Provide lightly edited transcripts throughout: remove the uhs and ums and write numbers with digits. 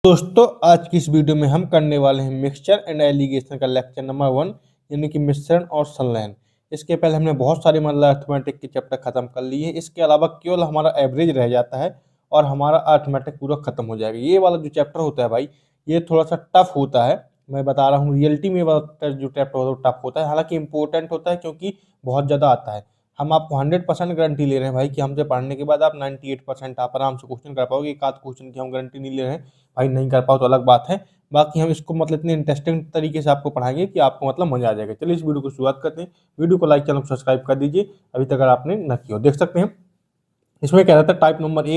दोस्तों आज की इस वीडियो में हम करने वाले हैं मिक्सचर एंड एलिगेशन का लेक्चर नंबर 1 यानी कि मिश्रण और संलयन। इसके पहले हमने बहुत सारे मतलब अर्थमेटिक के चैप्टर खत्म कर लिए। इसके अलावा केवल हमारा एवरेज रह जाता है और हमारा अर्थमेटिक पूरा खत्म हो जाएगा। ये वाला जो चैप्टर होता है भाई, ये थोड़ा सा टफ होता है। मैं बता रहा हूँ, रियलिटी में वाला जो चैप्टर होता है वो टफ होता है, हालांकि इंपॉर्टेंट होता है क्योंकि बहुत ज़्यादा आता है। हम आपको 100% गारंटी ले रहे हैं भाई कि हमसे पढ़ने के बाद आप 98% आप आराम से क्वेश्चन कर पाओगे। एक आध क्वेश्चन की हम गारंटी नहीं ले रहे हैं भाई, नहीं कर पाओ तो अलग बात है। बाकी हम इसको मतलब इतने इंटरेस्टिंग तरीके से आपको पढ़ाएंगे कि आपको मतलब मजा आ जाएगा। चलिए इस वीडियो को शुरुआत करते हैं। वीडियो को लाइक, चैनल को सब्सक्राइब कर दीजिए अभी तक अगर आपने न किया हो। देख सकते हैं इसमें क्या रहता है, टाइप नंबर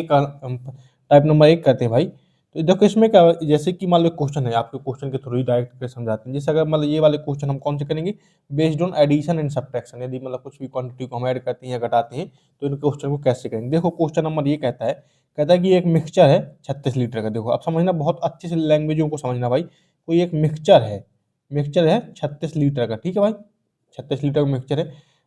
1 करते हैं भाई। तो देखो इसमें क्या, जैसे कि मान लो क्वेश्चन है, आपके क्वेश्चन के थ्रू ही डायरेक्ट करके समझाते हैं। जैसे अगर मतलब ये वाले क्वेश्चन हम कौन से करेंगे, based on addition and subtraction. यदि मतलब कुछ भी क्वांटिटी को हम ऐड करते हैं या घटाते हैं तो इन क्वेश्चन को कैसे करेंगे। देखो क्वेश्चन नंबर ये कहता है कि एक मिक्सचर है 36 लीटर का। देखो आप समझना, बहुत अच्छे से लैंग्वेजों को समझना भाई। कोई एक मिक्सचर है 36 लीटर का, ठीक है भाई, 36 लीटर का मिक्सचर है।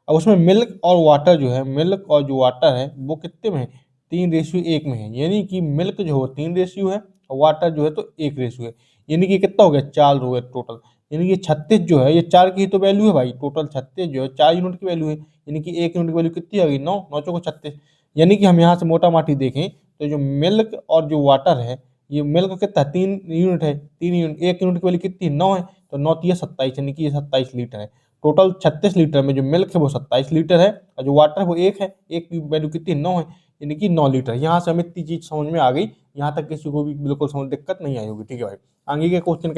अब उसमें मिल्क और वाटर जो है, मिल्क और जो वाटर है वो कितने में है, 3:1 में है। यानी कि मिल्क जो है 3 है और वाटर जो है तो 1 है। यानी कि कितना हो गया, 4 हो गया टोटल। यानी कि 36 जो है ये 4 की तो वैल्यू है भाई। टोटल 36 जो है 4 यूनिट की वैल्यू है। यानी कि 1 यूनिट की वैल्यू कितनी आ गई, 9, 9 चौको 36। यानी कि हम यहाँ से मोटा माटी देखें तो जो मिल्क और जो वाटर है, ये मिल्क कितना 3 यूनिट है, 3 यूनिट, 1 यूनिट की वैल्यू कितनी 9 है, तो 9 3 27, यानी कि ये 27 लीटर है। टोटल 36 लीटर में जो मिल्क है वो 27 लीटर है और जो वाटर है वो 1 है। 1 की वैल्यू कितनी 9 है, यानी कि 9 लीटर। यहाँ से हमें इतनी चीज समझ में आ गई, यहाँ तक किसी को भी बिल्कुल समझ दिक्कत नहीं आई होगी, ठीक है भाई। आगे का क्वेश्चन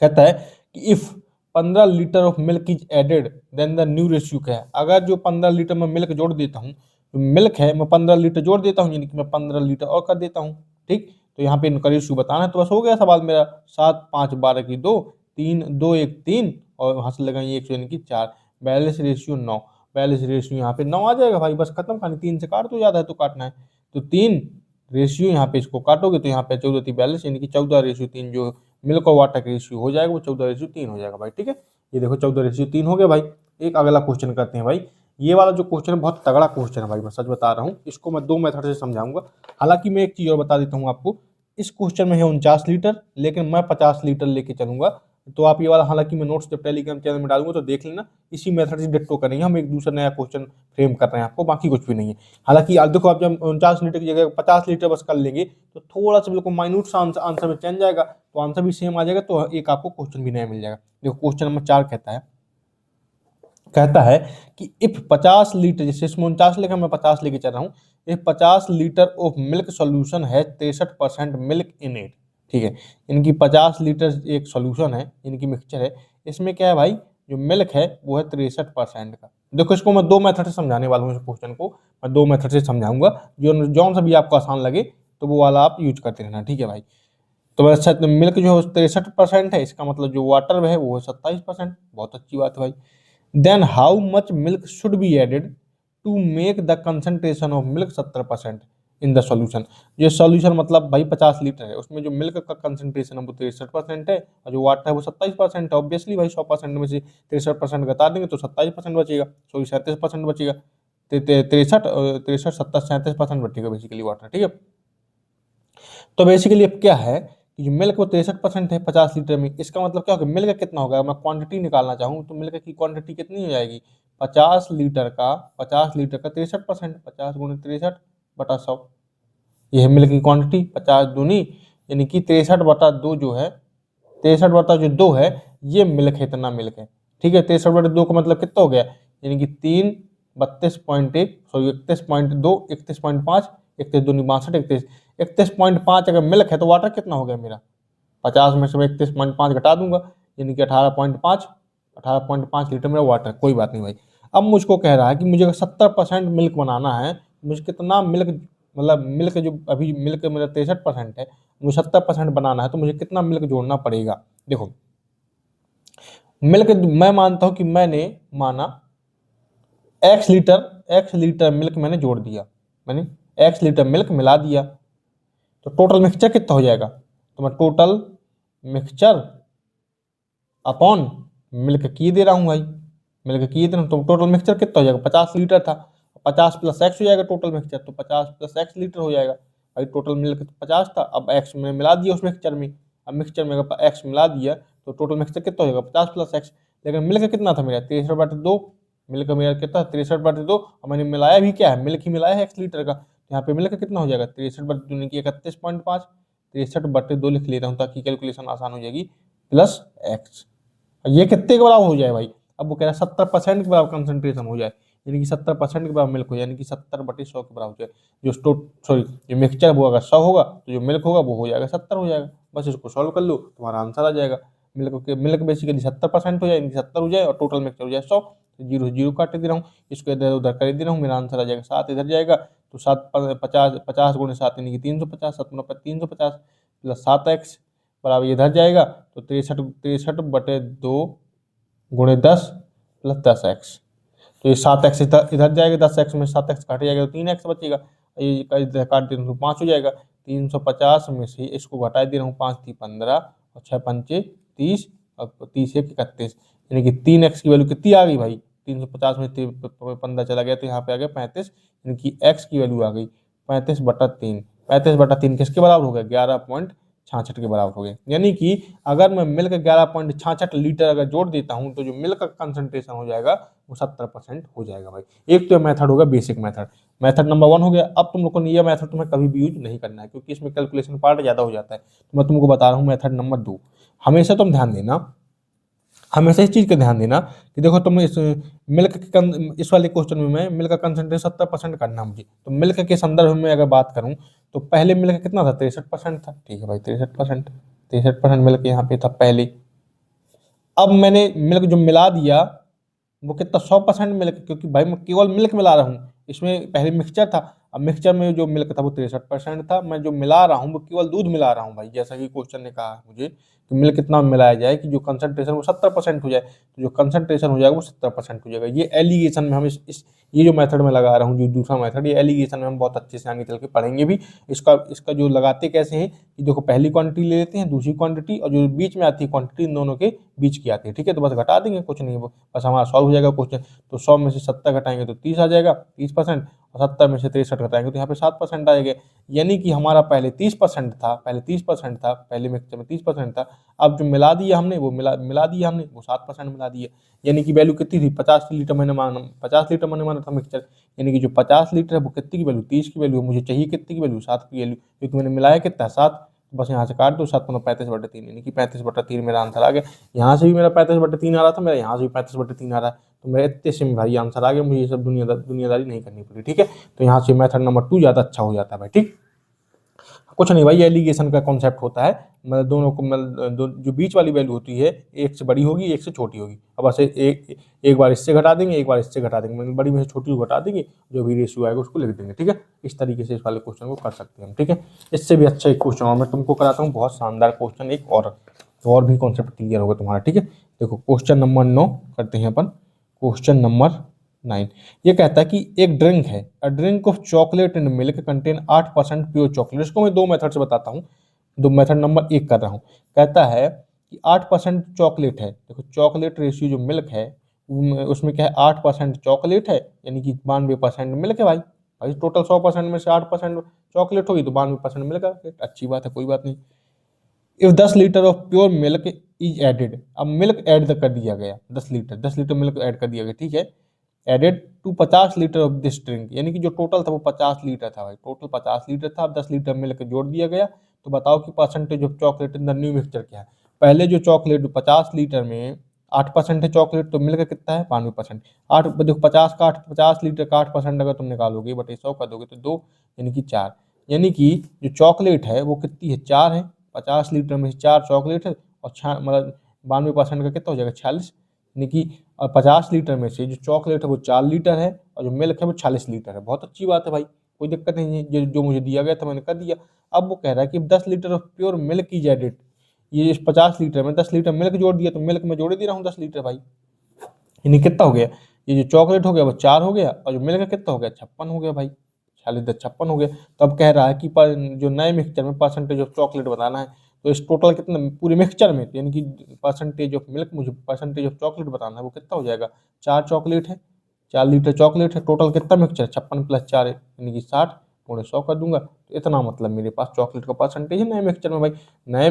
कहता है कि if 15 litre of milk is added then the new ratio क्या है। अगर जो 15 लीटर में मिल्क जोड़ देता हूँ, तो मिल्क है मैं 15 लीटर जोड़ देता हूँ, यानी कि मैं 15 लीटर और कर देता हूँ, ठीक। तो यहाँ पे इनका रेशियो बताना है, तो बस हो गया सवाल मेरा। 7 5 12 की 2, 3 2 1 3 और वहां से लगाएंगे 1 यानी कि 4। बैलेंस रेशियो 9, बैलेंस रेशियो यहाँ पे 9 आ जाएगा भाई। बस खत्म कहानी। 3 से काट दो, ज्यादा है तो काटना है तो 3 रेशियो यहाँ पे इसको काटोगे तो यहाँ पे 14 यानी कि 14:3 जो मिल्क और वाटर का रेशियो हो जाएगा वो 14:3 हो जाएगा भाई, ठीक है। ये देखो 14:3 हो गया भाई। एक अगला क्वेश्चन करते हैं भाई। ये वाला जो क्वेश्चन है बहुत तगड़ा क्वेश्चन है भाई, मैं सच बता रहा हूँ। इसको मैं 2 मेथड से समझाऊंगा। हालांकि मैं एक चीज और बता देता हूँ आपको, इस क्वेश्चन में है 49 लीटर, लेकिन मैं 50 लीटर लेके चलूंगा। तो आप ये वाला, हालांकि मैं नोट्स जब टेलीग्राम चैनल में डालूंगा तो देख लेना, इसी मेथड से डिट्टो करेंगे हम। एक दूसरा नया क्वेश्चन फ्रेम कर रहे हैं आपको, बाकी कुछ भी नहीं है। हालांकि आप देखो, आप जब 49 लीटर की जगह 50 लीटर बस कर लेंगे तो थोड़ा सा बिल्कुल माइन्यूट सा आंसर में चेंज जाएगा, तो आंसर भी सेम आ जाएगा, तो एक आपको क्वेश्चन भी नया मिल जाएगा। देखो क्वेश्चन नंबर 4 कहता है कि इफ 50 लीटर, जैसे इसमें 49 लेकर मैं 50 लेके चल रहा हूँ, if 50 litre of milk solution है 63% मिल्क इन इट, ठीक है। इनकी 50 लीटर एक सोल्यूशन है, इनकी मिक्सचर है। इसमें क्या है भाई, जो मिल्क है वो है 63% का। देखो इसको मैं 2 मेथड से समझाने वाला हूँ। इस क्वेश्चन को मैं 2 मेथड से समझाऊंगा, जो जौन सा भी आपको आसान लगे तो वो वाला आप यूज करते रहना, ठीक है भाई। तो अच्छा, मिल्क जो है 63% है, इसका मतलब जो वाटर है वो है 27%। बहुत अच्छी बात है भाई। Then how much milk should be added to make the concentration of milk 70% in the solution. ये सॉल्यूशन मतलब भाई 50 लीटर है, उसमें जो मिल्क का कंसंट्रेशन है वो 63% है और जो वाटर है वो 27% है। ऑब्वियसली भाई 100% में से 63% घटा देंगे तो 27% बचेगा, सॉरी 37% बचेगा। 63 70 37% बचेगा बेसिकली वाटर, ठीक है। तो बेसिकली अब क्या है कि जो मिल्क वो 63% है 50 लीटर में। इसका मतलब क्या होगा, मिल्क कितना होगा, मैं क्वांटिटी निकालना चाहूँ तो मिल्क की क्वांटिटी कितनी हो जाएगी, 50 लीटर का 63%, 50 गुणे 63/100। ये है मिल्क की क्वांटिटी। 50 दूनी यानी कि 63/2 जो है, 63/2 है, ये मिल्क है, इतना मिल्क है, ठीक है। 63/2 का मतलब कितना हो गया, यानी कि 3 32.1, सॉरी 31.2, 31.5, 31 दूनी 62, 31.5 अगर मिल्क है तो वाटर कितना हो गया मेरा, 50 में से मैं 31.5 घटा दूंगा, यानी कि 18.5, 18.5 लीटर मेरा वाटर। कोई बात नहीं भाई। अब मुझको कह रहा है कि मुझे 70% मिल्क बनाना है, मुझे कितना मिल्क, मतलब मिल्क जो अभी मिल्क मेरा 63% है, मुझे 70% बनाना है तो मुझे कितना मिल्क जोड़ना पड़ेगा। देखो मिल्क मैं मानता हूं कि मैंने माना एक्स लीटर मिल्क मैंने जोड़ दिया, मैंने एक्स लीटर मिल्क मिला दिया, तो टोटल मिक्सचर कितना हो जाएगा, तो मैं टोटल मिक्सचर अपॉन मिल्क की दे रहा हूँ भाई, मिल्क की दे रहा हूँ, तो टोटल मिक्सचर कितना हो जाएगा, 50 लीटर था, 50 + x हो जाएगा टोटल मिक्सचर, तो 50 + x लीटर हो जाएगा। भाई टोटल मिल्क 50 था, अब एक्स में मिला दिया उस मिक्सचर में। अब मिक्सचर में अगर एक्स मिला दिया तो टोटल मिक्सचर कितना हो जाएगा 50 प्लस एक्स। लेकिन मिल्क कितना था मेरा 63/2, मिल्क मेरा कितना 63/2, और मैंने मिलाया भी क्या है, मिल्क ही मिलाया है 1 लीटर का। तो यहाँ पे मिल्क कितना हो जाएगा 63/2 यानी कि 31.5, 63/2 लिख ले रहा हूँ ताकि कैलकुलेशन आसान हो जाएगी, प्लस एक्स। ये कितने के बराबर हो जाए भाई, अब वो कह रहा है 70% के बराबर कंसंट्रेशन हो जाए, यानी कि 70% के बराबर मिल्क हो जाए, यानी कि 70/100 के बराबर हो जाए। जो मिक्सचर वो अगर 100 होगा तो जो मिल्क होगा वो हो जाएगा 70 हो जाएगा। बस इसको सॉल्व कर लो तुम्हारा आंसर आ जाएगा। मिल्क बेसिकली 70% हो जाए, यानी कि 70 हो जाए, और टोटल मिक्सचर हो जाए 100। जीरो जीरो काट दे रहा हूँ, इसको इधर उधर कर दे रहा हूँ, मेरा आंसर आ जाएगा 7 इधर जाएगा तो 7 50 50 गुणे 7 यानी कि 350, 7 350 प्लस 7x बराबर इधर जाएगा तो 63/2 गुणे 10 प्लस 10x। तो ये 7x इधर जाएगा, 10x में 7x काट जाएगा तो 3x बचेगा, ये इधर काट दे रहा हूँ तो 5 हो जाएगा। 350 में से इसको घटा दे रहा हूँ, 5 3 15 और 6 पंचे 30 और 30 1 31, यानी कि 3x की वैल्यू कितनी आ गई भाई, 350 में 15 चला गया तो यहाँ पे आ गया 35, यानी कि x की वैल्यू आ गई 35/3। 35/3 किसके बराबर हो गया 11.66 के बराबर हो गया। यानी कि अगर मैं मिल्क 11.66 लीटर अगर जोड़ देता हूं तो जो मिल्क का कंसंट्रेशन हो जाएगा वो 70% हो जाएगा भाई। एक तो मेथड होगा बेसिक मेथड, मेथड नंबर 1 हो गया। अब तुम लोगों ने ये मेथड तुम्हें कभी भी यूज नहीं करना है क्योंकि इसमें कैलकुलेशन पार्ट ज्यादा हो जाता है। तो मैं तुमको बता रहा हूँ मेथड नंबर 2। हमेशा तुम ध्यान देना, हमेशा इस चीज का ध्यान देना कि देखो तुम इस वाले क्वेश्चन में मैं मिल्क का कंसंट्रेशन 70% करना मुझे, तो मिल्क के संदर्भ में अगर बात करूं तो पहले मिल्क कितना था 63% था, ठीक है भाई 63% मिल्क यहाँ पे था पहले। अब मैंने मिल्क जो मिला दिया वो कितना 100% मिल्क, क्योंकि भाई मैं केवल मिल्क मिला रहा हूँ, इसमें पहले मिक्सचर था, अब मिक्सचर में जो मिल्क था वो 63% था, मैं जो मिला रहा हूँ वो केवल दूध मिला रहा हूँ भाई, जैसा कि क्वेश्चन ने कहा है मुझे कि मिल्क कितना मिलाया जाए कि जो कंसंट्रेशन वो 70% हो जाए, तो जो कंसंट्रेशन हो जाएगा वो 70% हो जाएगा। ये एलिगेशन में हम इस ये जो मेथड में लगा रहा हूँ, जो दूसरा मेथड, ये एलिगेशन में हम बहुत अच्छे से आगे चल के पढ़ेंगे भी। इसका इसका जो लगाते कैसे हैं कि देखो पहली क्वांटिटी ले लेते हैं, दूसरी क्वांटिटी और जो बीच में आती है क्वांटिटी इन दोनों के बीच की आती है, ठीक है, तो बस घटा देंगे, कुछ नहीं, बस हमारा सॉल्व हो जाएगा क्वेश्चन। तो 100 में से 70 घटाएंगे तो 30 आ जाएगा, 30%, और 70 में से 63 घटाएंगे तो यहाँ पे 7% आएगा। यानी कि हमारा पहले 30% था, पहले मिक्सचर में 30% था, अब जो मिला दिया हमने वो मिला दिया हमने वो 7% मिला दिया। यानी कि वैल्यू कितनी थी 50 लीटर मैंने माना था मिक्सचर, यानी कि जो 50 लीटर है वो कितनी की वैल्यू 30 की वैल्यू है, मुझे चाहिए कितनी की वैल्यू 7 की वैल्यू, क्योंकि मैंने मिलाया कितना 7, बस यहाँ से काट दो 7 35/3, यानी कि 35/3 मेरा आंसर आ गया। यहाँ से भी मेरा 35/3 आ रहा था, मेरा यहाँ से भी 35/3 आ रहा है, तो मेरे इतने से भाई आंसर आ गया, मुझे ये सब दुनियादारी नहीं करनी पड़ी, ठीक है। तो यहाँ से मेथड नंबर 2 ज़्यादा अच्छा हो जाता है भाई, ठीक। कुछ नहीं भाई, एलिगेशन का कॉन्सेप्ट होता है, मतलब दोनों को जो बीच वाली वैल्यू होती है एक से बड़ी होगी एक से छोटी होगी, अब ऐसे एक बार इससे घटा देंगे एक बार इससे घटा देंगे, मतलब बड़ी में से छोटी को घटा देंगे, जो भी रेशियो आएगा उसको लिख देंगे, ठीक है। इस तरीके से इस वाले क्वेश्चन को कर सकते हैं हम, ठीक है। इससे भी अच्छा एक क्वेश्चन और मैं तुमको कराता हूँ, बहुत शानदार क्वेश्चन, एक और भी कॉन्सेप्ट क्लियर होगा तुम्हारा, ठीक है। देखो क्वेश्चन नंबर 9 करते हैं अपन, क्वेश्चन नंबर 9 ये कहता है कि एक ड्रिंक है, a drink of chocolate and milk contain 8% pure chocolate. इसको मैं दो मेथड से बताता हूँ, दो मेथड नंबर 1 कर रहा हूँ। कहता है कि 8% चॉकलेट है, देखो चॉकलेट रेशियो जो मिल्क है उसमें क्या है 8% चॉकलेट है, यानी कि 92% मिल्क है भाई। भाई टोटल 100% में से 8% चॉकलेट होगी तो 92% मिल्क है, अच्छी बात है, कोई बात नहीं। If 10 litre of pure milk is added, अब मिल्क ऐड कर दिया गया 10 लीटर मिल्क ऐड कर दिया गया, ठीक है, added to 50 litre of this drink, यानी कि जो टोटल था वो 50 लीटर था भाई, टोटल 50 लीटर था, अब 10 लीटर मिल्क जोड़ दिया गया, तो बताओ कि percentage of chocolate in the new mixture क्या है। पहले जो चॉकलेट 50 लीटर में 8% है चॉकलेट, तो मिल्क कितना है 92%। आठ देखो 50 लीटर का 8% अगर तुम निकालोगे बटे 100 कर दोगे तो 2, यानी कि 4, यानी कि जो चॉकलेट है वो कितनी है 4 है, 50 लीटर में से 4 चॉकलेट है, और मतलब 92% का कितना हो जाएगा 46, यानी कि 50 लीटर में से जो चॉकलेट है वो 4 लीटर है और जो मिल्क है वो 46 लीटर है। बहुत अच्छी बात है भाई, कोई दिक्कत नहीं है, जो मुझे दिया गया था मैंने कर दिया। अब वो कह रहा है कि 10 litre of pure milk is added, ये इस 50 लीटर में 10 लीटर मिल्क जोड़ दिया, तो मिल्क में जोड़ दे रहा हूँ 10 लीटर भाई, यानी कितना हो गया, ये जो चॉकलेट हो गया वो 4 हो गया और जो मिल्क कितना हो गया 56 हो गया भाई, 46 56 हो गया। तो अब कह रहा है कि जो नए मिक्सचर में परसेंटेज ऑफ चॉकलेट बताना है, तो इस टोटल कितना पूरे मिक्सचर में, यानी कि परसेंटेज ऑफ मिल्क मुझे परसेंटेज ऑफ चॉकलेट बताना है, वो कितना हो जाएगा 4 चॉकलेट है, 4 लीटर चॉकलेट है, टोटल कितना मिक्सचर 56 + 4 है, यानी कि 60, 100 कर दूंगा। तो इतना मतलब मेरे पास चॉकलेट का परसेंटेज है नए मिक्सचर में भाई। नया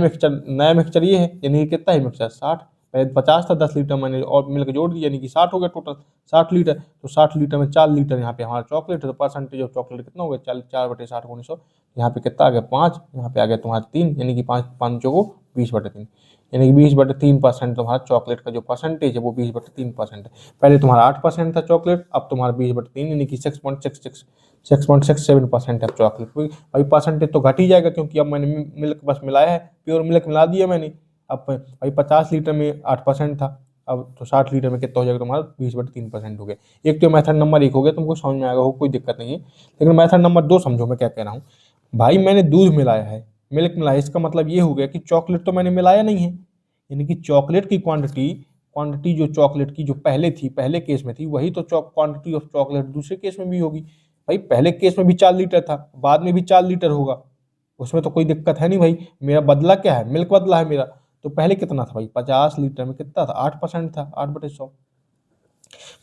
मिक्सचर ये है, यानी कि कितना है मिक्सचर 60, पहले 50 था, 10 लीटर मैंने और मिल्क जोड़ दिया, यानी कि 60 हो गया टोटल 60 लीटर। तो 60 लीटर में 4 लीटर यहाँ पे हमारा चॉकलेट है, तो परसेंटेज ऑफ चॉकलेट कितना हो गया 4/60 गुणे 100। यहाँ पे कितना आ गया 5, यहाँ पे आ गया तुम्हारा 3, यानी कि 5 5 को 20/3, यानी कि 20/3% तुम्हारा चॉकलेट का जो परसेंटेज है वो 20/3% है। पहले तुम्हारा 8% था चॉकलेट, अब तुम्हारा 20/3 यानी कि 6.67% है चॉकलेट। भाई परसेंटेज तो घट ही जाएगा, क्योंकि अब मैंने मिल्क बस मिलाया है, प्योर मिल्क मिला दिया मैंने। अब भाई 50 लीटर में 8% था, अब तो 60 लीटर में कितना हो जाएगा तुम्हारा 20/3% हो गया। एक तो मेथड नंबर 1 हो गया, तुमको समझ में आएगा, हो कोई दिक्कत नहीं है। लेकिन मेथड नंबर 2 समझो मैं क्या कह रहा हूँ। भाई मैंने दूध मिलाया है, मिल्क मिलाया, इसका मतलब ये हो गया कि चॉकलेट तो मैंने मिलाया नहीं है, यानी कि चॉकलेट की क्वांटिटी जो चॉकलेट की जो पहले थी, पहले केस में थी, वही तो क्वांटिटी ऑफ चॉकलेट दूसरे केस में भी होगी। भाई पहले केस में भी 4 लीटर था, बाद में भी 4 लीटर होगा, उसमें तो कोई दिक्कत है नहीं भाई। मेरा बदला क्या है, मिल्क बदला है मेरा। तो पहले कितना था भाई 50 लीटर में कितना था 8% था, 8/100।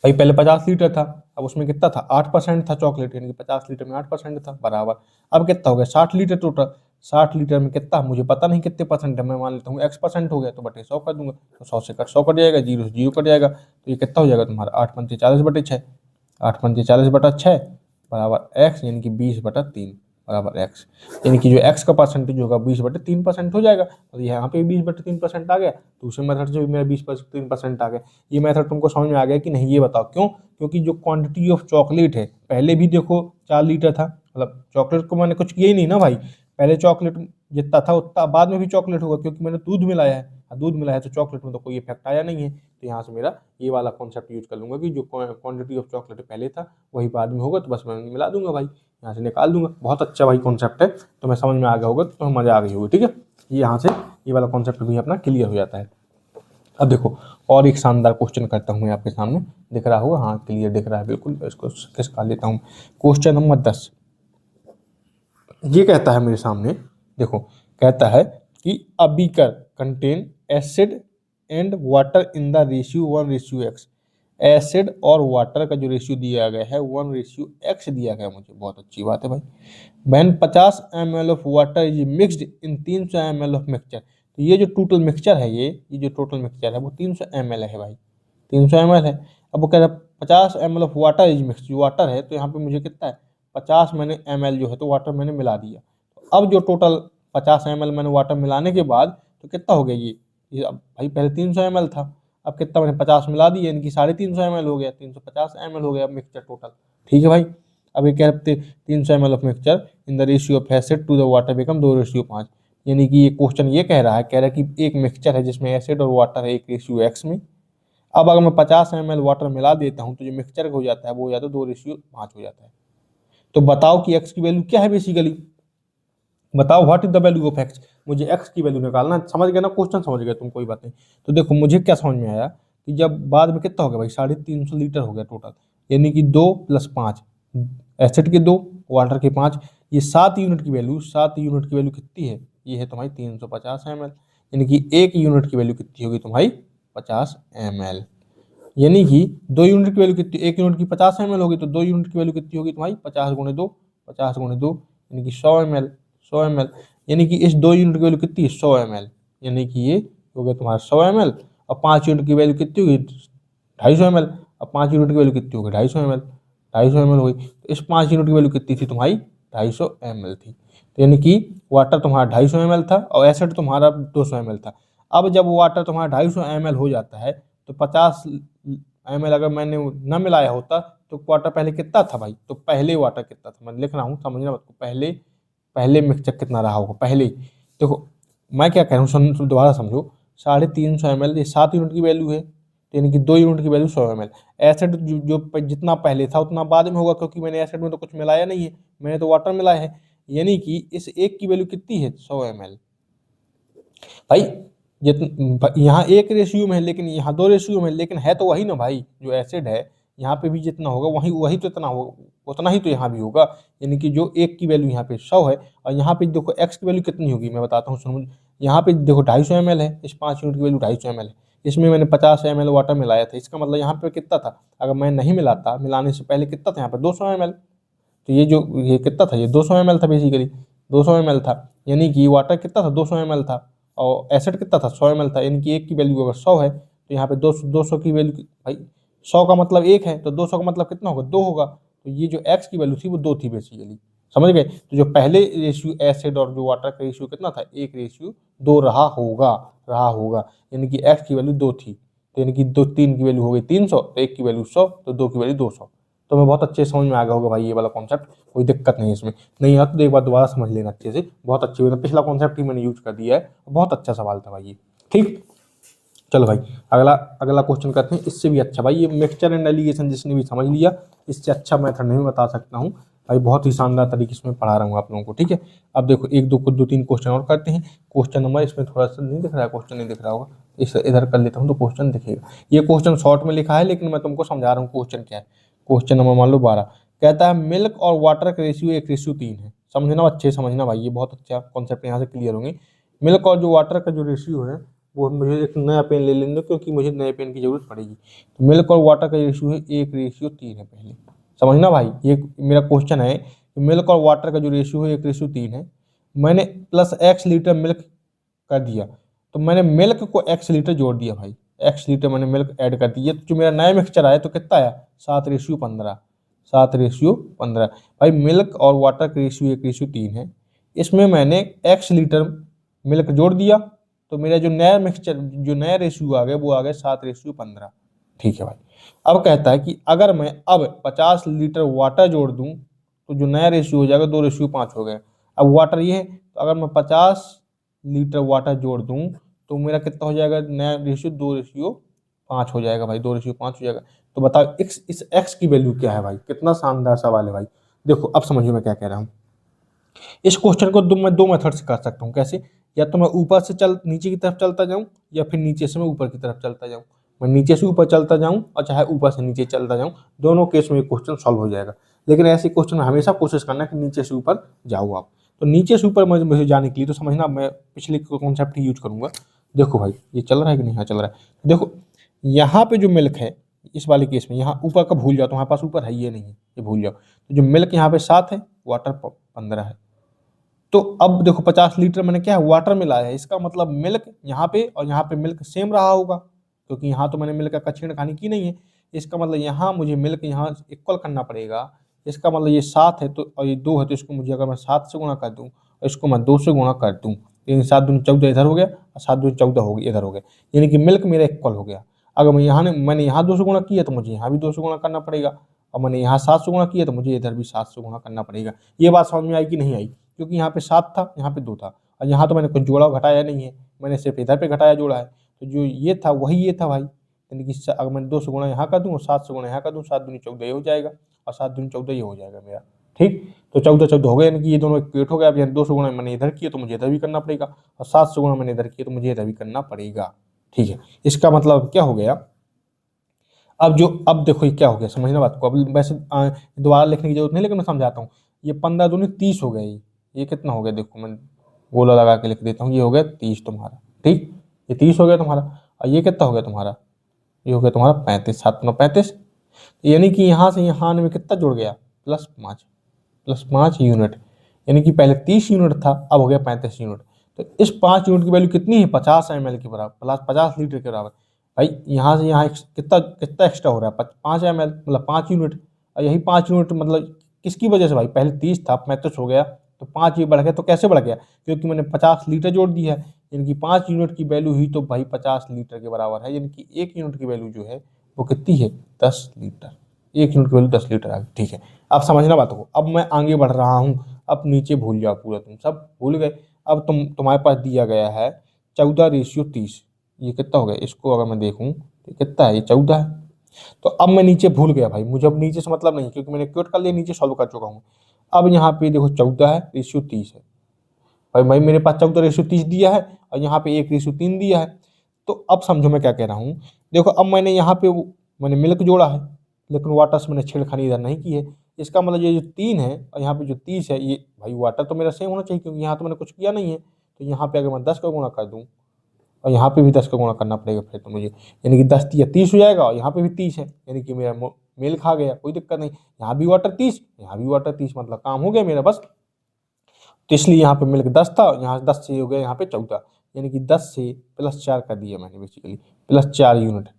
भाई पहले 50 लीटर था, अब उसमें कितना था 8% था चॉकलेट, यानी कि 50 लीटर में 8% था बराबर। अब कितना हो गया 60 लीटर टोटल, 60 लीटर में कितना मुझे पता नहीं कितने परसेंट है, मैं मान लेता हूँ x% हो गया, तो बटे 100 कर दूंगा, तो 100 से 100 कट जाएगा, 0 से 0 कट जाएगा, तो ये कितना हो जाएगा तुम्हारा 8×5 = 40/6, 8×5 = 6 बराबर x, यानी कि 20/3 बराबर x, यानी कि जो x का परसेंटेज होगा 20/3% हो जाएगा। और यहाँ पे 20/3% आ गया, तो उसी मेथड से भी मेरा 20/3% आ गया। ये मेथड तुमको समझ में आ गया कि नहीं ये बताओ क्यों? क्योंकि जो क्वांटिटी ऑफ चॉकलेट है, पहले भी देखो 4 लीटर था, मतलब चॉकलेट को मैंने कुछ किया ही नहीं ना भाई, पहले चॉकलेट जितना था उतना बाद में भी चॉकलेट होगा, क्योंकि मैंने दूध मिलाया है, दूध मिलाया तो चॉकलेट में तो कोई इफेक्ट आया नहीं है। तो यहाँ से मेरा ये वाला कॉन्सेप्ट यूज कर लूंगा कि जो क्वांटिटी ऑफ चॉकलेट पहले था वही बाद में होगा, तो बस मैं मिला दूंगा भाई, यहाँ से निकाल दूंगा। बहुत अच्छा भाई कॉन्सेप्ट है, तो मैं समझ में आ गया होगा, तो मज़ा आ गई होगी। ठीक है, ये यहाँ से ये वाला कॉन्सेप्ट भी अपना क्लियर हो जाता है। अब देखो और एक शानदार क्वेश्चन करता हूँ मैं आपके सामने, दिख रहा होगा, हाँ क्लियर दिख रहा है बिल्कुल, इसको खिसका लेता हूँ। क्वेश्चन नंबर 10 ये कहता है मेरे सामने, देखो कहता है कि a beaker contain acid and water in the ratio 1:x। Acid और वाटर का जो रेशियो दिया गया है 1:x दिया गया है मुझे, बहुत अच्छी बात है भाई। When 50 ml of water is mixed in 300 ml of mixture. तो ये जो टोटल मिक्सचर है, ये जो टोटल मिक्सचर है वो 300 ml है भाई, 300 ml है। अब वो कह रहा है 50 ml of water is mix, जो वाटर है तो यहाँ पे मुझे कितना है 50 मैंने ml जो है तो वाटर मैंने मिला दिया। तो अब जो टोटल 50 ml मैंने वाटर मिलाने के बाद तो कितना हो गया ये अब भाई पहले 300 ml था, अब कितना मैंने 50 मिला दिया, यानी कि 350 ml हो गया, 350 ml हो गया अब मिक्सचर टोटल। ठीक है भाई, अब ये कहते 300 ml of mixture in the ratio of acid to the water become 2:5, यानी कि ये क्वेश्चन ये कह रहा है कि एक मिक्सचर है जिसमें एसिड और वाटर है 1:x में। अब अगर मैं 50 ml वाटर मिला देता हूँ तो जो मिक्सचर हो जाता है वो हो जाता है 2:5 हो जाता है। तो बताओ कि x की वैल्यू क्या है, बेसिकली बताओ what is the value of x। मुझे x की वैल्यू निकालना, समझ गया ना क्वेश्चन, समझ गया तुम, कोई बात नहीं। तो देखो मुझे क्या समझ में आया कि जब बाद में कितना हो गया भाई 350 लीटर हो गया टोटल, यानी कि 2 + 5 एसिड के 2 वाटर के 5, ये 7 यूनिट की वैल्यू, 7 यूनिट की वैल्यू कितनी है, ये है तुम्हारी 350 ml, यानी कि 1 यूनिट की वैल्यू कितनी होगी तुम्हारी 50 ml, यानी कि 2 यूनिट की वैल्यू कितनी, 1 यूनिट की 50 ml होगी, तो 2 यूनिट की वैल्यू कितनी होगी तुम्हारी 50 × 2, 50 × 2 यानी कि 100 ml, 100 ml, यानी कि इस 2 यूनिट की वैल्यू कितनी है 100 ml, यानी कि ये हो गया तुम्हारा 100 ml। और 5 यूनिट की वैल्यू कितनी होगी 250 ml, अब 5 यूनिट की वैल्यू कितनी होगी 250 ml, 250 ml होगी। तो इस 5 यूनिट की वैल्यू कितनी थी तुम्हारी 250 ml थी, तो यानी कि वाटर तुम्हारा 250 ml था और एसिड तुम्हारा 200 ml था। अब जब वाटर तुम्हारा 250 ml हो जाता है तो 50 ml अगर मैंने न मिलाया होता तो वाटर पहले कितना था भाई, तो पहले वाटर कितना था, मैं लिख रहा हूँ समझना बात को, पहले मिक्सचर कितना रहा होगा पहले। देखो मैं क्या कह रहा हूँ, दोबारा समझो, 350 ml ये 7 यूनिट की वैल्यू है, यानी कि 2 यूनिट की वैल्यू 100 ml। एसिड जो जितना पहले था उतना बाद में होगा, क्योंकि मैंने एसिड में तो कुछ मिलाया नहीं है, मैंने तो वाटर मिलाया है, यानी कि इस एक की वैल्यू कितनी है 100 ml भाई। यहाँ एक रेशियो में है लेकिन यहाँ 2 रेशियो में, लेकिन है तो वही ना भाई, जो एसिड है यहाँ पे भी जितना होगा वही तो इतना होगा, उतना ही तो यहाँ भी होगा, यानी कि जो एक की वैल्यू यहाँ पे 100 है और यहाँ पे देखो x की वैल्यू कितनी होगी मैं बताता हूँ सुनो। यहाँ पे देखो 250 ml है, इस 5 यूनिट की वैल्यू 250 ml है, इसमें मैंने 50 ml वाटर मिलाया था, इसका मतलब यहाँ पे कितना था, अगर मैं नहीं मिलाता, मिलाने से पहले कितना था यहाँ पे 200 ml, तो ये कितना था, ये 200 ml था बेसिकली, 200 ml था, यानी कि वाटर कितना था, 200 ml था, और एसिड कितना था, 100 ml था, यानी कि एक की वैल्यू अगर 100 है तो यहाँ पे 200 की वैल्यू, भाई 100 का मतलब 1 है, तो 200 का मतलब कितना होगा, 2 होगा। तो ये जो x की वैल्यू थी वो 2 थी बेसिकली, समझ गए। तो जो पहले रेशियो एसिड और जो वाटर का रेशियो कितना था, 1:2 रहा होगा, यानी कि x की वैल्यू 2 थी, तो यानी कि 3 की वैल्यू हो गई 300, तो 1 की वैल्यू 100, तो 2 की वैल्यू 200। तो मैं बहुत अच्छे समझ में आ गया होगा भाई ये वाला कॉन्सेप्ट, कोई दिक्कत नहीं है इसमें। नहीं आता तो एक बार दोबारा समझ लेना अच्छे से, बहुत अच्छी होगा। पिछला कॉन्सेप्ट ही मैंने यूज कर दिया है, बहुत अच्छा सवाल था भाई ये। ठीक, चलो भाई अगला अगला क्वेश्चन करते हैं। इससे भी अच्छा भाई, ये मिक्सचर एंड एलिगेशन जिसने भी समझ लिया, इससे अच्छा मेथड नहीं बता सकता हूँ भाई, बहुत ही शानदार तरीके से मैं पढ़ा रहा हूँ आप लोगों को। ठीक है, अब देखो एक दो तीन क्वेश्चन और करते हैं। क्वेश्चन नंबर इसमें थोड़ा सा नहीं दिख रहा है, क्वेश्चन नहीं दिख रहा होगा, इस इधर कर लेता हूँ तो क्वेश्चन दिखेगा। ये क्वेश्चन शॉर्ट में लिखा है, लेकिन मैं तुमको समझा रहा हूँ क्वेश्चन क्या है। क्वेश्चन नंबर मान लो 12, कहता है मिल्क और वाटर का रेशियो 1:3 है। समझना अच्छे समझना भाई, ये बहुत अच्छा कॉन्सेप्ट यहाँ से क्लियर होंगे। मिल्क और जो वाटर का जो रेशियो है वो, मुझे एक नया पेन ले लेने दो क्योंकि मुझे नए पेन की जरूरत पड़ेगी। तो मिल्क और वाटर का रेशियो है 1:3 है। पहले समझना भाई, ये मेरा क्वेश्चन है कि मिल्क और वाटर का जो रेशियो है 1:3 है। मैंने प्लस x लीटर मिल्क कर दिया, तो मैंने मिल्क को x लीटर जोड़ दिया भाई, x लीटर मैंने मिल्क ऐड कर दिया, तो जो मेरा नया मिक्सचर आया तो कितना आया, 7:15, 7:15। भाई मिल्क और वाटर का रेशियो 1:3 है, इसमें मैंने x लीटर मिल्क जोड़ दिया, तो मेरा जो नया मिक्सचर, जो नया रेशियो आ गया वो आ गया 7:15। ठीक है भाई, अब कहता है कि अगर मैं अब 50 लीटर वाटर जोड़ दूं तो जो नया रेशियो हो जाएगा 2:5 हो गया। अब वाटर ये है, तो अगर मैं 50 लीटर वाटर जोड़ दूं तो मेरा कितना हो जाएगा, नया रेशियो 2:5 हो जाएगा भाई, 2:5 हो जाएगा। तो बताओ इस x की वैल्यू क्या है भाई, कितना शानदार सवाल है भाई। देखो अब समझिए मैं क्या कह रहा हूँ। इस क्वेश्चन को मैं दो मेथड से कर सकता हूँ। कैसे, या तो मैं ऊपर से नीचे की तरफ चलता जाऊँ, या फिर नीचे से मैं ऊपर की तरफ चलता जाऊँ। मैं नीचे से ऊपर चलता जाऊँ और चाहे ऊपर से नीचे चलता जाऊँ, दोनों केस में क्वेश्चन सॉल्व हो जाएगा। लेकिन ऐसे क्वेश्चन में हमेशा कोशिश करना कि नीचे से ऊपर जाओ आप। तो नीचे से ऊपर मुझे जाने के लिए तो समझना, मैं पिछले कॉन्सेप्ट ही यूज करूंगा। देखो भाई ये चल रहा है कि नहीं, हाँ चल रहा है। देखो यहाँ पे जो मिल्क है इस वाले केस में, यहाँ ऊपर का भूल जाओ, तुम्हारे पास ऊपर है ये नहीं है, ये भूल जाओ। तो जो मिल्क यहाँ पे 7 है, वाटर 15 है। तो अब देखो 50 लीटर मैंने क्या है, वाटर मिलाया है, इसका मतलब मिल्क यहाँ पे और यहाँ पे मिल्क सेम रहा होगा, क्योंकि यहाँ तो मैंने मिल्क का छेड़खानी की नहीं है। इसका मतलब यहाँ मुझे मिल्क यहाँ इक्वल करना पड़ेगा। इसका मतलब ये 7 है तो, और ये 2 है, तो इसको मुझे अगर मैं 7 से गुणा कर दूँ और इसको मैं 2 से गुणा कर दूँ, यानी 7 दूनी 14 इधर हो गया और 7 दूनी 14 हो गई इधर हो गया, यानी कि मिल्क मेरा इक्वल हो गया। अगर मैंने यहाँ 2 से गुणा किया तो मुझे यहाँ भी 2 से गुणा करना पड़ेगा, और मैंने यहाँ 7 से गुणा किया तो मुझे इधर भी 7 से गुणा करना पड़ेगा। ये बात समझ में आई कि नहीं आई, क्योंकि यहाँ पे 7 था, यहाँ पे 2 था, और यहाँ तो मैंने कुछ जोड़ा घटाया नहीं है, मैंने सिर्फ इधर पे घटाया जोड़ा है। तो जो ये था वही ये था भाई, यानी कि अगर मैं 2 से गुणा यहाँ कर दूँ और 7 से गुणा यहाँ कर दूँ, 7 दूनी 14 ये हो जाएगा और 7 दूनी 14 ये हो जाएगा मेरा। ठीक, तो 14 हो गया, यानी कि ये दोनों इक्वेट हो गया। अब यहाँ 2 से गुणा मैंने इधर किया तो मुझे इधर भी करना पड़ेगा, और 7 से गुणा मैंने इधर किया तो मुझे इधर भी करना पड़ेगा। ठीक है, इसका मतलब क्या हो गया, अब देखो ये क्या हो गया, समझना बात को। अब वैसे दोबारा लिखने की जरूरत नहीं, लेकिन मैं समझाता हूँ। ये 15 दूनी 30 हो गया, ये कितना हो गया, देखो मैं गोला लगा के लिख देता हूँ, ये हो गया 30 तुम्हारा। ठीक, ये 30 हो गया तुम्हारा, और ये कितना हो गया तुम्हारा, ये हो गया तुम्हारा 35, 7×9 = 35। यानी कि यहाँ से यहाँ आने में कितना जुड़ गया, +5 यूनिट, यानी कि पहले 30 यूनिट था, अब हो गया 35 यूनिट। तो इस 5 यूनिट की वैल्यू कितनी है, 50 ml के बराबर, प्लस 50 लीटर के बराबर। भाई यहाँ से यहाँ कितना कितना एक्स्ट्रा हो रहा है, 5 ml मतलब 5 यूनिट, और यही 5 यूनिट मतलब किसकी वजह से भाई, पहले 30 था 35 हो गया, तो 5 ये बढ़ गया। तो कैसे बढ़ गया, क्योंकि मैंने 50 लीटर जोड़ दिया है, यानी कि 5 यूनिट की वैल्यू हुई तो भाई 50 लीटर के बराबर है, यानी कि 1 यूनिट की वैल्यू जो है वो कितनी है, 10 लीटर। 1 यूनिट की वैल्यू 10 लीटर आ गई। ठीक है, अब समझना बात को। अब मैं आगे बढ़ रहा हूँ, अब नीचे भूल जाओ पूरा, तुम सब भूल गए। अब तुम्हारे पास दिया गया है 14:30, ये कितना हो गया, इसको अगर मैं देखूँ तो कितना है, ये 14 है। तो अब मैं नीचे भूल गया भाई, मुझे अब नीचे से मतलब नहीं, क्योंकि मैंने क्यूट कर लिया, नीचे सॉल्व कर चुका हूँ। अब यहाँ पे देखो 14 है, रेशियो 30 है। भाई मेरे पास 14:30 दिया है, और यहाँ पे 1:3 दिया है। तो अब समझो मैं क्या कह रहा हूँ। देखो अब मैंने यहाँ पे मैंने मिल्क जोड़ा है, लेकिन वाटर से मैंने छेड़खानी इधर नहीं की है। इसका मतलब ये जो 3 है और यहाँ पे जो 30 है, ये भाई वाटर तो मेरा सेम होना चाहिए, क्योंकि यहाँ तो मैंने कुछ किया नहीं है। तो यहाँ पे अगर मैं 10 का गुणा कर दूँ, और यहाँ पे भी 10 का गुणा करना पड़ेगा फिर तो मुझे, यानी कि 10 × 30 हो जाएगा, और यहाँ पे भी 30 है, यानी कि मेरा मेल खा गया, कोई दिक्कत नहीं। यहाँ भी वाटर 30, यहाँ भी वाटर 30, मतलब काम हो गया मेरा बस। तो इसलिए यहाँ पे मिल्क 10 था, यहाँ 10 से हो गया यहाँ पे 14, यानी कि 10 से +4 कर दिया मैंने बेसिकली, +4 यूनिट,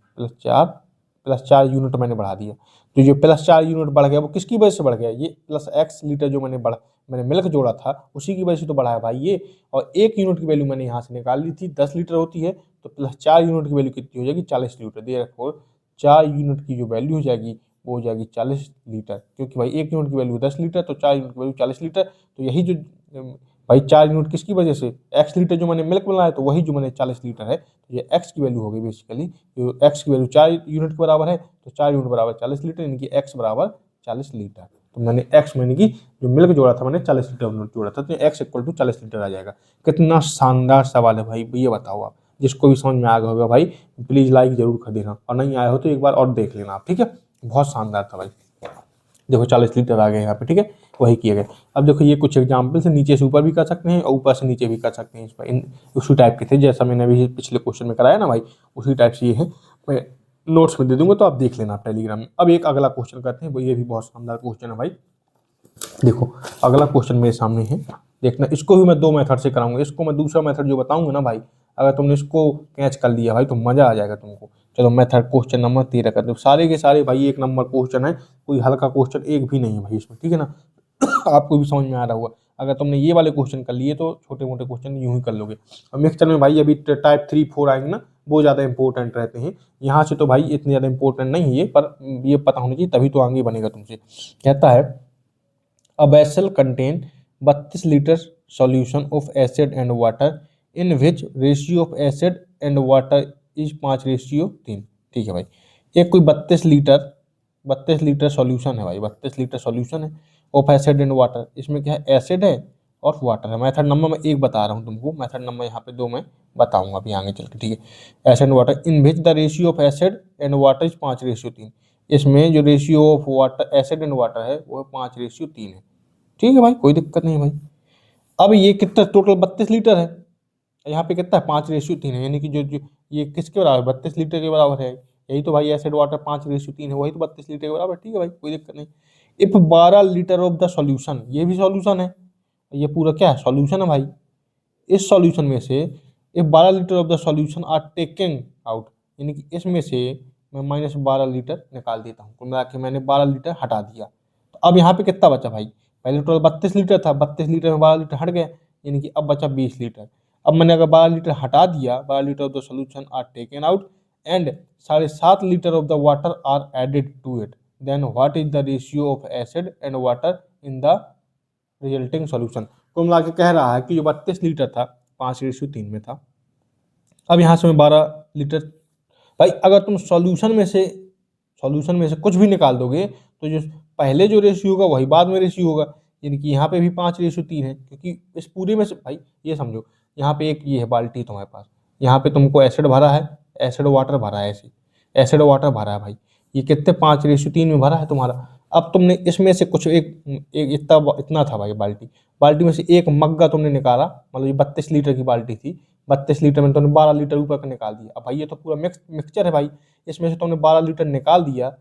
+4 यूनिट मैंने बढ़ा दिया। तो जो +4 यूनिट बढ़ गया वो किसकी वजह से बढ़ गया, ये +X लीटर जो मैंने मिल्क जोड़ा था उसी की वजह से तो बढ़ा है भाई ये। और 1 यूनिट की वैल्यू मैंने यहाँ से निकाल ली थी, 10 लीटर होती है, तो +4 यूनिट की वैल्यू कितनी हो जाएगी, 40 लीटर। देखो 4 यूनिट की जो वैल्यू हो जाएगी वो हो जाएगी 40 लीटर, क्योंकि भाई 1 यूनिट की वैल्यू 10 लीटर, तो 4 यूनिट की वैल्यू 40 लीटर। तो यही जो भाई 4 यूनिट किसकी वजह से, X लीटर जो मैंने मिल्क बनाया तो वही जो मैंने 40 लीटर है, तो ये X की वैल्यू हो गई बेसिकली। जो X की वैल्यू 4 यूनिट के बराबर है, तो 4 यूनिट बराबर 40 लीटर, यानी कि X बराबर 40 लीटर। तो मैंने X मैंने कि जो मिल्क जोड़ा था मैंने 40 लीटर जोड़ा था, तो X = 40 लीटर आ जाएगा। कितना शानदार सवाल है भाई, ये बताओ आप। जिसको भी समझ में आ गया होगा भाई प्लीज़ लाइक जरूर कर देना, और नहीं आया हो तो एक बार और देख लेना आप, ठीक है। बहुत शानदार था भाई। देखो 40 लीटर आ गए यहाँ पे, ठीक है, वही किया गया। अब देखो ये कुछ एग्जाम्पल से नीचे से ऊपर भी कर सकते हैं और ऊपर से नीचे भी कर सकते हैं। इस पर उसी टाइप के थे जैसा मैंने अभी पिछले क्वेश्चन में कराया ना भाई, उसी टाइप से ये है। मैं नोट्स में दे दूंगा तो आप देख लेना टेलीग्राम में। अब एक अगला क्वेश्चन करते हैं, ये भी बहुत शानदार क्वेश्चन है भाई। देखो अगला क्वेश्चन मेरे सामने है, देखना। इसको भी मैं 2 मेथड से कराऊंगा। इसको मैं दूसरा मेथड जो बताऊंगा ना भाई, अगर तुमने इसको कैच कर लिया भाई तो मजा आ जाएगा तुमको। चलो मेथड क्वेश्चन नंबर 13 करते हो। सारे के सारे भाई 1 नंबर क्वेश्चन है, कोई हल्का क्वेश्चन एक भी नहीं है भाई इसमें, ठीक है ना। आपको भी समझ में आ रहा होगा। अगर तुमने ये वाले क्वेश्चन कर लिए तो छोटे मोटे क्वेश्चन यूं ही कर लोगे। और मिक्सचर में भाई अभी टाइप 3 4 आएंगे ना, वो ज़्यादा इंपॉर्टेंट रहते हैं। यहाँ से तो भाई इतने ज़्यादा इंपॉर्टेंट नहीं है, पर ये पता होना चाहिए तभी तो आगे बनेगा तुमसे। कहता है A vessel contain 32 liters solution of acid and water in which ratio of acid and water is 5:3। ठीक है भाई, एक कोई 32 लीटर सॉल्यूशन है भाई, 32 लीटर सॉल्यूशन है ऑफ एसिड एंड वाटर। इसमें क्या है, एसिड है और वाटर है। मेथड नंबर मैं 1 बता रहा हूँ तुमको, मेथड नंबर यहाँ पे 2 मैं बताऊंगा अभी आगे चल के, ठीक है। Acid and water in which the ratio of acid and water is 5:3। इसमें जो ratio of water acid and water है वो 5:3 है, ठीक है भाई, कोई दिक्कत नहीं भाई। अब ये कितना टोटल 32 लीटर है, यहाँ पे कितना है 5:3 है, यानी कि जो ये किसके बराबर 32 लीटर के बराबर है। यही तो भाई एसिड वाटर 5:3 है, वही तो 32 लीटर के बराबर, ठीक है भाई, कोई दिक्कत नहीं। If 12 litre of the solution, ये भी सॉल्यूशन है, ये पूरा क्या है, सॉल्यूशन है भाई। इस सॉल्यूशन में से if 12 litre of the solution are taking out, यानी कि इसमें से मैं -12 लीटर निकाल देता हूँ, कुल मिला के मैंने 12 लीटर हटा दिया। तो अब यहाँ पे कितना बचा भाई, पहले टोटल 32 लीटर था, 32 लीटर में 12 लीटर हट गया, यानी कि अब बचा 20 लीटर। अब मैंने अगर 12 लीटर हटा दिया, 12 litre of the solution are taken out and 7.5 litre of the water are added to it, then what is the ratio of acid and water in the resulting solution. कुल मिला के कह रहा है कि जो 32 लीटर था 5:3 में था। अब यहाँ से मैं 12 लीटर, भाई अगर तुम सॉल्यूशन में से कुछ भी निकाल दोगे तो जो पहले जो रेशियो होगा वही बाद में रेशियो होगा, यानी कि यहाँ पे भी 5:3 है, क्योंकि इस पूरे में से भाई ये समझो, यहाँ पे एक ये है बाल्टी तुम्हारे पास, यहाँ पे तुमको एसिड भरा है, एसिड वाटर भरा है, ऐसे एसिड वाटर भरा है भाई, ये कितने 5:3 में भरा है तुम्हारा। अब तुमने इसमें से कुछ एक इतना था भाई बाल्टी में से एक मग्गा तुमने निकाला, मतलब ये 32 लीटर की बाल्टी थी, 32 लीटर में तुमने 12 लीटर ऊपर का निकाल दिया। अब भाई ये तो पूरा मिक्सचर है भाई, इसमें से तुमने 12 लीटर निकाल दिया,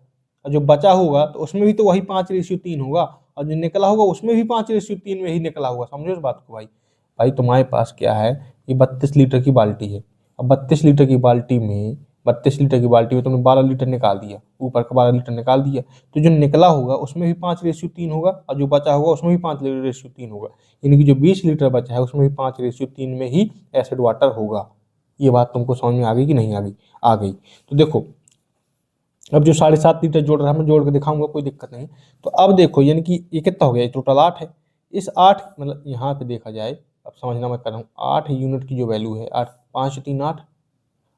और जो बचा होगा तो उसमें भी तो वही 5:3 होगा, और जो निकला होगा उसमें भी 5:3 में ही निकला होगा। समझो इस बात को भाई। भाई तुम्हारे पास क्या है, ये 32 लीटर की बाल्टी है। अब 32 लीटर की बाल्टी में 32 लीटर की बाल्टी में तुमने 12 लीटर निकाल दिया, ऊपर का 12 लीटर निकाल दिया, तो जो निकला होगा उसमें भी 5:3 होगा, और जो बचा होगा उसमें भी 5:3 होगा, यानी कि जो 20 लीटर बचा है उसमें भी 5:3 में ही एसिड वाटर होगा। ये बात तुमको समझ में आ गई कि नहीं आ गई, आ गई। तो देखो अब जो 7.5 लीटर जोड़ रहा है मैं जोड़ के दिखाऊंगा, कोई दिक्कत नहीं। तो अब देखो यानी कि ये कितना हो गया, टोटल 8 है। इस 8 मतलब यहाँ पे देखा जाए, अब समझना मैं कर रहा हूँ, 8 यूनिट की जो वैल्यू है 8 5 3 8,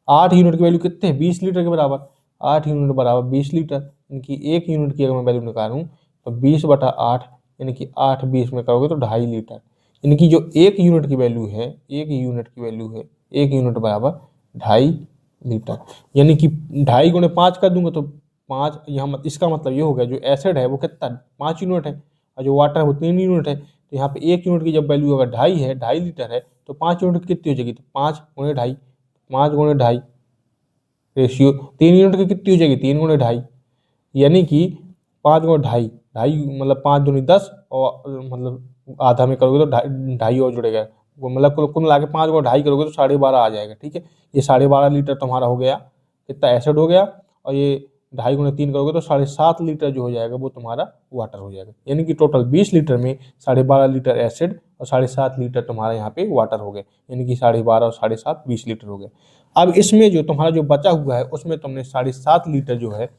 8 यूनिट की वैल्यू कितने हैं, 20 लीटर के बराबर। 8 यूनिट बराबर 20 लीटर, यानी कि 1 यूनिट की अगर मैं वैल्यू निकालूँ तो 20/8, यानी कि 8 20 में करोगे तो 2.5 लीटर, यानी कि जो 1 यूनिट की वैल्यू है, 1 यूनिट की वैल्यू है, 1 यूनिट बराबर 2.5 लीटर, यानी कि 2.5 × 5 कर दूंगा तो 5, यहाँ इसका मतलब ये हो गया जो एसिड है वो कितना 5 यूनिट है, और जो वाटर है वो 3 यूनिट है। तो यहाँ पे 1 यूनिट की जब वैल्यू अगर 2.5 है, 2.5 लीटर है, तो 5 यूनिट कितनी हो जाएगी, तो 5 × 2.5, 5 × 2.5 रेशियो 3 यूनिट की कितनी हो जाएगी, 3 × 2.5, यानी कि 5 गुणा ढाई, ढाई मतलब 5 दूनी 10 और मतलब आधा में करोगे तो ढाई ढाई और जुड़ेगा, मतलब कुल मिला के 5 गुणा ढाई करोगे तो 12.5 आ जाएगा। ठीक है, ये 12.5 लीटर तुम्हारा हो गया, कितना एसिड हो गया, और ये ढाई गुणा 3 करोगे तो 7.5 लीटर जो हो जाएगा वो तुम्हारा वाटर हो जाएगा। यानी कि टोटल 20 लीटर में 12.5 लीटर एसिड और 7.5 लीटर तुम्हारा यहाँ पे वाटर हो गए, यानी कि 12.5 और 7.5 20 लीटर हो गए। अब इसमें जो तुम्हारा जो बचा हुआ है उसमें तुमने 7.5 लीटर जो है,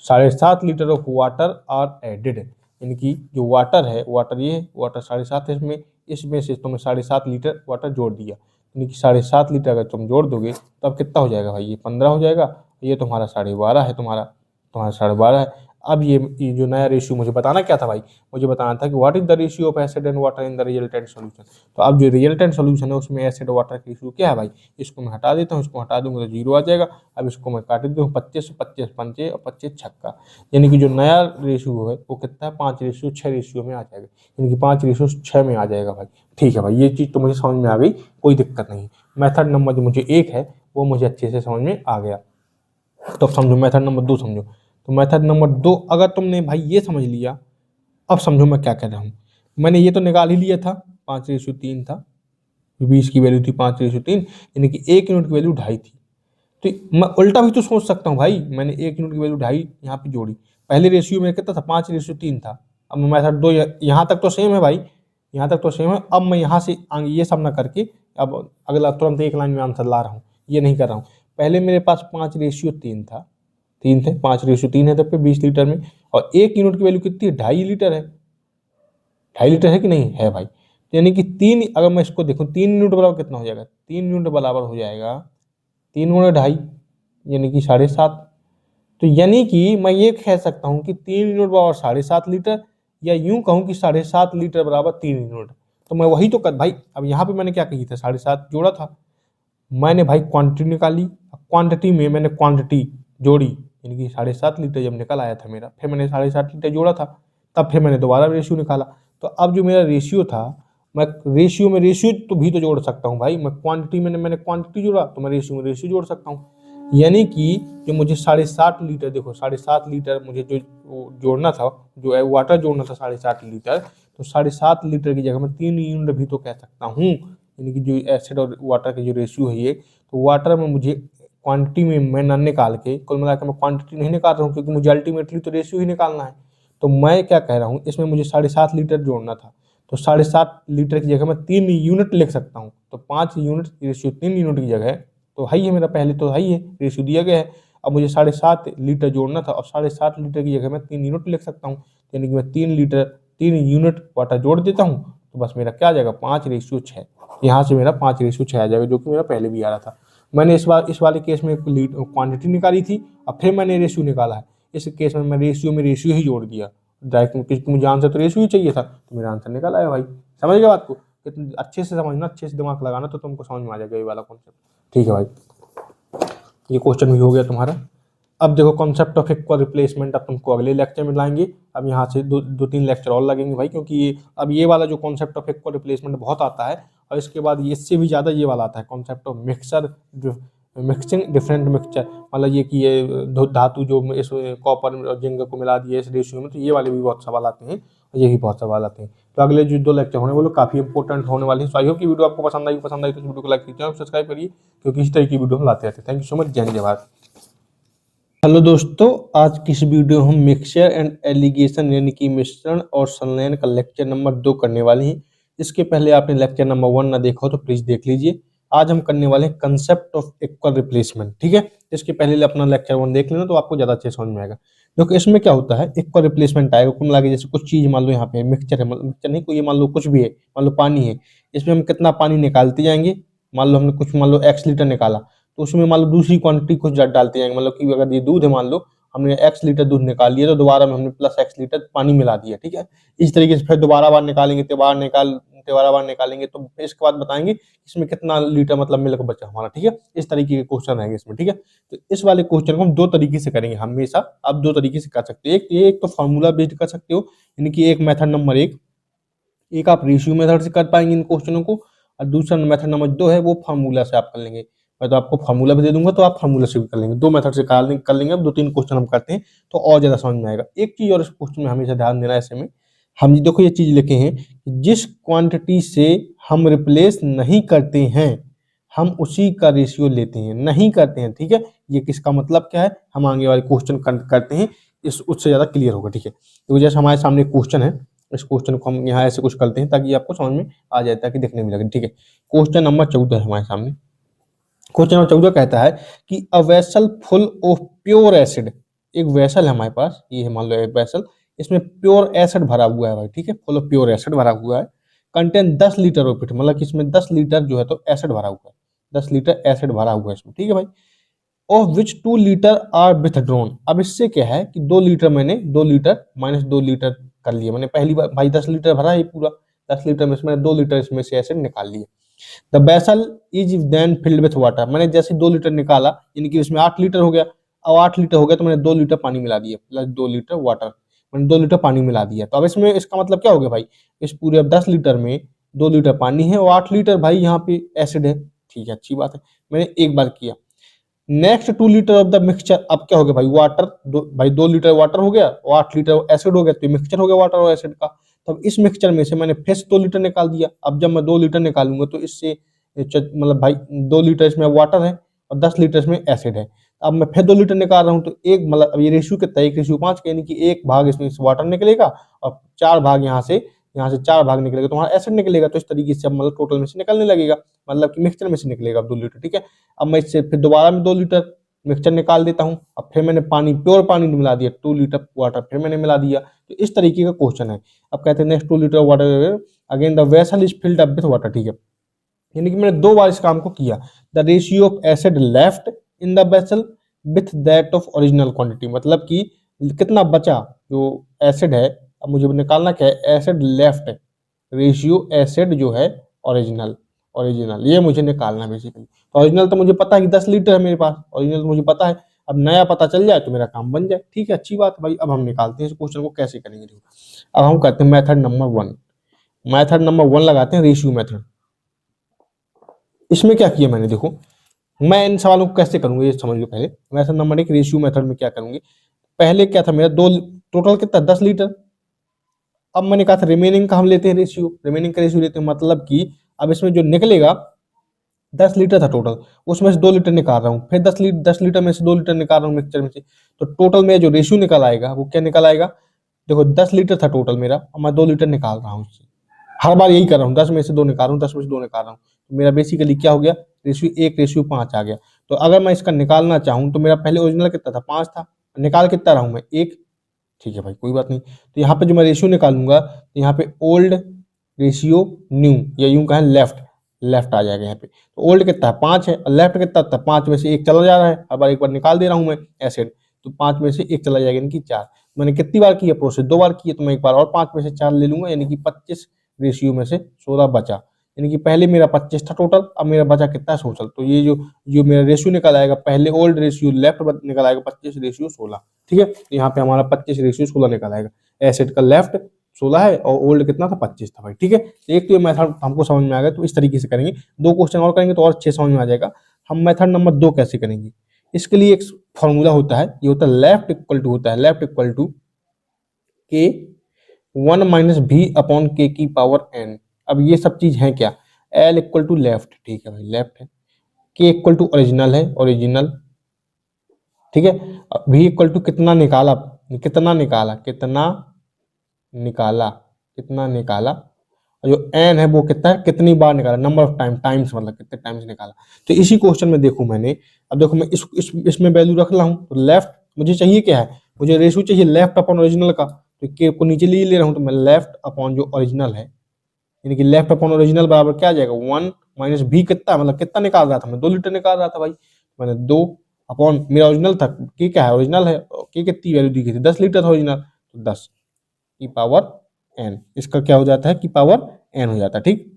7.5 litre of water are added, यानी कि जो वाटर है, वाटर ये वाटर 7.5 है, इसमें से तुमने 7.5 लीटर वाटर जोड़ दिया, यानी कि 7.5 लीटर अगर तुम जोड़ दोगे तब कितना हो जाएगा भाई, ये 15 हो जाएगा, ये तुम्हारा 12.5 है, तुम्हारा 12.5 है। अब ये जो नया रेशियो मुझे बताना क्या था भाई, मुझे बताना था कि what is the ratio of acid and water in the resultant solution. तो अब जो रिजल्टेंट सॉल्यूशन है उसमें एसिड और वाटर का रेशियो क्या है भाई, इसको मैं हटा देता हूँ, इसको हटा दूंगा तो 0 आ जाएगा। अब इसको मैं काट देता हूँ, 25 25 पंचे और 25 छक्का, यानी कि जो नया रेशियो है वो कितना है, 5:6 रेशियो में आ जाएगा, यानी कि 5:6 में आ जाएगा भाई। ठीक है भाई, ये चीज़ तो मुझे समझ में आ गई, कोई दिक्कत नहीं। मेथड नंबर जो मुझे 1 है वो मुझे अच्छे से समझ में आ गया। तो समझो मेथड नंबर 2 समझो। तो मेथड नंबर 2 अगर तुमने भाई ये समझ लिया, अब समझो मैं क्या कह रहा हूँ। मैंने ये तो निकाल ही लिया था, 5:3 था, 20 की वैल्यू थी 5:3, यानी कि 1 यूनिट की वैल्यू 2.5 थी। तो मैं उल्टा भी तो सोच सकता हूँ भाई, मैंने 1 यूनिट की वैल्यू 2.5 यहाँ पे जोड़ी, पहले रेशियो में कितना था, 5:3 था। अब मेथड 2 यहाँ तक तो सेम है भाई, यहाँ तक तो सेम है। अब मैं यहाँ से आगे ये सब ना करके अब अगला तुरंत एक लाइन में आंसर ला रहा हूँ, ये नहीं कर रहा हूँ। पहले मेरे पास 5:3 था, 3 थे, 5:3 है तब पे 20 लीटर में, और 1 यूनिट की वैल्यू कितनी है, 2.5 लीटर है, 2.5 लीटर है कि नहीं है भाई। तो यानी कि 3, अगर मैं इसको देखूँ 3 यूनिट बराबर कितना हो जाएगा, 3 यूनिट बराबर हो जाएगा 3 गुणा 2.5, यानी कि 7.5। तो यानी कि मैं ये कह सकता हूँ कि 3 यूनिट बराबर 7.5 लीटर, या यूं कहूँ कि 7.5 लीटर बराबर 3 यूनिट। तो मैं वही तो कर भाई, अब यहाँ पे मैंने क्या कही था, 7.5 जोड़ा था, मैंने भाई क्वांटिटी निकाली, क्वांटिटी में मैंने क्वांटिटी जोड़ी, यानी कि 7.5 लीटर जब निकल आया था मेरा, फिर मैंने 7.5 लीटर जोड़ा था, तब फिर मैंने दोबारा रेशियो निकाला। तो अब जो मेरा रेशियो था, मैं रेशियो में रेशियो तो भी तो जोड़ सकता हूँ भाई, मैं क्वांटिटी में मैंने क्वांटिटी जोड़ा तो मैं रेशियो में रेशियो जोड़ सकता हूँ। यानी कि जो मुझे 7.5 लीटर, देखो 7.5 लीटर मुझे जो जोड़ना था, जो वाटर जोड़ना था 7.5 लीटर, तो 7.5 लीटर की जगह मैं 3 यूनिट भी तो कह सकता हूँ, यानी कि जो एसिड और वाटर का जो रेशियो है ये, तो वाटर में मुझे क्वांटिटी में मैं न निकाल के, कुल मिलाकर मैं क्वांटिटी नहीं निकाल रहा हूँ क्योंकि मुझे अल्टीमेटली तो रेशियो ही निकालना है। तो मैं क्या कह रहा हूँ, इसमें मुझे 7.5 लीटर जोड़ना था, तो 7.5 लीटर की जगह मैं 3 यूनिट लिख सकता हूँ। तो 5 यूनिट रेशियो 3 यूनिट की जगह तो है ही है, मेरा पहले तो है ही है, रेशियो दिया गया है। अब मुझे 7.5 लीटर जोड़ना था और 7.5 लीटर की जगह मैं 3 यूनिट लिख सकता हूँ, यानी कि मैं 3 यूनिट वाटर जोड़ देता हूँ, तो बस मेरा क्या आ जाएगा, 5:6। यहाँ से मेरा 5:6 आ जाएगा, जो कि मेरा पहले भी आ रहा था। मैंने इस वाले केस में क्वांटिटी निकाली थी और फिर मैंने रेशियो निकाला है। इस केस में मैं रेशियो ही जोड़ दिया डायरेक्ट, क्योंकि मुझे आंसर तो रेशियो ही चाहिए था, तो मेरा आंसर निकल आया भाई। समझ गए बात को, कितनी अच्छे से समझना, अच्छे से दिमाग लगाना, तो तुमको समझ में आ जाएगा ये वाला कॉन्सेप्ट। ठीक है भाई, ये क्वेश्चन भी हो गया तुम्हारा। अब देखो कॉन्सेप्ट ऑफ इक्वल रिप्लेसमेंट अब तुमको अगले लेक्चर में लाएंगे। अब यहाँ से दो तीन लेक्चर और लगेंगे भाई, क्योंकि ये वाला जो कॉन्सेप्ट ऑफ इक्वल रिप्लेसमेंट बहुत आता है, और इसके बाद इससे भी ज़्यादा ये वाला आता है, concept of mixing different mixture, मतलब ये कि ये धातु जो इस कॉपर और जिंक को मिला दिए इस रेशियो में, तो ये वाले भी बहुत सवाल आते हैं, और ये भी बहुत सवाल आते हैं। तो अगले जो 2 लेक्चर होने वाले काफ़ी इंपॉर्टेंट होने वाले हैं। सो आई होप की वीडियो आपको पसंद आई तो इस वीडियो को लाइक कीजिए और सब्सक्राइब करिए, क्योंकि इस तरह की वीडियो हम लाते रहते हैं। थैंक यू सो मच, जय हिंद जय भारत। हेलो दोस्तों, आज की इस वीडियो हम मिक्सचर एंड एलिगेशन यानी कि मिश्रण और संलयन का लेक्चर नंबर 2 करने वाले हैं। इसके पहले आपने लेक्चर नंबर 1 ना देखा हो तो प्लीज देख लीजिए। आज हम करने वाले हैं कंसेप्ट ऑफ इक्वल रिप्लेसमेंट। ठीक है, इसके पहले अपना लेक्चर 1 देख लेना तो आपको ज्यादा अच्छे समझ में आएगा। क्योंकि इसमें क्या होता है, इक्वल रिप्लेसमेंट आएगा, कुल मिला के जैसे कुछ चीज मान लो यहाँ पे मिक्सचर है, मिक्सचर नहीं, कोई ये मान लो कुछ भी है, मान लो पानी है, इसमें हम कितना पानी निकालते जाएंगे, मान लो हमने कुछ मान लो x लीटर निकाला, तो उसमें मान लो दूसरी क्वांटिटी कुछ डालते जाएंगे, मतलब कि अगर ये दूध है, मान लो हमने x लीटर दूध निकाल लिया तो दोबारा में हमने प्लस x लीटर पानी मिला दिया। ठीक है, इस तरीके से फिर दोबारा बार निकालेंगे, दोबारा बार निकालेंगे, तो इसके बाद बताएंगे इसमें कितना लीटर मतलब मिल्क बचा हमारा। ठीक है, इस तरीके के क्वेश्चन आएंगे इसमें। ठीक है, तो इस वाले क्वेश्चन को हम 2 तरीके से करेंगे हमेशा। आप 2 तरीके से कर सकते हो, एक तो फॉर्मूला बेस्ड कर सकते हो, यानी कि एक मेथड नंबर एक आप रेशियो मेथड से कर पाएंगे इन क्वेश्चनों को, और दूसरा मेथड नंबर 2 है वो फार्मूला से आप कर लेंगे। मैं तो आपको फार्मूला भी दे दूंगा, तो आप फार्मूला से भी कर लेंगे, 2 मेथड से कर लेंगे। अब 2-3 क्वेश्चन हम करते हैं तो और ज़्यादा समझ में आएगा। एक चीज़ और इस क्वेश्चन में हमेशा ध्यान देना है, ऐसे में हम देखो ये चीज़ लिखे हैं कि जिस क्वांटिटी से हम रिप्लेस नहीं करते हैं हम उसी का रेशियो लेते हैं, नहीं करते हैं, ठीक है। ये किसका मतलब क्या है, हम आगे वाले क्वेश्चन करते हैं, इस उससे ज़्यादा क्लियर होगा, ठीक है। तो जैसे हमारे सामने क्वेश्चन है, इस क्वेश्चन को हम यहाँ ऐसे कुछ करते हैं ताकि आपको समझ में आ जाए, ताकि देखने में लगे, ठीक है। क्वेश्चन नंबर 14 है हमारे सामने। क्वेश्चन नंबर 14 कहता है कि a vessel full of pure acid, एक वेसल है हमारे पास, ये है मान लो एक वेसल, इसमें प्योर एसिड भरा हुआ है भाई, ठीक है, फुल ऑफ प्योर एसिड भरा हुआ है। कंटेन 10 लीटर ऑफ इट, मतलब कि इसमें 10 लीटर जो है तो एसिड भरा हुआ है, 10 लीटर एसिड भरा हुआ है इसमें, ठीक है भाई। Of which 2 litre are withdrawn, अब इससे क्या है कि 2 लीटर मैंने 2 लीटर माइनस 2 लीटर कर लिया, मैंने पहली बार भाई 10 लीटर भरा है पूरा, 10 लीटर में से मैंने 2 लीटर इसमें से एसिड निकाल लिया। The vessel is then filled with water, मैंने जैसे 2 लीटर निकाला यानी कि इसमें 8 लीटर हो गया, अब 8 लीटर हो गया तो मैंने 2 लीटर पानी मिला दिया, प्लस 2 लीटर वाटर, मैंने 2 लीटर पानी मिला दिया। तो अब इसमें इसका मतलब क्या हो गया भाई, इस पूरे 10 लीटर में 2 लीटर पानी है और 8 लीटर भाई यहाँ पे एसिड है, ठीक है, अच्छी बात है, मैंने एक बार किया। Next 2 litre of the mixture, अब क्या हो गया भाई, वाटर भाई 2 लीटर वाटर हो गया और 8 लीटर एसिड हो गया, तो मिक्सचर हो गया वाटर और एसिड का। तब इस मिक्सचर में से मैंने फिर 2 लीटर निकाल दिया। अब जब मैं 2 लीटर निकालूंगा तो इससे मतलब भाई 2 लीटर इसमें वाटर है और 10 लीटर इसमें एसिड है। अब मैं फिर 2 लीटर निकाल रहा हूँ तो एक मतलब अब ये रेशियो कितना है, 1:5 यानी कि एक भाग इसमें से वाटर निकलेगा और 4 भाग यहाँ से 4 भाग निकलेगा तो वहाँ एसिड निकलेगा। तो इस तरीके से अब मतलब टोटल में से निकलने लगेगा, मतलब कि मिक्सचर में से निकलेगा 2 लीटर, ठीक है। अब मैं इससे फिर दोबारा में 2 लीटर मिक्सचर निकाल देता हूँ, अब फिर मैंने पानी प्योर पानी मिला दिया, 2 लीटर वाटर फिर मैंने मिला दिया। तो इस तरीके का क्वेश्चन है। अब कहते हैं next 2 litre water again the vessel is filled up with water, ठीक है, यानी कि मैंने 2 बार इस काम को किया। The ratio of acid left in the vessel with that of original quantity, मतलब कि कितना बचा जो एसिड है, अब मुझे निकालना क्या है, एसिड लेफ्ट रेशियो एसिड जो है ओरिजिनल, ओरिजिनल ये मुझे निकालना है बेसिकली। तो ओरिजिनल तो मुझे पता है कि 10 लीटर है मेरे पास, ओरिजिनल तो मुझे पता है, अब नया पता चल जाए तो मेरा काम बन जाए, ठीक है, अच्छी बात है भाई। अब हम निकालते हैं इस क्वेश्चन को, कैसे करेंगे देखो। अब हम करते हैं मेथड नंबर 1, मेथड नंबर 1 लगाते हैं, रेशियो मेथड। इसमें क्या किया मैंने, देखो मैं इन सवालों को कैसे करूंगा ये समझ लो। पहले मेथड नंबर 1 रेशियो मेथड में क्या करूंगी, पहले क्या था मेरा 2 टोटल कितना 10 लीटर, अब मैंने कहा था रिमेनिंग का हम लेते हैं रेशियो, रिमेनिंग का रेशियो लेते हैं, मतलब कि अब इसमें जो निकलेगा 10 लीटर था टोटल, उसमें से 2 लीटर निकाल रहा हूँ, फिर 10 लीटर में से 2 लीटर निकाल रहा हूँ मिक्सचर में से, तो टोटल में जो रेशियो निकल आएगा वो क्या निकल आएगा, देखो 10 लीटर था टोटल मेरा, अब मैं 2 लीटर निकाल रहा हूँ उससे, हर बार यही कर रहा हूँ, 10 में से 2 निकाल रहा हूँ, 10 में से 2 निकाल रहा हूँ, तो मेरा बेसिकली क्या हो गया, रेशियो 1:5 आ गया। तो अगर मैं इसका निकालना चाहूँ तो मेरा पहले ओरिजिनल कितना था 5 था, निकाल कितना रहा हूँ मैं 1, ठीक है भाई कोई बात नहीं। तो यहाँ पे जो मैं रेशियो निकालूंगा तो यहाँ पे ओल्ड रेशियो न्यू, या यूं कहें लेफ्ट, लेफ्ट आ जाएगा यहाँ पे। तो ओल्ड कितना है 5 है और लेफ्ट कितना था 5 में से 1 चला जा रहा है, अब एक बार निकाल दे रहा हूँ मैं एसिड, तो 5 में से 1 चला जाएगा यानी कि 4। मैंने कितनी बार किया प्रोसेस, 2 बार किया, तो मैं एक बार और 5 में से 4 ले लूंगा, यानी कि 25 रेशियो में से 16 बचा, यानी कि पहले मेरा 25 था टोटल, अब मेरा बचा कितना है 16। तो ये जो जो मेरा रेशियो निकल आएगा, पहले ओल्ड रेशियो लेफ्ट निकल आएगा 25 रेशियो 16, ठीक है। यहाँ पे हमारा 25 रेशियो 16 निकल आएगा, एसिड का लेफ्ट 16 है और ओल्ड कितना था 25 था भाई, ठीक है। एक तो ये मेथड हमको समझ में आ गया, तो इस तरीके से करेंगे, 2 क्वेश्चन और करेंगे तो और अच्छे समझ में आ जाएगा। हम मेथड नंबर 2 कैसे करेंगे, इसके लिए एक फॉर्मूला होता है, ये होता है लेफ्ट इक्वल टू, होता है लेफ्ट इक्वल टू के 1 माइनस भी अपॉन के की पावर एन। अब ये सब चीज है क्या, एल इक्वल टू लेफ्ट, ठीक है भाई लेफ्ट है, के इक्वल टू ओरिजिनल है, ओरिजिनल, ठीक है। भी इक्वल टू कितना निकाला, कितना निकाला, कितना निकाला, कितना निकाला, और जो एन है वो कितना है, कितनी बार निकाला, नंबर ऑफ टाइम, टाइम्स मतलब कितने टाइम्स निकाला। तो इसी क्वेश्चन में देखो मैंने, अब देखो मैं इसमें वैल्यू रख रहा हूँ, तो लेफ्ट मुझे चाहिए क्या है, मुझे रेशियो चाहिए लेफ्ट अपॉन ओरिजिनल का, तो के को नीचे ले रहा हूँ, तो मैं लेफ्ट अपॉन जो ओरिजिनल है, यानी कि लेफ्ट अपॉन ओरिजिनल बराबर क्या आ जाएगा 1 माइनस भी कितना, मतलब कितना निकाल रहा था मैं 2 लीटर निकाल रहा था भाई, मैंने 2 अपॉन मेरा ओरिजिनल था, के क्या है ओरिजिनल है, के कितनी वैल्यू दी गई थी 10 लीटर था ओरिजिनल, तो 10 की पावर एन, इसका क्या हो जाता है की पावर एन हो जाता है, ठीक।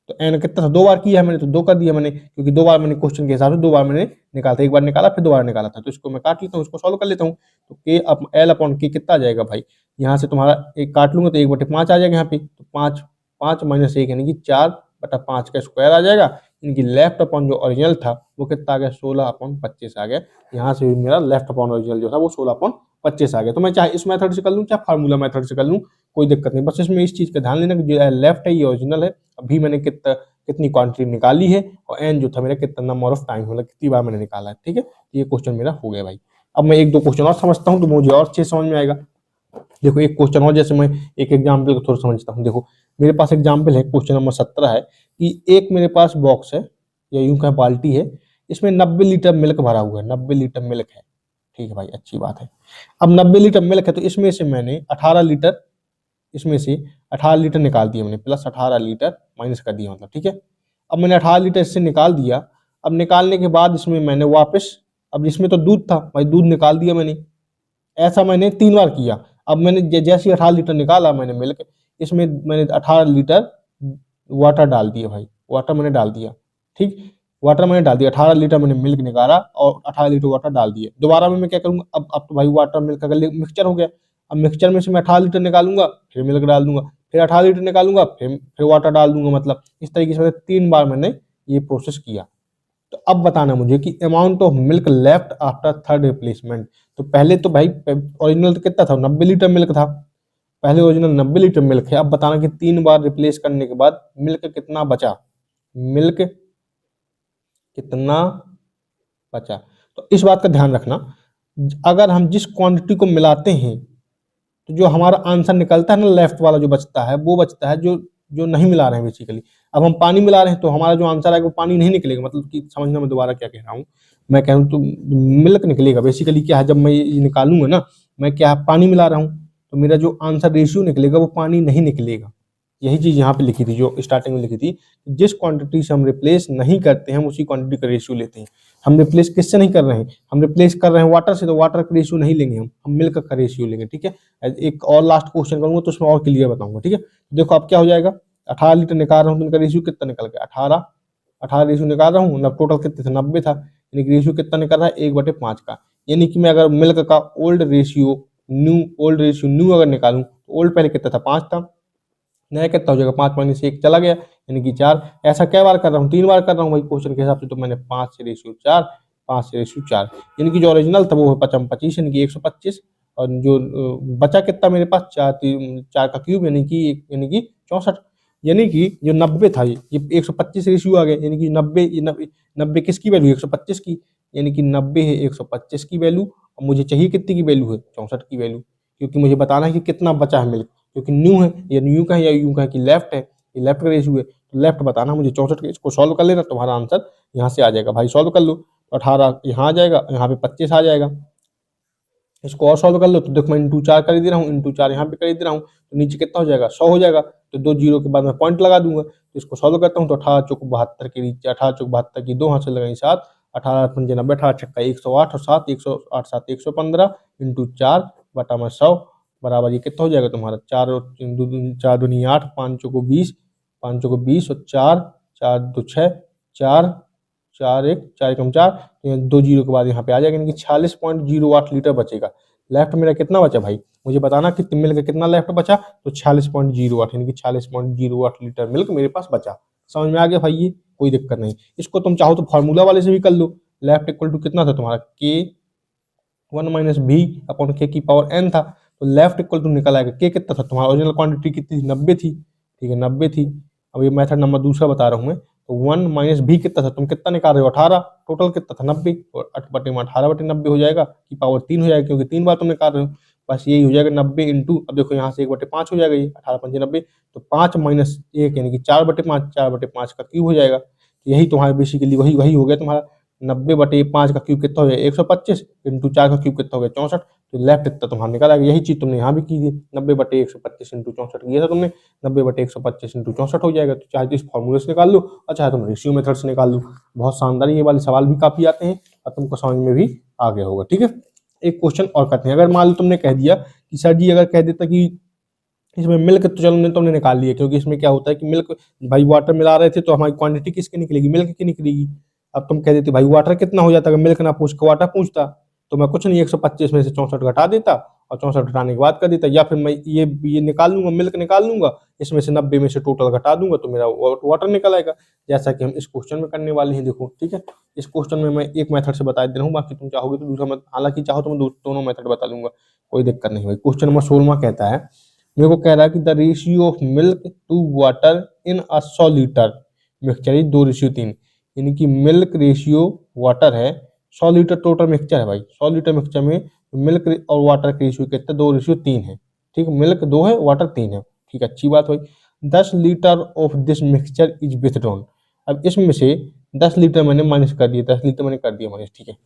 तो एन कितना था, 2 बार किया है मैंने, तो 2 कर दिया मैंने, क्योंकि 2 बार मैंने क्वेश्चन के हिसाब से 2 बार मैंने निकाला था, एक बार निकाला फिर 2 बार निकाला था, तो इसको मैं काट लेता हूँ, इसको सॉल्व कर लेता हूँ। तो के एल अपॉन के कितना आ जाएगा भाई, यहाँ से तुम्हारा एक काट लूंगा तो 1/5 आ जाएगा यहाँ पे, तो 5 माइनस 1 यानी कि 4/5 का स्क्वायर आ जाएगा, इनकी लेफ्ट अपॉन जो ओरिजिनल था वो कितना आ गया 16/25 आ गया। यहाँ से भी मेरा लेफ्ट अपॉन ओरिजिनल जो था वो 16/25 आ गया। तो मैं चाहे इस मेथड से कर लूँ चाहे फार्मूला मेथड से कर लूँ, कोई दिक्कत नहीं। बस इसमें इस चीज़ का ध्यान लेना कि जो लेफ्ट है ये ओरिजिनल है, अभी मैंने कितनी क्वांटिटी निकाली है, और एन जो था मेरा कितना नंबर ऑफ टाइम, मतलब कितनी बार मैंने निकाला है। ठीक है, ये क्वेश्चन मेरा हो गया भाई। अब मैं एक दो क्वेश्चन और समझता हूँ तो मुझे और अच्छे समझ में आएगा। देखो एक क्वेश्चन और, जैसे मैं एक एग्जाम्पल को थोड़ा समझता हूँ। देखो मेरे पास एग्जाम्पल है, क्वेश्चन नंबर 17 है कि एक मेरे पास बॉक्स है या यूं कहें बाल्टी है, इसमें 90 लीटर मिल्क भरा हुआ है, 90 लीटर मिल्क है। ठीक है भाई, अच्छी बात है। अब 90 लीटर मिल्क है तो इसमें से मैंने 18 लीटर, इसमें से 18 लीटर निकाल दिया मैंने, प्लस 18 लीटर माइनस कर दिया मतलब। ठीक है, अब मैंने 18 लीटर इससे निकाल दिया। अब निकालने के बाद इसमें मैंने वापस, अब इसमें तो दूध था भाई, दूध निकाल दिया मैंने। ऐसा मैंने 3 बार किया। अब मैंने जैसे ही 18 लीटर निकाला मैंने मिल्क, इसमें मैंने 18 लीटर वाटर डाल दिया भाई, वाटर मैंने डाल दिया। ठीक, वाटर मैंने डाल दिया, 18 लीटर मैंने मिल्क निकाला और 18 लीटर वाटर डाल दिया। दोबारा में मैं क्या करूंगा, अब तो भाई वाटर मिल्क का मिक्सचर हो गया। अब मिक्सचर में से मैं 18 लीटर निकालूंगा, फिर मिल्क डाल दूंगा, फिर 18 लीटर निकालूंगा, फिर वाटर डाल दूंगा। मतलब इस तरीके से 3 बार मैंने ये प्रोसेस किया। तो अब बताना मुझे कि amount of milk left after third replacement. तो पहले तो भाई ओरिजिनल तो कितना था, 90 लीटर मिल्क था, पहले ओरिजिनल 90 लीटर मिल्क है। अब बताना कि 3 बार रिप्लेस करने के बाद मिल्क कितना बचा, मिल्क कितना बचा। तो इस बात का ध्यान रखना, अगर हम जिस क्वांटिटी को मिलाते हैं तो जो हमारा आंसर निकलता है ना, लेफ्ट वाला जो बचता है वो बचता है जो जो नहीं मिला रहे हैं बेसिकली। अब हम पानी मिला रहे हैं तो हमारा जो आंसर आएगा वो पानी नहीं निकलेगा। मतलब कि समझना मैं दोबारा क्या कह रहा हूँ, मैं कह रहा हूँ तो मिल्क निकलेगा। बेसिकली क्या है, जब मैं ये निकालूंगा ना, मैं क्या पानी मिला रहा हूँ तो मेरा जो आंसर रेशियो निकलेगा वो पानी नहीं निकलेगा। यही चीज यहाँ पे लिखी थी, जो स्टार्टिंग में लिखी थी, जिस क्वांटिटी से हम रिप्लेस नहीं करते हैं हम उसी क्वांटिटी का रेशियो लेते हैं। हम रिप्लेस किससे नहीं कर रहे हैं, हम रिप्लेस कर रहे हैं वाटर से, तो वाटर का रेशियो नहीं लेंगे, हम मिल्क का रेशियो लेंगे। ठीक है, एक और लास्ट क्वेश्चन करूंगा तो उसमें और क्लियर बताऊंगा। ठीक है, देखो अब क्या हो जाएगा, 18 लीटर निकाल रहा हूँ तो इनका रेशियो कितना निकल गया, 18 18 रेशियो निकाल रहा हूँ, टोटल कितने थे 90 था, यानी कि रेशियो कितना निकल रहा है 1/5 का। यानी कि मैं अगर मिल्क का ओल्ड रेशियो न्यू अगर निकालूं तो ओल्ड पहले कितना था 5 था, नया कितना हो जाएगा 5 माइनस 1 चला गया यानी कि 4। ऐसा क्या बार कर रहा हूँ, 3 बार कर रहा हूँ भाई क्वेश्चन के हिसाब से। तो मैंने 5 से रेशियो 4, 5 से रेशियो 4, यानी कि जो ओरिजिनल था वो है 55 यानी कि 125, और जो बचा कितना मेरे पास 4 का क्यूब यानी कि 64, यानी कि जो 90 था ये 125 रेशियो आ गया, यानी कि 90 किसकी वैल्यू 125 की, यानी कि 90 है 125 की वैल्यू, और मुझे चाहिए कितनी की वैल्यू है 64 की वैल्यू, क्योंकि मुझे बताना है कि कितना बचा है मिल्क, क्योंकि न्यू है, या न्यू का है या यूं का है कि लेफ्ट है, ये लेफ्ट का रेशियो है, तो लेफ्ट बताना मुझे 64 का। इसको सॉल्व कर लेना, तुम्हारा आंसर यहाँ से आ जाएगा भाई। सॉल्व कर लो तो 18 यहाँ आ जाएगा, यहाँ पे 25 आ जाएगा। इसको और सॉल्व कर लो तो देखो मैं इंटू 4 कर दे रहा हूँ, इंटू 4 यहाँ पे कर दे रहा हूँ, तो नीचे कितना हो जाएगा 100 हो जाएगा। तो 2 जीरो के बाद मैं पॉइंट लगा दूंगा। तो इसको सॉल्व करता हूँ तो 18 चौक 72 के नीचे 18 चौक 72 की 2 हाथ से लगाई 7, 18 पंजे 90, 18 छक्का 108 और 7 108 7 115 इंटू 4 बटा में 100 बराबर ये कितना हो जाएगा तुम्हारा 4 दूनी 8, 5 चौको 20, 5 चौको 20 और 4 4 2 6 4 4 1 4 कम 4, 2 जीरो के बाद यहाँ पे आ जाएगा, यानी कि 46.08 लीटर बचेगा। लेफ्ट मेरा कितना बचा भाई, मुझे बताना कि मिल्क का कितना लेफ्ट बचा, तो 46.08 यानी कि 46.08 लीटर मिल्क मेरे पास बचा। समझ में आ गया भाई, ये कोई दिक्कत नहीं। इसको तुम चाहो तो फार्मूला वाले से भी कर लो। लेफ्ट इक्वल टू कितना था तुम्हारा के 1 माइनस बी अपॉन के की पावर एन था, तो लेफ्ट इक्वल टू निकल आएगा के कितना था तुम्हारा, ओरिजिनल क्वांटिटी कितनी थी 90 थी। ठीक है 90 थी। अब ये मेथड नंबर दूसरा बता रहा हूँ मैं, तो 1 माइनस बी कितना था, तुम कितना निकाल रहे हो 18, टोटल कितना था 90, और 8/18/90 हो जाएगा, की पावर 3 हो जाएगा क्योंकि 3 बार तुम निकाल रहे हो। बस यही हो जाएगा 90 इंटू, अब देखो यहाँ से 1/5 हो जाएगा, ये 18 पंजे 90, तो 5 माइनस 1 यानी कि 4/5, 4/5 का क्यूब हो जाएगा। यही तुम्हारा बेसिकली वही वही हो गया तुम्हारा 90/5 का क्यूब कितना हो जाएगा 125 इंटू 4 का क्यूब कितना हो गया 64, तो लेफ्ट इतना तुम्हारा निकल आएगा। यही चीज तुमने यहाँ भी की थी, 90/125 इंटू 64 किया था तुमने, 90/125 इंटू 64 हो जाएगा। तो चाहे तो इस फॉर्मूले से निकाल लो और चाहे तुम रेशियो मेथड से निकाल लो। बहुत शानदार, ये वाले सवाल भी काफी आते हैं और तुमको समझ में भी आ गया होगा। ठीक है, एक क्वेश्चन और करते हैं। अगर मान लो तुमने कह दिया कि सर जी अगर कह देता कि इसमें मिल्क, तो चलो तुमने निकाल लिया, क्योंकि इसमें क्या होता है कि मिल्क भाई वाटर मिला रहे थे तो हमारी क्वांटिटी किसकी निकलेगी, मिल्क की निकलेगी। अब तुम कह देते भाई वाटर कितना हो जाता, अगर मिल्क ना पूछ के वाटर पूछता तो मैं कुछ नहीं 125 में से 64 घटा देता और 64 घटाने के बाद कर देता, या फिर मैं ये निकाल लूंगा, मिल्क निकाल लूंगा, इसमें से 90 में से टोटल घटा दूंगा तो मेरा वाटर निकल आएगा, जैसा कि हम इस क्वेश्चन में करने वाले हैं। देखो ठीक है, इस क्वेश्चन में मैं एक मेथड से बता दे रहा हूँ, बाकी तुम चाहोगे तो दूसरा हालांकि चाहो तो मैं दोनों मेथड बता दूंगा, कोई दिक्कत नहीं भाई। क्वेश्चन नंबर 16 कहता है, मेरे को कह रहा है कि the ratio of milk to water in a 100 litre mixture is 2:3, यानी कि मिल्क रेशियो वाटर है, 100 लीटर टोटल मिक्सचर है भाई, 100 लीटर मिक्सचर में मिल्क और वाटर का रेशियो कितना, 2:3 है। ठीक, मिल्क 2 है, वाटर 3 है। ठीक है, अच्छी बात भाई। 10 litre of this mixture is withdrawn, अब इसमें से 10 लीटर मैंने माइनस कर दिया, 10 लीटर मैंने कर दिया माइनस, ठीक है।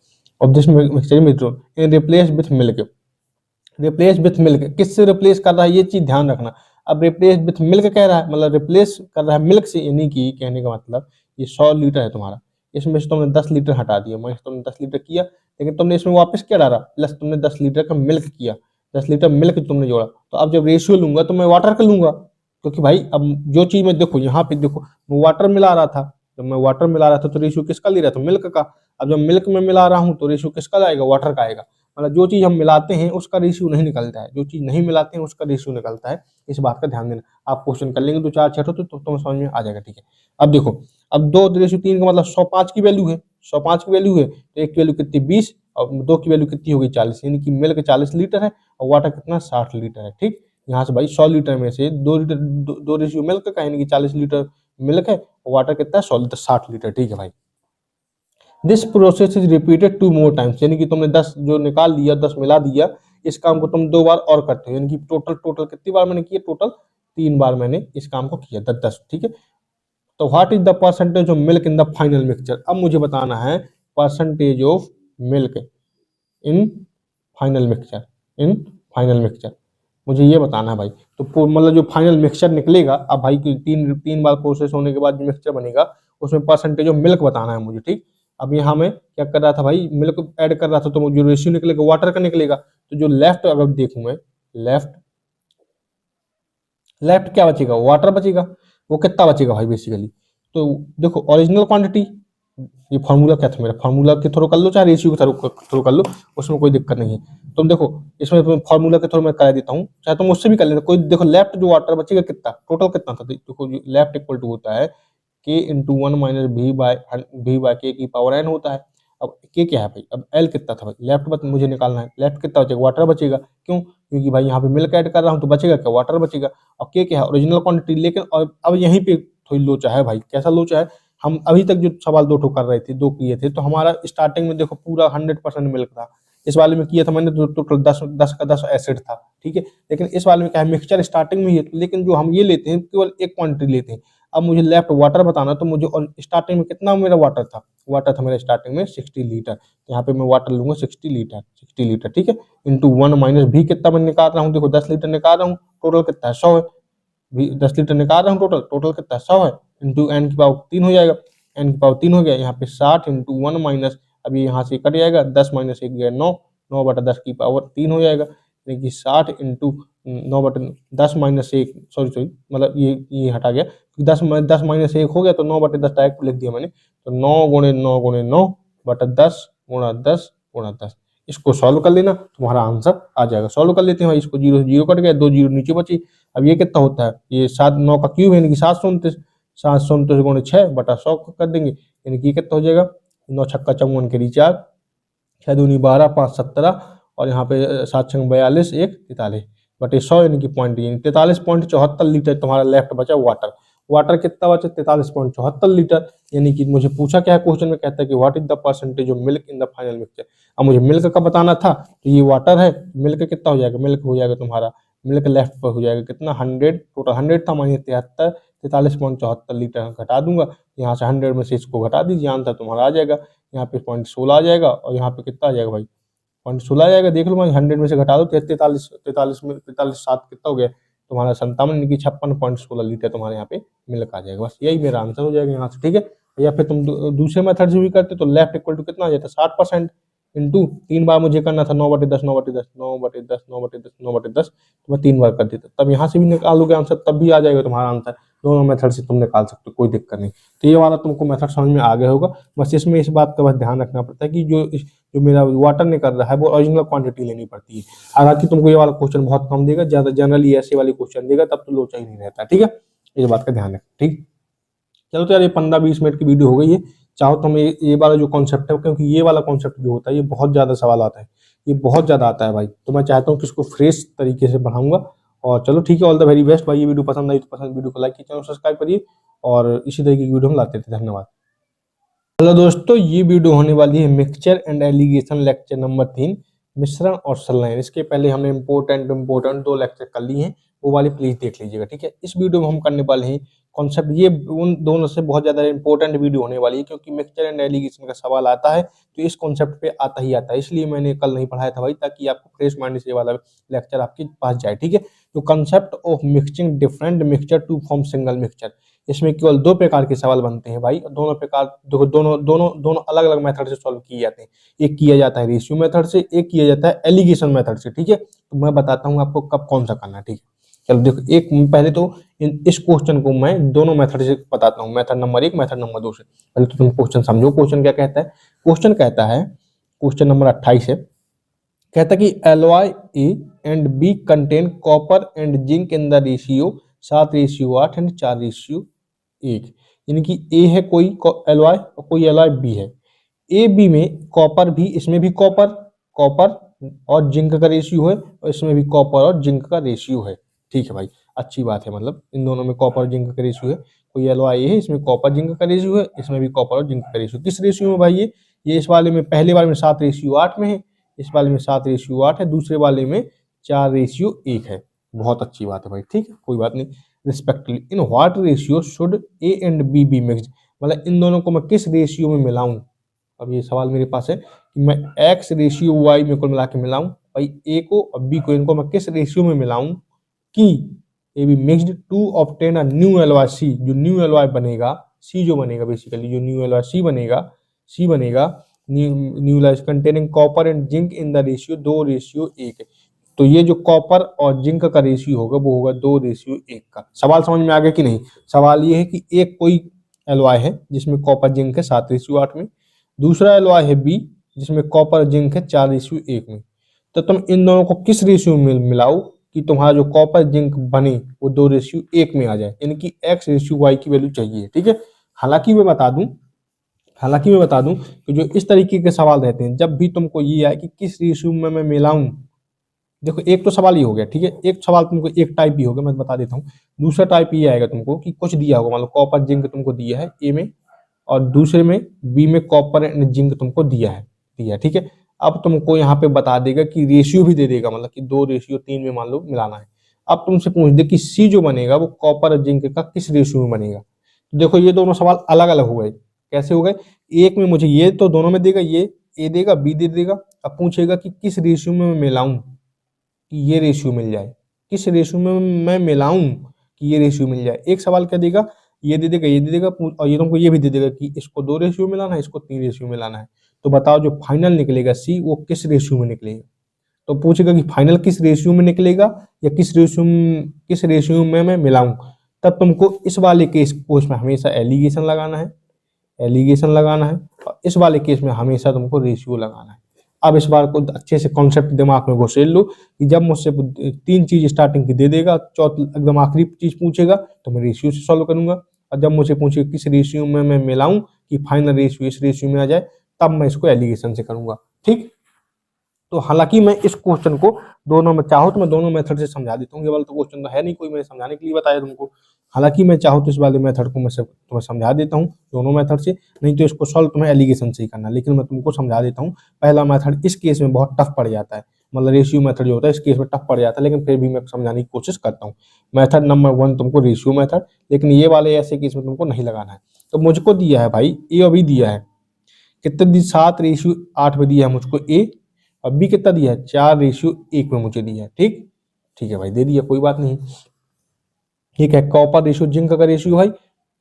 Of this mixture withdrawn in replace with milk, replace with milk, किससे रिप्लेस कर रहा है ये चीज ध्यान रखना। अब रिप्लेस विथ मिल्क कह रहा है, मतलब रिप्लेस कर रहा है मिल्क से, यानी कि कहने का मतलब ये 100 लीटर है तुम्हारा, इसमें से तुमने 10 लीटर हटा दिया, माइनस तुमने 10 लीटर किया, लेकिन तुमने इसमें वापस क्या डाला, प्लस तुमने 10 लीटर का मिल्क किया, 10 लीटर मिल्क तुमने जोड़ा। तो अब जब रेशियो लूंगा तो मैं वाटर का लूंगा, क्योंकि भाई अब जो चीज मैं देखो यहाँ पे देखो, मैं वाटर मिला रहा था, जब मैं वाटर मिला रहा था तो रेशियो किसका ले रहा था, मिल्क का। अब जब मिल्क में मिला रहा हूँ तो रेशियो किसका आएगा, वाटर का आएगा। मतलब जो चीज हम मिलाते हैं उसका रेशियो नहीं निकलता है, जो चीज नहीं मिलाते हैं उसका रेशियो निकलता है, इस बात का ध्यान देना। आप क्वेश्चन कर लेंगे 2 4 6 तो तुम्हें समझ में आ जाएगा, ठीक है। अब देखो, अब 2:3 का मतलब 105 की वैल्यू है, 105 की वैल्यू है तो एक की वैल्यू कितनी 20 और 2 की वैल्यू कितनी हो गई 40, यानी कि मिल्क 40 लीटर है और वाटर कितना 60 लीटर है। ठीक, यहाँ से भाई 100 लीटर में से 2 लीटर, 2 रेशियो मिल्क का, यानी कि 40 लीटर मिल्क है और वाटर कितना है 100 लीटर, 60 लीटर। ठीक है भाई, this process is repeated 2 more times, यानी कि तुमने 10 जो निकाल दिया, 10 मिला दिया, इस काम को तुम 2 बार और करते हो, यानी कि टोटल कितनी बार मैंने किया, टोटल 3 बार मैंने इस काम को किया, 10 10। ठीक है, तो what is the percentage of milk in the final mixture, अब मुझे बताना है percentage of milk in final mixture, in final mixture मुझे ये बताना है भाई। तो मतलब जो फाइनल मिक्सचर निकलेगा, अब भाई तीन तीन बार प्रोसेस होने के बाद जो मिक्सचर बनेगा उसमें परसेंटेज ऑफ मिल्क बताना है मुझे। ठीक, अब यहाँ मैं क्या कर रहा था भाई, मिल्क ऐड कर रहा था, तो जो रेशियो निकलेगा वाटर का निकलेगा, तो जो लेफ्ट अगर देखूं मैं, लेफ्ट लेफ्ट क्या बचेगा, वाटर बचेगा। वो कितना बचेगा भाई बेसिकली, तो देखो ओरिजिनल क्वांटिटी, ये फार्मूला क्या था मेरा, फार्मूला के थ्रू कर लो चाहे रेशियो के थ्रू कर लो, उसमें कोई दिक्कत नहीं है। तुम देखो इसमें फार्मूला के थ्रू मैं करा देता हूँ, चाहे तुम उससे भी कर लेना कोई। देखो लेफ्ट जो वाटर बचेगा कितना, टोटल कितना था, देखो लेफ्ट इक्वल टू होता है k इंटू 1 माइनस भी बाय के की पावर n होता है। अब के क्या है भाई, अब एल कितना था भाई, लेफ्ट मुझे निकालना है, लेफ्ट कितना बचेगा, वाटर बचेगा, क्यों, क्योंकि भाई यहाँ पे मिल्क ऐड कर रहा हूँ तो बचेगा क्या, वाटर बचेगा। और के क्या है, ओरिजिनल क्वांटिटी। लेकिन और अब यहीं पे थोड़ी लोचा है भाई, कैसा लोचा है, हम अभी तक जो सवाल 2 ठो कर रहे थे, 2 किए थे, तो हमारा स्टार्टिंग में देखो पूरा 100% मिल्क था, इस वाले में किया था मैंने तो टोटल 10 का 10 एसिड था। ठीक है, लेकिन इस वाले में क्या है, मिक्सचर स्टार्टिंग में ही है, लेकिन जो हम ये लेते हैं केवल एक क्वांटिटी लेते हैं। अब मुझे लेफ्ट वाटर बताना, तो मुझे और स्टार्टिंग में कितना मेरा वाटर था, वाटर था मेरा स्टार्टिंग में 60 लीटर, तो यहाँ पे मैं वाटर लूंगा 60 लीटर, 60 लीटर। ठीक है, इंटू 1 माइनस भी कितना मैं निकाल रहा हूँ, देखो 10 लीटर निकाल रहा हूँ, टोटल कितना है 100 है, भी 10 लीटर निकाल रहा हूँ, टोटल टोटल कितना 100 है, इंटू एन की पावर 3 हो जाएगा, एन की पावर 3 हो गया, यहाँ पे 60 इंटू 1 माइनस, अभी यहाँ से कट जाएगा, 10 माइनस 1 गया 9, 9/10 की पावर 3 हो जाएगा, यानी कि 60 इंटू 9/10 माइनस 1, सॉरी मतलब ये हटा गया, 10 माइनस 1 हो गया, तो 9/10 डायरेक्ट लिख दिया मैंने, तो 9 × 9 × 9 10 × 10 × 10, इसको सॉल्व कर लेना, तुम्हारा आंसर आ जाएगा। सॉल्व कर लेते हैं भाई, इसको 0 से 0 कट गया, 2 जीरो नीचे बची। अब ये कितना होता है, ये 7 9 का क्यूब है, यानी कि 729, 729 × 6/100 कर देंगे, यानी कि कितना हो जाएगा, 9 छक्का 54 के रिचार्ज, 6 दूनी 12, 5 17, और यहाँ पे 7 छंग 42, 1 43/100, यानी कि पॉइंट, यानी 43.74 लीटर तुम्हारा लेफ्ट बचा वाटर। वाटर कितना बचा, 43.74 लीटर, यानी कि मुझे पूछा क्या है क्वेश्चन में, कहता है कि what is the percentage of milk in the final mixture. अब मुझे मिल्क का बताना था, तो ये वाटर है, मिल्क कितना हो जाएगा, मिल्क हो जाएगा तुम्हारा, मिल्क लेफ्ट पर हो जाएगा कितना 100, टोटल 100 था, माइनस 73, 43.74 लीटर घटा दूंगा, यहाँ से 100 में से इसको घटा दीजिए, आंसर तुम्हारा आ जाएगा, यहाँ पे 0.16 आ जाएगा, और यहाँ पे कितना आ जाएगा भाई, 0.16 आ जाएगा, देख लो भाई 100 में से घटा दो, 43 में 43 7 कितना हो गया तुम्हारा 57, यानी कि 56.16 लीटर तुम्हारे यहाँ पे मिल्क आ जाएगा, बस यही मेरा आंसर हो जाएगा यहाँ से। ठीक है, या फिर तुम दूसरे मेथड से भी करते तो लेफ्ट इक्वल टू कितना आ जाता 60% इंटू 3 बार मुझे करना था, 9/10 9/10 9/10 9/10 9/10, तो मैं 3 बार कर देता, तब यहाँ से भी निकालोगे आंसर, तब भी आ जाएगा तुम्हारा आंसर। दोनों मेथड से तुम निकाल सकते हो, कोई दिक्कत नहीं। तो ये वाला तुमको मेथड समझ में आ गया होगा। बस इसमें इस बात का बस ध्यान रखना पड़ता है कि जो मेरा वाटर निकल रहा है वो ओरिजिनल क्वांटिटी लेनी पड़ती है। हालांकि तुमको ये वाला क्वेश्चन बहुत कम देगा, ज्यादा जनरली ऐसे वाले क्वेश्चन देगा, तब तो लोचा ही नहीं रहता। ठीक है, इस बात का ध्यान रख। ठीक, चलो तो यार ये 15-20 मिनट की वीडियो हो गई है। चाहो तो हम ये वाला जो कॉन्सेप्ट है, क्योंकि ये वाला कॉन्सेप्ट जो होता है ये बहुत ज्यादा सवाल आता है, ये बहुत ज्यादा आता है भाई, तो मैं चाहता हूँ कि इसको फ्रेश तरीके से पढ़ाऊंगा। और चलो ठीक है, ऑल द वेरी बेस्ट भाई। ये वीडियो पसंद आई तो वीडियो को लाइक कीजिए, चैनल सब्सक्राइब करिए, और इसी तरीके की वीडियो हम लाते थे। धन्यवाद। हेलो दोस्तों, ये वीडियो होने वाली है mixture and allegation lecture number 3, मिश्रण और संलयन। इसके पहले हमने इम्पोर्टेंट 2 लेक्चर कर लिए हैं, वो वाले प्लीज देख लीजिएगा। ठीक है, इस वीडियो में हम करने वाले हैं कॉन्सेप्ट, ये उन दोनों से बहुत ज्यादा इंपॉर्टेंट वीडियो होने वाली है, क्योंकि मिक्सचर एंड एलिगेशन का सवाल आता है तो इस कॉन्सेप्ट पे आता ही आता है, इसलिए मैंने कल नहीं पढ़ाया था भाई, ताकि आपको फ्रेश माइंड से ये वाला लेक्चर आपके पास जाए। ठीक है, तो concept of mixing different mixture to form single mixture, इसमें केवल 2 प्रकार के सवाल बनते हैं भाई। दोनों प्रकार देखो, दोनों अलग अलग मेथड से सॉल्व किए जाते हैं। एक किया जाता है रेशियो मेथड से, एक किया जाता है एलिगेशन मेथड से। ठीक है, तो मैं बताता हूँ आपको कब कौन सा करना है। ठीक है, चलो देखो, एक पहले तो इस क्वेश्चन को मैं दोनों मेथड से बताता हूँ, मेथड नंबर 1, मेथड नंबर 2 से। पहले तो तुम क्वेश्चन समझो, क्वेश्चन क्या कहता है। क्वेश्चन कहता है, क्वेश्चन नंबर 28 है, कहता है कि alloy A and B contain copper and zinc in the ratio 7:8 and 4:1। यानी कि ए है कोई एलॉय और कोई एलॉय बी है। ए बी में कॉपर भी, इसमें भी कॉपर कॉपर और जिंक का रेशियो है, और इसमें भी कॉपर और जिंक का रेशियो है। ठीक है भाई, अच्छी बात है, मतलब इन दोनों में कॉपर और जिंक का रेशियो है। कोई एलॉय ए है, इसमें कॉपर जिंक का रेशियो है, इसमें भी कॉपर और जिंक का रेशियो। किस रेशियो में भाई? ये इस वाले में, पहले वाले में 7:8 में है, इस वाले में 7:8 है, दूसरे वाले में 4:1 है। बहुत अच्छी बात है भाई। ठीक है, कोई बात नहीं। Respectively in what ratio should A and B be mixed, मतलब इन दोनों को मैं किस रेशियो में मिलाऊं। अब ये सवाल मेरे पास है कि मैं x/y में कुल मिला के मिलाऊं भाई, ए को और बी को, इनको मैं किस रेशियो में मिलाऊं कि A B mixed to obtain a new alloy C, जो न्यू एलॉय बनेगा, सी जो बनेगा बेसिकली, जो न्यू एलॉय सी बनेगा new alloy containing copper and zinc in the ratio 2:1। तो ये जो कॉपर और जिंक का रेशियो होगा वो होगा 2:1 का। सवाल समझ में आ गया कि नहीं? सवाल ये है कि एक कोई एलॉय है जिसमें कॉपर जिंक है 7:8 में, दूसरा एलॉय है बी जिसमें कॉपर जिंक है 4:1 में। तो तुम इन दोनों को किस रेशियो में मिलाओ कि तुम्हारा जो कॉपर जिंक बने वो 2:1 में आ जाए, यानी कि x/y की वैल्यू चाहिए। ठीक है, हालांकि मैं बता दूं कि जो इस तरीके के सवाल रहते हैं, जब भी तुमको ये आए कि किस रेशियो में मैं मिलाऊं, देखो एक तो सवाल ये हो गया। ठीक है, एक सवाल तुमको एक टाइप ही होगा, मैं बता देता हूँ। दूसरा टाइप ये आएगा तुमको कि कुछ दिया होगा, मतलब कॉपर जिंक तुमको दिया है ए में, और दूसरे में बी में कॉपर एंड जिंक तुमको दिया है। ठीक है, अब तुमको यहाँ पे बता देगा कि रेशियो भी दे देगा, मतलब कि 2:3 में मान लो मिलाना है। अब तुमसे पूछ दे कि सी जो बनेगा वो कॉपर और जिंक का किस रेशियो में बनेगा। तो देखो ये दोनों सवाल अलग अलग हो गए। कैसे हो गए? एक में मुझे ये तो दोनों में देगा, ये ए देगा बी दे देगा। अब पूछेगा कि किस रेशियो में मैं मिलाऊं कि ये रेशियो मिल जाए, किस रेशियो में मैं मिलाऊं कि ये रेशियो मिल जाए। एक सवाल क्या देगा, ये दे देगा, ये दे देगा, और ये तुमको ये भी दे देगा कि इसको 2 रेशियो में लाना है, इसको 3 रेशियो में लाना है। तो बताओ जो फाइनल निकलेगा सी वो किस रेशियो में निकलेगा। तो पूछेगा कि फाइनल किस रेशियो में निकलेगा, या किस रेशियो में मैं मिलाऊं। तब तुमको इस वाले केस को इसमें हमेशा एलिगेशन लगाना है, और इस वाले केस में हमेशा तुमको रेशियो लगाना है। अब इस बार को अच्छे से कॉन्सेप्ट दिमाग में घुसेड़ लो कि जब मुझसे 3 चीज स्टार्टिंग की दे देगा, चौथी एकदम आखिरी चीज पूछेगा तो मैं रेशियो से सॉल्व करूंगा, और जब मुझे पूछेगा किस रेशियो में मैं मिलाऊं कि फाइनल रेशियो इस रेशियो में आ जाए, तब मैं इसको एलिगेशन से करूंगा। ठीक, तो हालांकि मैं इस क्वेश्चन को दोनों में चाहो तो मैं दोनों मेथड से समझा देता हूँ। ये वाला तो क्वेश्चन तो है नहीं कोई मैंने समझाने के लिए बताया तुमको। हालांकि मैं चाहूँ तो इस वाले मेथड को मैं तुम्हें समझा देता हूँ दोनों मेथड से, नहीं तो इसको सॉल्व तुम्हें एलिगेशन से ही करना, लेकिन मैं तुमको समझा देता हूँ। पहला मेथड इस केस में बहुत टफ पड़ जाता है, मतलब रेशियो मेथड जो होता है इस केस में टफ पड़ जाता है, लेकिन फिर भी मैं समझाने की कोशिश करता हूँ। मेथड नंबर 1 तुमको रेशियो मेथड, लेकिन ये वाले ऐसे केस में तुमको नहीं लगाना है। तो मुझको दिया है भाई ए और बी दिया है, कितने दी 7:8 में दिया है मुझको ए, और बी कितना दिया है 4:1 में मुझे दिया है। ठीक, ठीक है भाई, दे दिया, कोई बात नहीं। ठीक है, कॉपर रेशियो जिंक का रेशियो भाई,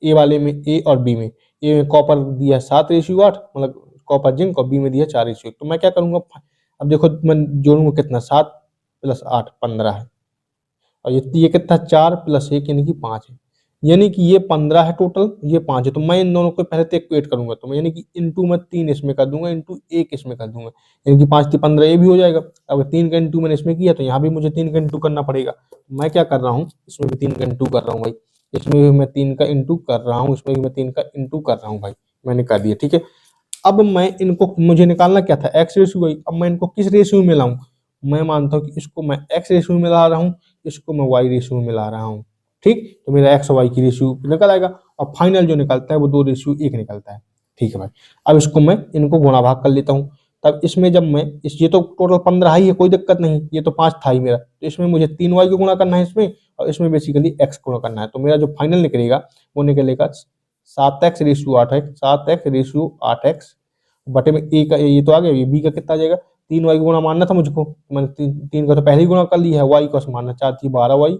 ए वाले में ए और बी में, ए में कॉपर दिया है 7:8, मतलब कॉपर जिंक, और बी में दिया 4:1। तो मैं क्या करूंगा, अब देखो मैं जोड़ूंगा कितना, 7 + 8 15 है, और ये कितना 4 + 1 यानी कि 5 है। यानी कि ये 15 है टोटल, ये 5 है, तो मैं इन दोनों को पहले तो इक्वेट करूंगा, तो मैं यानी कि इंटू मैं 3 इसमें कर दूंगा, इंटू 1 इसमें कर दूंगा, यानी कि 5 3 15 ये भी हो जाएगा। अगर 3 का इंटू मैंने इसमें किया तो यहाँ भी मुझे 3 का इंटू करना पड़ेगा। मैं क्या कर रहा हूँ, इसमें भी 3 का इंटू कर रहा हूँ भाई, इसमें भी मैं 3 का इंटू कर रहा हूँ, इसमें भी मैं 3 का इंटू कर रहा हूँ भाई, मैंने कर दिया। ठीक है, अब मैं इनको, मुझे निकालना क्या था, एक्स रेशियो वाई। अब मैं इनको किस रेशियो में मिलाऊं, मैं मानता हूं कि इसको मैं एक्स रेशियो में मिला रहा हूं, इसको मैं वाई रेशियो में मिला रहा हूं। ठीक, तो मेरा एक्स और वाई की रेशियो निकल आएगा, और फाइनल जो निकलता है वो 2:1 निकलता है। ठीक है भाई, अब इसको मैं इनको गुणा भाग कर लेता हूँ। तब इसमें जब मैं ये तो टोटल 15 ही है, कोई दिक्कत नहीं, ये तो 5 था ही मेरा, तो इसमें मुझे 3 वाई को गुणा करना है इसमें, और इसमें बेसिकली एक्स गुणा करना है। तो मेरा जो फाइनल निकलेगा वो निकलेगा 7x ratio 8x, 7x ratio 8x बटे में ए का, ये तो आ गया, ये बी का कितना आ जाएगा, 3 वाई का गुणा मानना था मुझको, मैंने तीन का तो पहले ही गुणा कर लिया है, वाई का मानना 4 थी 12 y,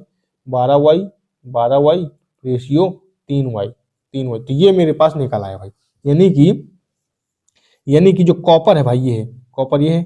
12 y 12 y ratio 3 y, 3 y, तो ये मेरे पास निकल आया भाई। यानी कि जो कॉपर है भाई, ये है कॉपर, ये है,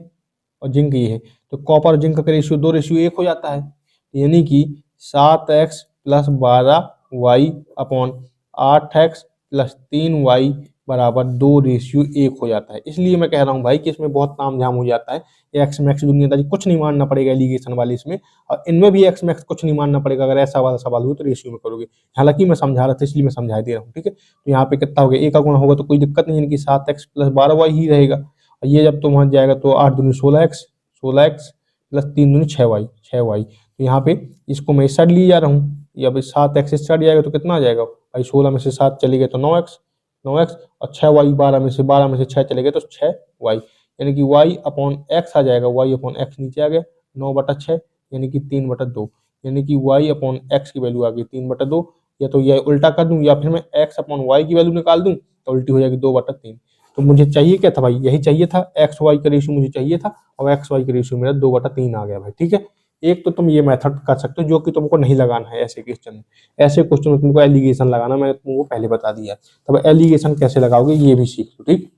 और जिंक ये है, तो कॉपर और जिंक का रेशियो 2:1 हो जाता है, यानी कि 7x plus 12 y upon 8x plus 3 y बराबर 2:1 हो जाता है। इसलिए मैं कह रहा हूँ भाई कि इसमें बहुत तामझाम हो जाता है, एक्स मैक्स दुनियादारी कुछ नहीं मानना पड़ेगा एलिगेशन वाले इसमें, और इनमें भी एक्स मैक्स कुछ नहीं मानना पड़ेगा। अगर ऐसा वाला सवाल हो तो रेशियो में करोगे, हालांकि मैं समझा रहा था इसलिए मैं समझा दे रहा हूँ। ठीक है, तो यहाँ पे कितना हो गया, ए का गुणा होगा तो कोई दिक्कत नहीं, यानी कि 7x प्लस 12 वाई ही रहेगा, और ये जब तो वहां जाएगा तो 8 दूनी 16x, 16x प्लस 3 दूनी 6 वाई, 6 वाई, तो यहाँ पे इसको मैं इस साइड लिए जा रहा हूँ, या भाई 7x इस साइड जाएगा तो कितना आ जाएगा भाई, 16 में से 7 चले गए तो 9x, 9x, और 6 वाई 12 में से 6 चले गए तो 6 वाई, यानी कि y अपॉन एक्स आ जाएगा, y अपॉन एक्स नीचे आ गया 9/6, यानी कि 3/2, यानी कि y अपॉन एक्स की वैल्यू आ गई 3/2, या तो ये उल्टा कर दूं, या फिर मैं x अपॉन वाई की वैल्यू निकाल दूं तो उल्टी हो जाएगी 2/3। तो मुझे चाहिए क्या था भाई, यही चाहिए था, एक्स वाई का रेशियो मुझे चाहिए था, और एक्स वाई का रेशियो मेरा 2/3 आ गया भाई। ठीक है, एक तो तुम ये मेथड कर सकते हो जो कि तुमको नहीं लगाना है ऐसे क्वेश्चन में, ऐसे क्वेश्चन में तुमको एलिगेशन लगाना, मैंने तुमको पहले बता दिया। तब एलिगेशन कैसे लगाओगे ये भी सीख लो। ठीक,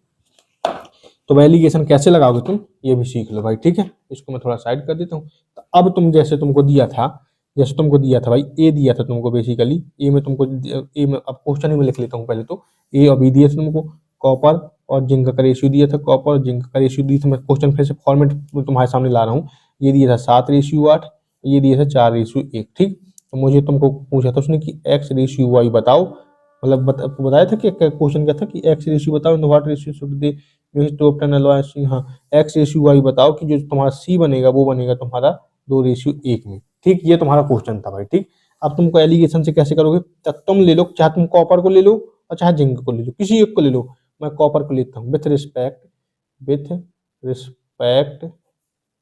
तो एलिगेशन कैसे लगाओगे तुम ये भी सीख लो भाई। ठीक है, इसको मैं थोड़ा साइड कर देता हूँ। तो अब तुम जैसे तुमको दिया था, भाई ए दिया था तुमको, बेसिकली ए में तुमको, ए में अब क्वेश्चन ही मैं लिख लेता हूँ पहले तो, ए और बी दिया था तुमको, कॉपर और जिंक का रेशियो दिया था, कॉपर और जिंक का रेशियो दिया था, मैं क्वेश्चन फिर से फॉर्मेट तुम्हारे सामने ला रहा हूँ। ये दिया था 7:8, ये दिया था 4:1। ठीक, तो मुझे तुमको पूछा था उसने कि एक्स रेशियो वाई बताओ, मतलब बताया था कि क्वेश्चन क्या था कि एक्स रेशियो बताओ, what ratio should they to obtain alloy C. हाँ, एक्स रेशियो वाई बताओ कि जो तुम्हारा सी बनेगा वो बनेगा तुम्हारा 2:1 में। ठीक, ये तुम्हारा क्वेश्चन था भाई। ठीक, अब तुमको एलिगेशन से कैसे करोगे, तब तुम ले लो, चाहे तुम कॉपर को ले लो और चाहे जिंक को ले लो, किसी एक को ले लो। मैं कॉपर को लेता हूँ, with respect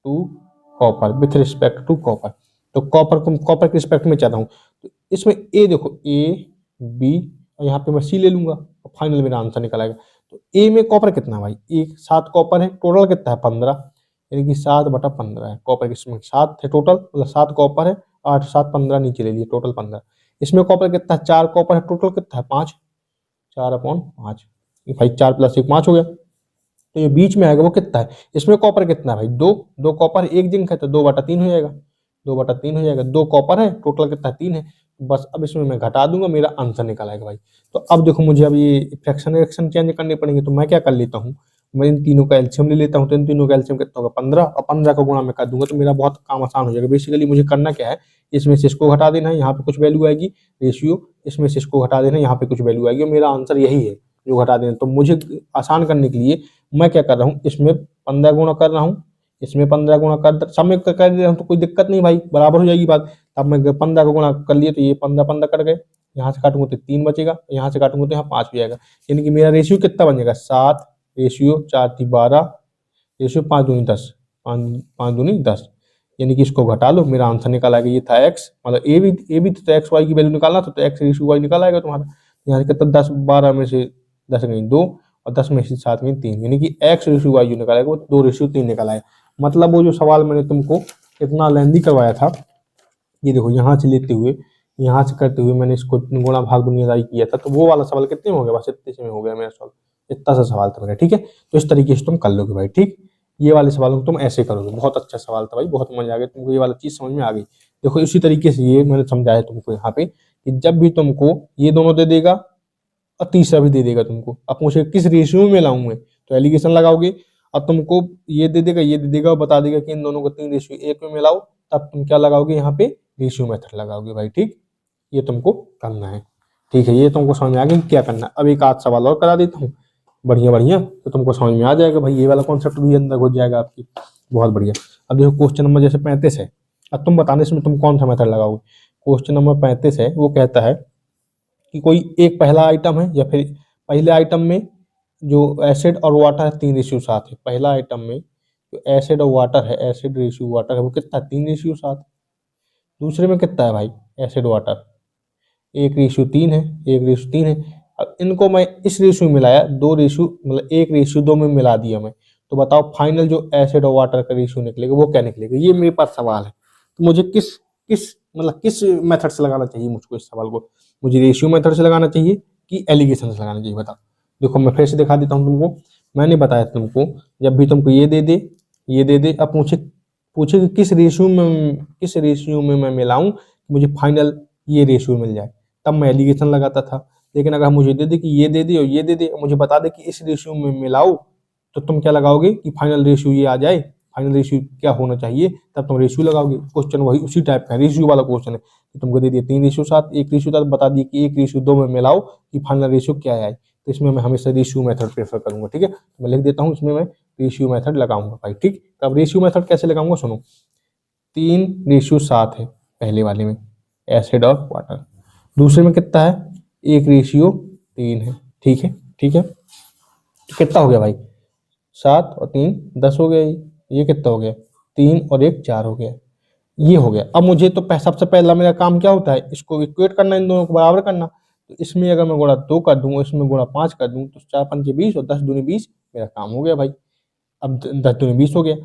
to copper, with respect to copper. तो कॉपर के रिस्पेक्ट में चाहता हूँ, तो इसमें ए देखो, ए बी, और यहाँ पे मैं सी ले लूंगा, और फाइनल मेरा आंसर निकल आएगा। तो ए में कॉपर कितना भाई, 7 कॉपर है, टोटल कितना है 15, यानी कि 7/15 है कॉपर, इसमें 7 है टोटल, मतलब 7 कॉपर है, 8 7 15 नीचे ले लिए, टोटल 15। इसमें कॉपर कितना है, 4 कॉपर है, टोटल कितना है 5, 4/5, भाई 4 + 1 5 हो गया। तो ये बीच में आएगा वो कितना है, इसमें कॉपर कितना है भाई, 2 कॉपर 1 जिंक है, तो 2/3 हो जाएगा, 2/3 हो जाएगा, 2 कॉपर है, टोटल कितना है 3 है, बस अब इसमें मैं घटा दूंगा, मेरा आंसर निकल आएगा भाई। तो अब देखो मुझे अब ये फ्रैक्शन चेंज करने पड़ेंगे, तो मैं क्या कर लेता हूँ, मैं इन तीनों का एलसीएम ले लेता हूँ। तो इन तीनों का एलसीएम कितना होगा 15, और 15 का गुणा मैं कर दूंगा, तो मेरा बहुत काम आसान हो जाएगा। बेसिकली मुझे करना क्या है, इसमें से इसको घटा देना है, यहाँ पे कुछ वैल्यू आएगी रेशियो, इसमें से इसको घटा देना है, यहाँ पे कुछ वैल्यू आएगी, और मेरा आंसर यही है जो घटा देना। तो मुझे आसान करने के लिए मैं क्या कर रहा हूँ, इसमें 15 गुणा कर रहा हूँ, इसमें 15 गुणा कर, सब में कर दे रहा हूँ, तो कोई दिक्कत नहीं भाई, बराबर हो जाएगी बात। अब मैं 15 का गुणा कर लिए, तो ये 15 15 कट गए, यहाँ से काटूंगा तो 3 बचेगा, यहाँ से काटूंगा तो यहाँ 5 भी आएगा, यानी कि मेरा रेशियो कितना बन जाएगा, 7 रेशियो 4 थी 12 रेशियो 5 दूनी 10, 5 दूनी 10, यानी कि इसको घटा लो, मेरा आंसर निकल आएगा। ये था एक्स, मतलब ए भी तो एक्स वाई की वैल्यू निकालना था, तो एक्स रेशियो वाई निकल आएगा तुम्हारा। यहाँ से कितना 10 12 में से 10 गई 2, और 10 में से 7 गई 3, यानी कि एक्स रेशियो वाई जो निकालेगा वो 2:3 निकल आएगा। मतलब वो जो सवाल मैंने तुमको इतना लेंदी करवाया था, ये देखो यहाँ से लेते हुए यहाँ से करते हुए मैंने इसको गुणा भाग दुनियादारी किया था, तो वो वाला सवाल कितने में हो गया, बस इतने से में हो गया मेरा सवाल, इतना सा सवाल था मेरा। ठीक है, तो इस तरीके से तुम कर लोगे भाई। ठीक, ये वाले सवालों को तुम ऐसे करोगे। बहुत अच्छा सवाल था भाई, बहुत मजा आ गया तुमको, ये वाला चीज समझ में आ गई। देखो इसी तरीके से ये मैंने समझाया तुमको यहाँ पे कि जब भी तुमको ये दोनों दे देगा और तीसरा भी दे देगा तुमको, अब पूछे किस रेशियो में मिलाऊं मैं, तो एलिगेशन लगाओगे। अब तुमको ये दे देगा ये दे देगा और बता देगा कि इन दोनों को 3:1 में मिलाओ, तब तुम क्या लगाओगे यहाँ पे, रेशियो मेथड लगाओगे भाई। ठीक, ये तुमको करना है। ठीक है, ये तुमको समझ में आ गया कि क्या करना है। अब एक आध सवाल और करा देता हूँ, बढ़िया बढ़िया, तो तुमको समझ में आ जाएगा भाई, ये वाला कॉन्सेप्ट भी अंदर घुस जाएगा आपकी। बहुत बढ़िया। अब देखो क्वेश्चन नंबर जैसे 35 है, अब तुम बताने इसमें तुम कौन सा मेथड लगाओगे। क्वेश्चन नंबर 35 है, वो कहता है कि कोई एक पहला आइटम है, या फिर पहले आइटम में जो एसिड और वाटर है 3:7 है। पहला आइटम में जो एसिड और वाटर है, एसिड रेशियो वाटर है, वो कितना है, 3:7। दूसरे में कितना है भाई, एसिड वाटर 1:3 है, 1:3 है। अब इनको मैं इस रेशियो में मिलाया, 2 मतलब 1:2 में मिला दिया मैं, तो बताओ फाइनल जो एसिड और वाटर का रेशियो निकलेगा वो क्या निकलेगा। ये मेरे पास सवाल है, तो मुझे किस किस मतलब किस मेथड से लगाना चाहिए मुझको इस सवाल को, मुझे रेशियो मेथड से लगाना चाहिए कि एलिगेशन से लगाना चाहिए, बताओ। देखो मैं फिर से दिखा देता हूँ तुमको, मैंने बताया तुमको जब भी तुमको ये दे दे ये दे दे, अब पूछे पूछे कि किस रेशियो में मैं मिलाऊं मुझे फाइनल ये रेशियो मिल जाए, तब मैं एलिगेशन लगाता था। लेकिन अगर मुझे दे दे कि ये दे दे और ये दे दे, मुझे बता दे कि इस रेशियो में मिलाओ, तो तुम क्या लगाओगे कि फाइनल रेशियो ये आ जाए, फाइनल रेशियो क्या होना चाहिए, तब तुम रेशियो लगाओगे। क्वेश्चन वही उसी टाइप का रेशियो वाला क्वेश्चन है कि तुमको दे दिया 3:7, 1:7, बता दिए कि 1:2 में मिलाओ कि फाइनल रेशियो क्या आए, तो इसमें मैं हमेशा रेशियो मेथड प्रेफर करूंगा। ठीक है, तो मैं लिख देता हूँ इसमें मैं रेशियो मेथड लगाऊंगा भाई। ठीक, तब रेशियो मेथड कैसे लगाऊंगा सुनो, 3:7 है पहले वाले में एसिड और वाटर, दूसरे में कितना है 1:3 है। ठीक है, ठीक है, तो कितना हो गया भाई, 7 और 3 10 हो गया। ये कितना हो गया, 3 और 1 4 हो गया। ये हो गया। अब मुझे तो सबसे पहला मेरा काम क्या होता है, इसको इक्वेट करना, इन दोनों को बराबर करना। तो इसमें अगर मैं गुणा 2 कर दूं, इसमें गुणा 5 कर दूं, तो 4×5 20 और 10×2 20, मेरा काम हो गया भाई। अब 10×2 20 हो गया।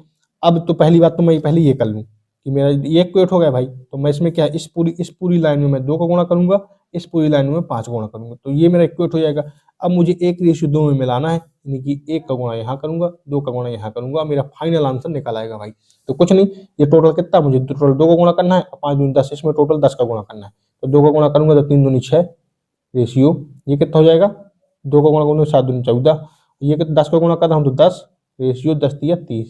अब तो पहली बात तो मैं पहले ये कर लूँ कि मेरा ये इक्वेट हो गया भाई, तो मैं इसमें क्या, इस पूरी लाइन में मैं 2 का गुणा करूंगा, इस पूरी लाइन में 5 गुणा करूंगा, तो ये मेरा इक्वेट हो जाएगा। अब मुझे 1:2 में मिलाना है, यानी कि 1 का गुणा यहाँ करूंगा, 2 का गुणा यहाँ करूंगा, मेरा फाइनल आंसर निकल आएगा भाई। तो कुछ नहीं, ये टोटल कितना, मुझे टोटल 2 का गुणा करना है, 5×2 10, इसमें टोटल 10 का गुणा करना है, तो 2 का गुणा करूंगा तो 3×2 6 रेशियो, ये कितना हो जाएगा, 2 का गुणा करूंगा 7×2 14, ये 10 का गुणा कर रहा हूँ तो 10 रेशियो 10×3 30,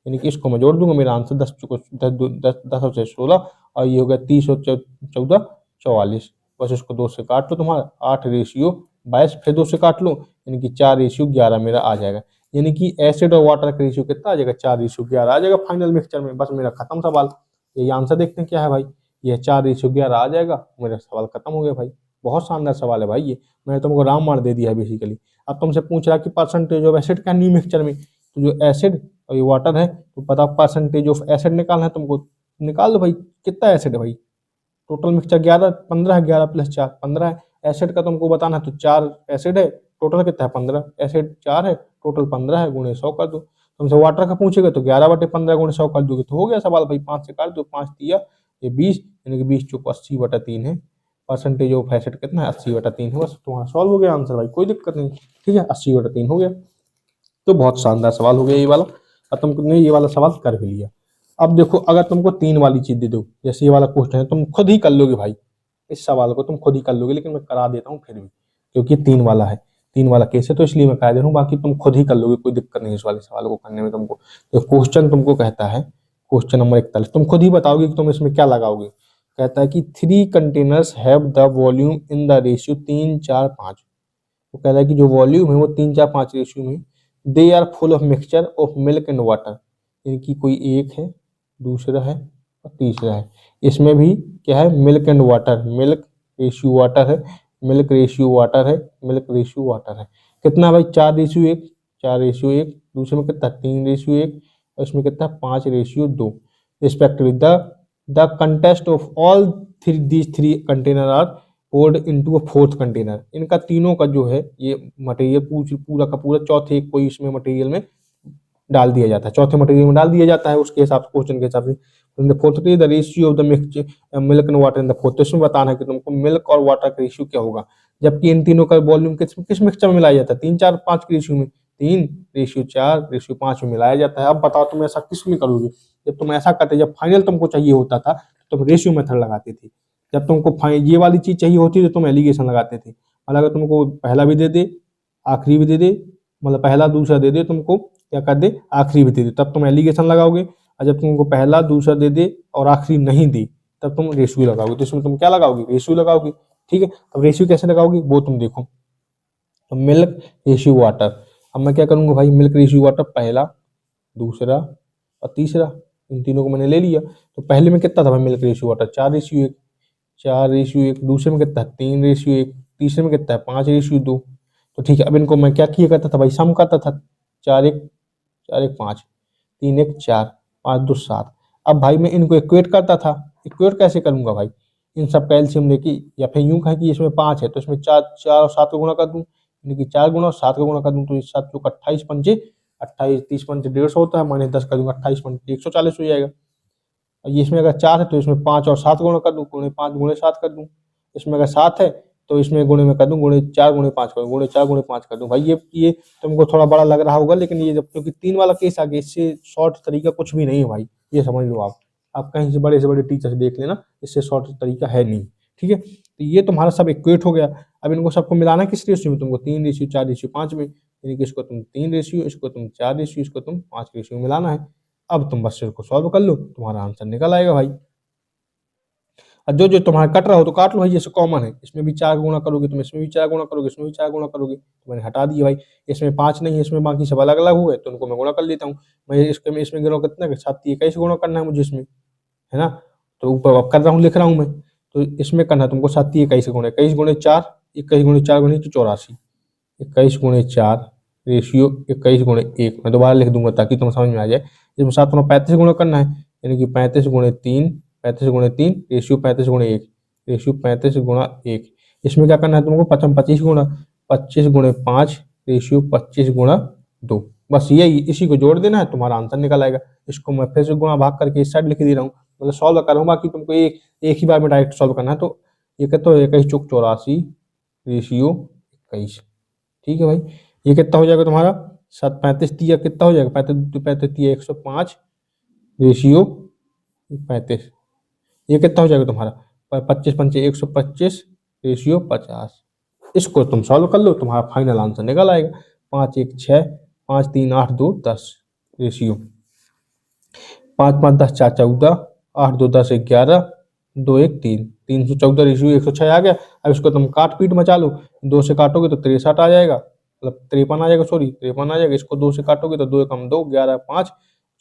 यानी कि इसको मैं जोड़ दूंगा, मेरा आंसर 10 और 16, और ये हो गया 30 और 14 44। बस इसको 2 से काट लो, तुम्हारा 8:22, फिर 2 से काट लो, यानी कि 4:11 मेरा आ जाएगा। यानी कि एसिड और वाटर का रेशियो कितना आ जाएगा, 4:11 आ जाएगा फाइनल मिक्सचर में। बस मेरा खत्म सवाल। ये आंसर देखते हैं क्या है भाई, ये 4:11 आ जाएगा, मेरा सवाल खत्म हो गया भाई। बहुत शानदार सवाल है भाई ये, मैंने तुमको रामबाण दे दिया है बेसिकली। अब तुमसे पूछ रहा कि परसेंटेज ऑफ एसिड का न्यू मिक्सचर में, तो जो एसिड और ये वाटर है, तो पता परसेंटेज ऑफ एसिड निकालना है तुमको, निकाल दो भाई। कितना एसिड है भाई, टोटल मिक्सचर 11 15 है, 11 + 4 15 है। एसिड का तुमको बताना है, तो 4 एसिड है, टोटल कितना है 15, एसिड 4 है, टोटल 15 है, गुणे 100 कर दो। तुमसे वाटर का पूछेगा तो 11/15 गुणे 100 कर दोगे, तो हो गया सवाल भाई। 5 से काट दो, 5 तिया ये 20, यानी कि 20 चौको 80/3 है। परसेंटेज ऑफ एसिड कितना है, 80/3 है। बस तुम्हारा सॉल्व हो गया आंसर भाई, कोई दिक्कत नहीं। ठीक है, 80/3 हो गया, तो बहुत शानदार सवाल हो गया ये वाला, और तुमने ये वाला सवाल कर भी लिया। अब देखो, अगर तुमको 3 वाली चीज दे दो, जैसे ये वाला क्वेश्चन है, तुम खुद ही कर लोगे भाई, इस सवाल को तुम खुद ही कर लोगे, लेकिन मैं करा देता हूँ फिर भी, क्योंकि 3 वाला है, 3 वाला केस है, तो इसलिए मैं करा दे रहा हूँ। बाकी तुम खुद ही कर लोगे, कोई दिक्कत नहीं इस वाले सवाल को करने में तुमको। तो क्वेश्चन तुमको कहता है, क्वेश्चन नंबर 41, तुम खुद ही बताओगे कि तुम इसमें क्या लगाओगे। कहता है कि 3 containers have the volume in the ratio 3 4 5। वो कह रहा है कि जो वॉल्यूम है वो 3 4 5 रेशियो में, they are full of mixture of milk and water, यानी कि कोई एक है, दूसरा है और तीसरा है। इसमें भी क्या है, milk and water, milk ratio water है, मिल्क रेशियो वाटर है, मिल्क रेशियो वाटर है। कितना भाई, 4:1, 4:1, दूसरे में कितना 3:1, और इसमें कितना 5:2 respectively. The contents of all these 3 container are poured into a fourth container. इनका तीनों का जो है ये मटेरियल पूरा का पूरा चौथे कोई इसमें मटेरियल में डाल दिया जाता है, चौथे मटेरियल में डाल दिया जाता है, उसके हिसाब से क्वेश्चन के हिसाब से। The fourth the ratio of the milk and water in the fourth, तो इसमें बताना है कि तुमको मिल्क और वाटर का रेशियो क्या होगा, जबकि इन तीनों का वॉल्यूम किस मिक्सचर में मिलाया जाता है, 3 4 5 के रेशियो में, 3:4:5 में मिलाया जाता है। अब बताओ तुम ऐसा किस में करोगे, जब तुम ऐसा करते, जब फाइनल तुमको चाहिए होता था तो तुम रेशियो मेथड लगाते थे, जब तुमको ये वाली चीज चाहिए होती है तो तुम एलिगेशन लगाते थे। मतलब अगर तुमको पहला भी दे दे, आखिरी भी दे दे, मतलब पहला दूसरा दे दे, तुमको क्या कर दे, आखिरी भी दे दे, तब तुम एलिगेशन लगाओगे। और जब तुमको पहला दूसरा दे दे और आखिरी नहीं दी, तब तुम रेशियो लगाओगे। तो इसमें तुम क्या लगाओगे, रेशियो लगाओगे। ठीक है, अब रेशियो कैसे लगाओगे वो तुम देखो। तो मिल्क रेशियो वाटर, अब मैं क्या करूंगा भाई, मिल्क रेशियो वाटर पहला, दूसरा और तीसरा, इन तीनों को मैंने ले लिया। तो पहले में कितना था भाई मिल्क रेशियो वाटर, 4:1, 4:1। दूसरे में कितना है, 3:1। तीसरे में कितना है, 5:2। तो ठीक है, अब इनको मैं क्या किया करता था भाई, सम करता था। 4:1, 4:1 5, 3:1 4, 5:2 7। अब भाई मैं इनको इक्वेट करता था। इक्वेट कैसे करूंगा भाई, इन सब का एलसीएम लेके, या फिर यूं कहें कि इसमें 5 है तो इसमें 4 4 और 7 का गुणा कर दूं, यानी कि 4 गुणा और 7 का गुणा कर दूं, तो इस 7 चौक 28 पंचे 28, 30 पंचे 150 होता है, माइनस 10 कर दूंगा, 28 पंचे 140 हो जाएगा। और ये इसमें अगर 4 है तो इसमें 5 और 7 गुणा कर दूं, गुणे 5 गुणे 7 कर दूं। इसमें अगर 7 है तो इसमें गुणे में कर दूं, गुणे 4 गुणे 5 कर दूं, गुणे 4 गुणे 5 कर दूं। भाई ये तुमको थोड़ा बड़ा लग रहा होगा, लेकिन ये जब क्योंकि 3 वाला केस आ गया, इससे शॉर्ट तरीका कुछ भी नहीं है भाई, ये समझ लो आप कहीं से बड़े टीचर से देख लेना, इससे शॉर्ट तरीका है नहीं। ठीक है, तो ये तुम्हारा सब इक्वेट हो गया। अब इनको सबको मिलाना किस रेशियो में, तुमको 3:4:5 में, यानी कि इसको तुम 3 रेशियो, इसको तुम 4 रेशियो, इसको तुम 5 रेशियो में मिलाना है। अब तुम बस इसको सॉल्व कर लो, तुम्हारा आंसर निकल आएगा भाई। और जो जो तुम्हारा कट रहा हो तो काट लो भाई, जैसे कॉमन है, इसमें भी 4 गुणा करोगे, तुम इसमें भी 4 गुणा करोगे, इसमें भी 4 गुणा करोगे, तो मैंने हटा दिया भाई। इसमें 5 नहीं है, इसमें बाकी सब अलग अलग हुए, तो उनको मैं गुणा कर लेता हूँ। मैं इसमें गिनो कितना, 7 21 गुणा करना है मुझे इसमें, है ना। तो ऊपर अब कर रहा हूँ, लिख रहा हूँ मैं। तो इसमें करना है तुमको 7 21 गुणे 21 गुणे 4, 21 गुणे 4 गुणे 84, 21 गुणे 4 रेशियो 21 गुणे 1। मैं दोबारा लिख दूंगा ताकि तुम्हें समझ में आ जाए। इसमें 7 35 गुणा करना है, यानी कि 35 गुणे 3, 35 गुणे 3 रेशियो 35 गुणे 1, रेशियो 35 गुणा 1। इसमें क्या करना है तुमको, 25 गुणा 25 गुणे 5 रेशियो 25 गुणा 2। बस यही, इसी को जोड़ देना है, तुम्हारा आंसर निकल आएगा। इसको मैं फिर से गुणा भाग करके इस साइड लिख दे रहा हूँ, मतलब सॉल्व कर रहा हूँ। बाकी तुमको एक ही बार में डायरेक्ट सॉल्व करना है। तो ये कहते हो 21 चौक 84 रेशियो 21। ठीक है भाई, ये कितना हो जाएगा तुम्हारा, 7 35 तिया कितना हो जाएगा, 35 35 तिया 105 रेशियो 35। ये कितना हो जाएगा तुम्हारा, 25 पंचे 125 रेशियो 50। इसको तुम सॉल्व कर लो, तुम्हारा फाइनल आंसर निकल आएगा। 5 1 6, 5 3 8 2 10 रेशियो 5 5 10 4 14, 8 2 10 11, 2 1 3, 314 रेशियो 106 आ गया। अब इसको तुम काट पीट मचा लो, 2 से काटोगे तो 63 आ जाएगा, मतलब 53 आ जाएगा, सॉरी 53 आ जाएगा। इसको 2 से काटोगे तो 2 कम 2, 11 5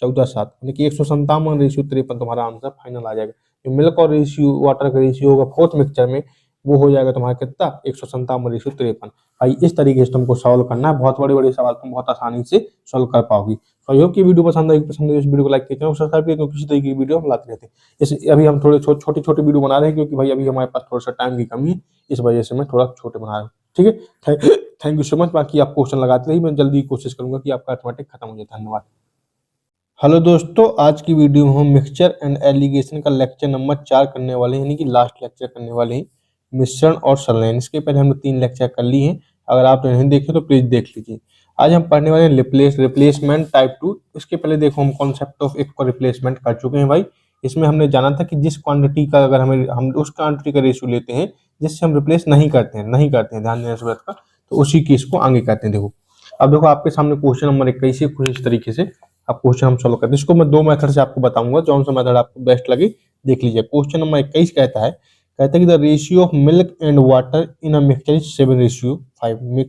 14 7, यानी कि 157 रेशियो 53 तुम्हारा आंसर फाइनल आ जाएगा। जो मिल्क और रेशियो वाटर का रेशियो होगा फोर्थ मिक्सचर में, वो हो जाएगा तुम्हारा कितना, 157 रेशियो 53। भाई इस तरीके से तुमको सॉल्व करना है, बहुत बड़े बड़े सवाल तुम बहुत आसानी से सॉल्व कर पाओगी। तो आई होप की वीडियो पसंद आई, इस वीडियो को लाइक कीजिए और सब्सक्राइब कीजिए, क्योंकि किसी तरीके की वीडियो हम लाते रहते हैं। इस अभी हम थोड़े छोटे छोटे वीडियो बना रहे हैं, क्योंकि भाई अभी हमारे पास थोड़ा सा टाइम की कमी है, इस वजह से मैं थोड़ा छोटे बना रहा हूँ। ठीक है, थैंक यू सो मच। बाकी आप क्वेश्चन लगाते रहिए, मैं जल्दी कोशिश करूंगा कि आपका अर्थमेटिक खत्म हो जाए। धन्यवाद। हेलो दोस्तों, आज की वीडियो में हम मिक्सचर एंड एलिगेशन का लेक्चर नंबर 4 करने वाले हैं, यानी कि लास्ट लेक्चर करने वाले हैं, मिश्रण और संलयन। इसके पहले हमने 3 लेक्चर कर लिए हैं, अगर आप नहीं देखे तो प्लीज देख लीजिए। आज हम पढ़ने वाले हैं रिप्लेसमेंट टाइप 2। इसके पहले देखो हम कॉन्सेप्ट ऑफ एक को रिप्लेसमेंट कर चुके हैं भाई। इसमें हमने जाना था कि जिस क्वांटिटी का अगर हम उस क्वांटिटी का रेशियो लेते हैं जिससे हम रिप्लेस नहीं करते हैं, ध्यान देना इस बात का, तो उसी केस को आगे करते हैं। देखो अब देखो आपके सामने क्वेश्चन नंबर 21 कुछ इस तरीके से अब क्वेश्चन हम सॉल्व करते हैं। इसको मैं 2 मेथड से आपको बताऊंगा, कौन सा मेथड आपको बेस्ट लगे देख लीजिए। क्वेश्चन नंबर 21 कहता है कि the ratio of milk and water in a mixture is 7:5।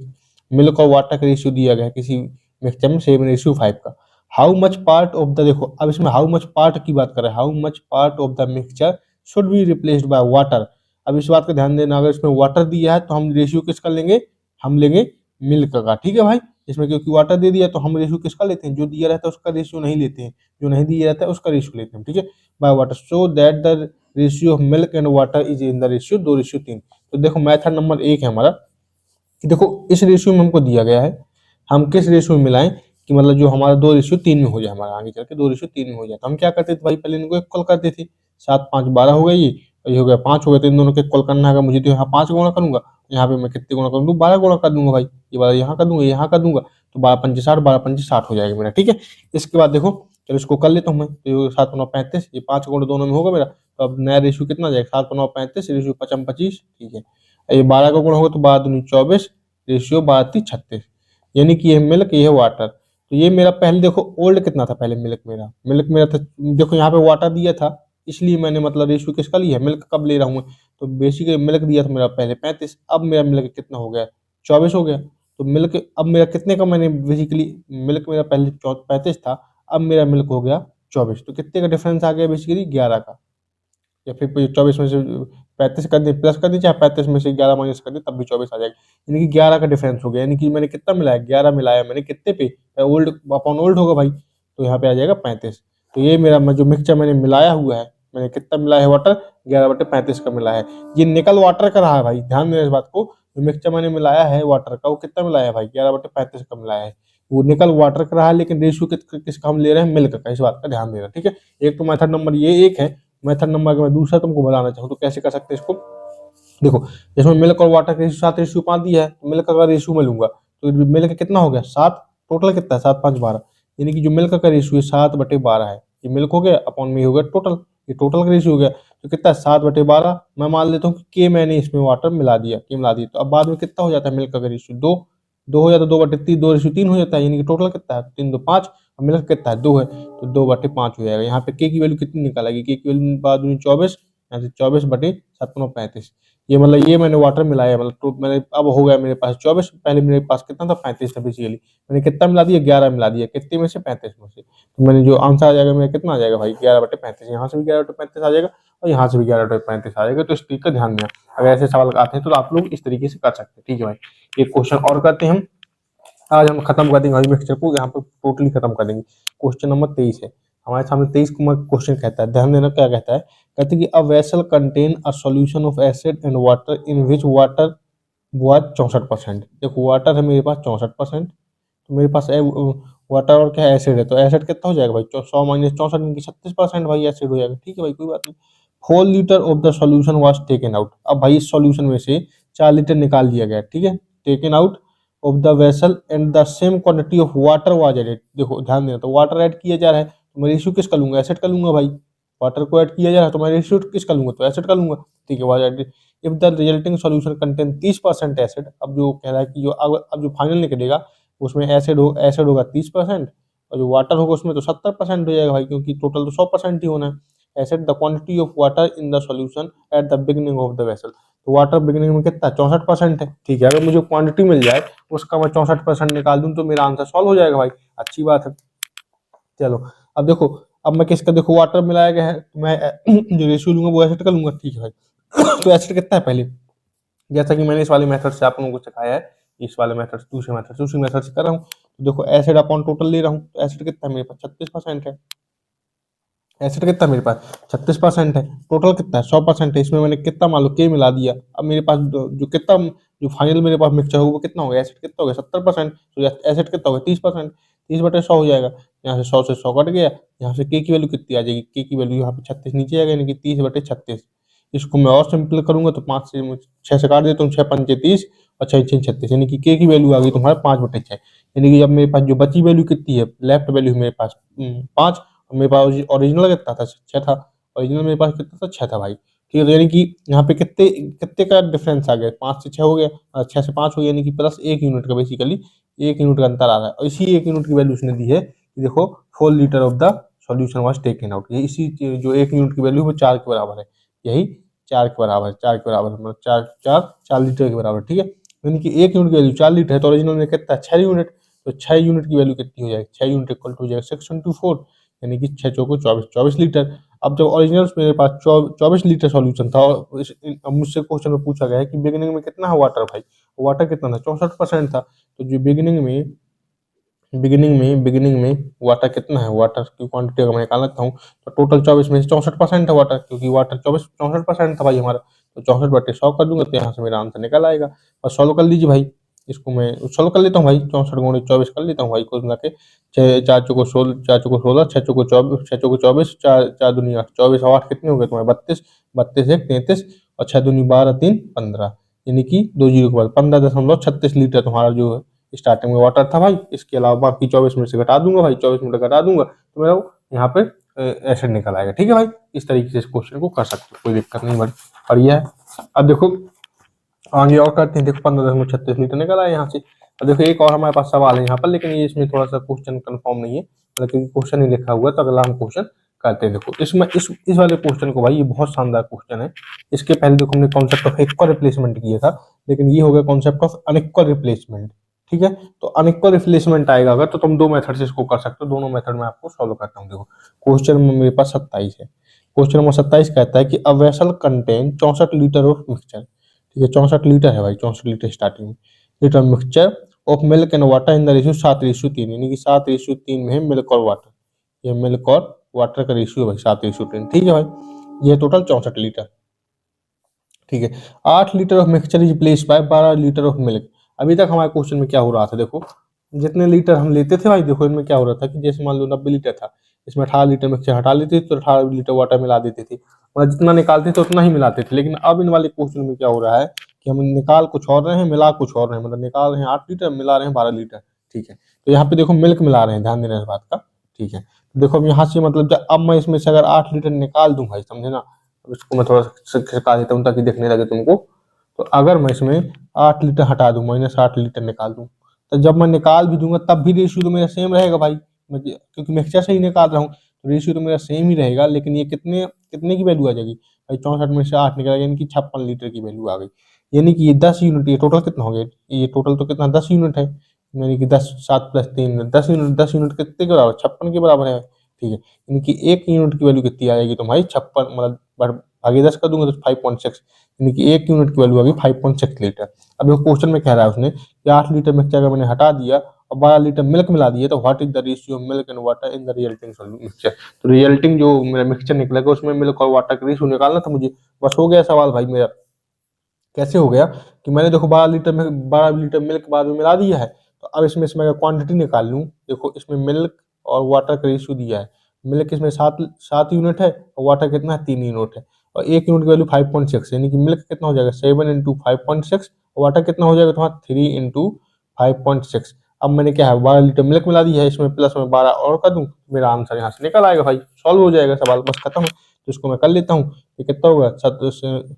Milk और वाटर का रेशियो दिया गया है किसी मिक्सचर में 7:5 का। How much part of the, देखो अब इसमें हाउ मच पार्ट की बात कर रहा है, how much part of the mixture should be replaced by water. अब इस बात का ध्यान देना, अगर इसमें वाटर दिया है तो हम रेशियो किसका लेंगे, हम लेंगे मिल्क का। ठीक है भाई, इसमें क्योंकि वाटर दे दिया तो हम रेशियो किसका लेते हैं, जो दिया रहता है उसका रेशियो नहीं लेते हैं, जो नहीं दिया रहता है उसका रेशियो लेते हैं। ठीक है, by water, so that the ratio of milk and water is in the ratio 2:3। तो देखो मेथड नंबर 1 है हमारा कि देखो इस रेशियो में हमको दिया गया है, हम किस रेशियो में मिलाएं कि मतलब जो हमारा 2:3 में हो जाए, हमारा आगे चल के 2:3 में हो जाए। तो हम क्या करते थे भाई, पहले इनको इक्वल करते थे, 7 5 12 हो गई, ये हो गया 5 हो गया, तो इन दोनों के इक्वल करना है। मुझे तो यहाँ 5 गुणा करूंगा, यहाँ पे मैं कितने गुणा कर दूँ, 12 गुणा कर दूंगा भाई, ये वाला यहाँ कर दूंगा, यहाँ कर दूंगा, तो 12×5 = 60, 12×5 = 60 हो जाएगा मेरा, ठीक है। इसके बाद देखो, चलो इसको कर लेता हूँ मैं, तो 7×9 = 35, ये 5 गुण दोनों में होगा मेरा, तो अब नया रेशियो कितना आ जाएगा, 7×9 = 35, रेशियो 5×25, ठीक है। ये 12 का गुण होगा तो 12×2 = 24, रेशियो 12×3 = 36, यानी कि ये मिल्क, ये है वाटर। तो ये मेरा पहले देखो ओल्ड कितना था, पहले मिल्क मेरा था, देखो यहाँ पे वाटर दिया था, इसलिए मैंने मतलब रेशियो किसका लिया है, मिल्क कब ले रहा हूँ, तो बेसिकली मिल्क दिया था मेरा पहले 35, अब मेरा मिल्क कितना हो गया, 24 हो गया। तो मिल्क अब मेरा कितने का, मैंने बेसिकली मिल्क मेरा पहले 35 था, अब मेरा मिल्क हो गया 24, तो कितने का डिफरेंस आ गया, बेसिकली 11 का, या फिर 24 में से 35 कर दे प्लस कर दे, चाहे 35 में से 11 माइनस कर दे, तब भी 24 आ जाएगा, यानी कि 11 का डिफरेंस हो गया, यानी कि मैंने कितना मिलाया, 11 मिलाया मैंने कितने पे, ओल्ड अपॉन ओल्ड होगा भाई, तो यहाँ पे आ जाएगा 35। तो ये मेरा जो मिक्सचर मैंने मिलाया हुआ है, मैंने कितना मिलाया है वाटर, 11/35 का मिला है। ये निकल वाटर का रहा है भाई, ध्यान देना इस बात को, जो मिक्सचर मैंने मिलाया है वाटर का, वो कितना मिलाया है भाई, 11/35 का मिलाया है, वो निकल वाटर का रहा है, लेकिन रेशियो किसका हम ले रहे हैं, मिल्क का, इस बात का ध्यान देना, ठीक है। एक तो मेथड नंबर ये एक है। मेथड नंबर अगर मैं दूसरा तुमको बताना चाहूँ तो कैसे कर सकते हैं इसको, देखो इसमें मिल्क और वाटर का रेशियो 7:5 दिया है, तो मिल्क का रेशियो में लूंगा, तो मिल्क कितना हो गया 7, टोटल कितना है 7×5 = 12, यानी कि जो मिल्क का रेशियो है 7/12 है, ये मिल्क हो गया अपॉन में हो गया टोटल, ये टोटल का रेशियो हो गया, तो कितना है 7/12। मैं मान लेता हूँ कि के मैंने इसमें वाटर मिला दिया, के मिला दिया, तो अब बाद में कितना हो जाता है मिल्क का रेशियो 2, 2 हो जाता है, 2/3, 2:3 हो जाता है, यानी कि टोटल कितना है 3×2=5, और मिल्क कितना है 2 है, तो 2/5 हो जाएगा। यहाँ पे के की वैल्यू कितनी निकल आएगी, के की वैल्यू 12×24, यहाँ से 24/7×35, ये मतलब ये मैंने वाटर मिलाया, मतलब तो मैंने अब हो गया मेरे पास 24, पहले मेरे पास कितना था 35 था, बेसिकली मैंने कितना मिला दिया 11 मिला दिया, कितने में से 35 में से, तो मैंने जो आंसर आ जाएगा मेरा कितना आ जाएगा भाई 11/35, यहाँ से भी 11/35 आ जाएगा और यहाँ से भी 11/35 आ जाएगा। तो इस तरीके का ध्यान देना, अगर ऐसे सवाल आते हैं तो आप लोग इस तरीके से कर सकते हैं, ठीक है भाई। एक क्वेश्चन और करते हैं हम, आज हम खत्म कर देंगे भाई मिक्सचर को, यहाँ पे टोटली खत्म कर देंगे। क्वेश्चन नंबर 23 है हमारे सामने, 23 क्वेश्चन कहता है, ध्यान देना क्या कहता है, कहते हैं कि a vessel contain a solution of acid and water in which water was 64%। देखो वाटर है मेरे पास 64%, तो मेरे पास वाटर और क्या एसिड है, तो एसिड कितना हो जाएगा भाई 100 - 64 यानी कि 36% भाई एसिड हो जाएगा, ठीक है भाई कोई बात नहीं। 4 litre of the solution was taken out, अब भाई इस सॉल्यूशन में से 4 लीटर निकाल दिया गया, ठीक है, taken out of the vessel and the same quantity of water was added. देखो ध्यान देना, तो वाटर ऐड किया जा रहा है, तो मैं रेशियो किसका लूंगा, एसिड का लूंगा भाई, वाटर को ऐड किया जा रहा है तो मैं रेशियो किसका लूंगा, तो एसिड का लूंगा, ठीक है, was added if the resulting solution contain 30% acid. अब जो कह रहा है कि जो अब जो फाइनल निकलेगा उसमें एसिड होगा 30%, और जो वाटर होगा उसमें तो 70% हो जाएगा भाई, क्योंकि टोटल तो 100% ही होना है। Acid the quantity of water in the solution at the beginning of the vessel, तो वाटर बिगिनिंग में कितना 64% है, ठीक है। अगर मुझे क्वांटिटी मिल जाए उसका मैं 64% निकाल दूं तो मेरा आंसर सॉल्व हो जाएगा भाई, अच्छी बात है। चलो अब देखो, अब मैं किसका, देखो वाटर मिलाया गया है तो मैं जो रेशियो लूंगा वो एसिड का लूंगा, ठीक है भाई। तो एसिड कितना है पहले, जैसा कि मैंने इस वाले मेथड से आप लोगों को सिखाया है, इस वाले मेथड दूसरे मेथड से कर रहा हूँ, तो देखो एसिड अपॉन टोटल ले रहा हूँ, तो एसिड कितना है मेरे पास 36% है, एसिड कितना मेरे पास 36% है, टोटल कितना है 100% है, इसमें मैंने कितना मान लो के मिला दिया, अब मेरे पास जो कितना जो फाइनल मेरे पास मिक्सचर होगा वो कितना होगा, एसिड कितना हो गया 70%, तो एसिड कितना होगा 30%, 30/100 हो जाएगा, यहाँ से 100 से 100 कट गया, यहाँ से के की वैल्यू कितनी आ जाएगी, के की वैल्यू यहाँ पे 36 नीचे आएगा, यानी कि 30/36। इसको मैं और सिंपल करूंगा तो 5 से 6 से काट देता हूँ, 6×5 = 30 और 6×6 = 36, यानी कि के की वैल्यू आ गई तुम्हारा 5/6, यानी कि अब मेरे पास जो बची वैल्यू कितनी है, लेफ्ट वैल्यू मेरे पास 5, मेरे पास ओरिजिनल कितना था 6 था, ओरिजिनल मेरे पास कितना था 6 था भाई, ठीक है। तो यानी कि यहाँ पे कितने कितने का डिफरेंस आ गया, 5 से 6 हो गया, 6 से 5 हो गया, यानी कि प्लस 1 यूनिट का, बेसिकली 1 यूनिट का अंतर आ रहा है, और इसी 1 यूनिट की वैल्यू उसने दी है कि देखो 4 litre of the solution was taken out, ये इसी जो 1 यूनिट की वैल्यू वो 4 के बराबर है, यही 4 के बराबर, 4 के बराबर मतलब 4 लीटर के बराबर, ठीक है। यानी कि 1 यूनिट की वैल्यू 4 लीटर है, तो ओरिजिनल में कितना 6 यूनिट, तो 6 यूनिट की वैल्यू कितनी हो जाएगी, 6 यूनिट इक्वल टू हो जाएगा 6×4, यानी कि 6 चौको 24 लीटर। अब जब ओरिजिनल मेरे पास 24 लीटर सॉल्यूशन था, और अब मुझसे क्वेश्चन में पूछा गया है कि बिगिनिंग में कितना है वाटर भाई, वाटर कितना था 64% था, तो जो बिगिनिंग में वाटर कितना है, वाटर की क्वांटिटी अगर मैं निकाल लेता हूँ तो टोटल 24 में से 64% है वाटर, क्योंकि वाटर 64% था भाई हमारा, तो 64/100 कर दूंगा तो यहाँ से मेरा आंसर निकल आएगा। और सॉल्व कर लीजिए भाई, इसको मैं सॉल्व कर लेता हूँ भाई, 64×24 कर लेता हूँ भाई, कुल मिला के 4×4 = 16, 4×4 = 16, 6×4 = 24, 6×4 = 24, 4×4 = 8, 24 और 8 कितने हो गए तुम्हारे 32, 32×1 = 33 और 6×2 = 12, 3 = 15, यानी कि 2 जीरो के बाद 15.36 लीटर तुम्हारा जो स्टार्टिंग में वाटर था भाई, इसके अलावा बाकी 24 मिनट से घटा दूंगा भाई, 24 मिनट घटा दूंगा तो मेरा यहाँ पे एसिड निकल आएगा। ठीक है भाई, इस तरीके से इस क्वेश्चन को कर सकते हो, कोई दिक्कत नहीं भाई। और यह है, अब देखो आगे और करते हैं। देखो 15.36 लीटर निकल आया यहाँ से। अब देखो एक और हमारे पास सवाल है यहाँ पर, लेकिन ये इसमें थोड़ा सा क्वेश्चन कंफर्म नहीं है, लेकिन क्वेश्चन ही लिखा हुआ है, तो अगला हम क्वेश्चन करते हैं। देखो इसमें इस वाले क्वेश्चन को भाई, ये बहुत शानदार क्वेश्चन है। इसके पहले देखो हमने कॉन्सेप्ट ऑफ इक्वल रिप्लेसमेंट किया था, लेकिन ये हो गया कॉन्सेप्ट ऑफ अनइक्वल रिप्लेसमेंट। ठीक है, तो अनइक्वल रिप्लेसमेंट आएगा अगर, तो तुम दो मेथड से इसको कर सकते हो। दोनों मेथड में आपको सॉल्व करता हूँ। देखो क्वेश्चन में मेरे पास 27 है। क्वेश्चन नंबर 27 कहता है कि a vessel contain 64 litre of mixture. ठीक है, 64 लीटर है भाई, 64 लीटर स्टार्टिंग में, litre mixture of milk and water in the ratio 7:3, यानी कि 7:3 में है मिल्क और वाटर। ये मिल्क और वाटर का रेशियो भाई 7:3। ठीक है भाई, ये टोटल 64 लीटर। ठीक है, 8 litre of mixture is place by 12 litre of milk. अभी तक हमारे क्वेश्चन में क्या हो रहा था, देखो जितने लीटर हम लेते थे भाई, देखो इनमें क्या हो रहा था कि जैसे मान लो 90 लीटर था, इसमें 18 लीटर मिक्सचर हटा लेते थे तो 18 लीटर वाटर मिला देते थे, मतलब जितना निकालते थे उतना ही मिलाते थे। लेकिन अब इन वाले क्वेश्चन में क्या हो रहा है कि हम निकाल कुछ और रहे हैं, मिला कुछ और रहे हैं, मतलब निकाल रहे हैं 8 लीटर, मिला रहे हैं 12 लीटर। ठीक है, तो यहाँ पे देखो मिल्क मिला रहे हैं, ध्यान देना इस बात का। ठीक है, तो देखो अब यहाँ से मतलब अब मैं इसमें से अगर 8 लीटर निकाल दूं भाई, समझे ना, अब इसको मैं थोड़ा सा खिसका देता हूँ ताकि देखने लगे तुमको। तो अगर मैं इसमें 8 लीटर हटा दूं, -8 लीटर निकाल दूं, तो जब मैं निकाल भी दूंगा तब भी रेशियो तो मेरा सेम रहेगा भाई, क्योंकि मिक्सचर से ही निकाल रहा हूँ, तो रेशियो तो मेरा सेम ही रहेगा। लेकिन ये कितने कितने की वैल्यू आ जाएगी भाई, 64 में से 8 निकल गया, यानी कि 56 लीटर की वैल्यू आ गई। यानी कि ये 10 यूनिट, ये टोटल कितना हो गया, ये टोटल तो कितना 10 यूनिट है, यानी कि 10 7 + 3 10 यूनिट। 10 यूनिट कितने के बराबर, 56 के बराबर है। ठीक है, यानी कि 1 यूनिट की वैल्यू कितनी आएगी तो भाई 56, मतलब आगे 10 कर दूंगा तो 5.6, यानी कि 1 यूनिट की वैल्यू आ गई 5.6 लीटर। अब क्वेश्चन में कह रहा है उसने कि 8 लीटर मिक्सचर अगर मैंने हटा दिया और 12 लीटर मिल्क मिला दिया, तो what is the ratio of milk and water in the resulting mixture. तो रिजल्टिंग जो मेरा मिक्सचर निकलेगा उसमें मिल्क और वाटर का रेशियो निकालना था मुझे। बस हो गया सवाल भाई मेरा। कैसे हो गया कि मैंने देखो 12 लीटर मिल्क बाद में मिला दिया है, तो अब इसमें से मैं क्वांटिटी निकाल लूँ। देखो इसमें मिल्क और वाटर का रेशियो दिया है, मिल्क इसमें 7 यूनिट है और वाटर कितना है 3 यूनिट है, और 1 यूनिट की वैल्यू 5.6, यानी कि मिल्क कितना हो जाएगा 7 × 5.6, और वाटर कितना हो जाएगा तुम्हारा 3 × 5.6। अब मैंने क्या है 12 लीटर मिल्क मिला दी है, इसमें प्लस में 12 और कर दूं, मेरा आंसर यहाँ से निकल आएगा भाई, सॉल्व हो जाएगा सवाल, बस खत्म। तो इसको मैं कर लेता हूँ। ये कितना होगा,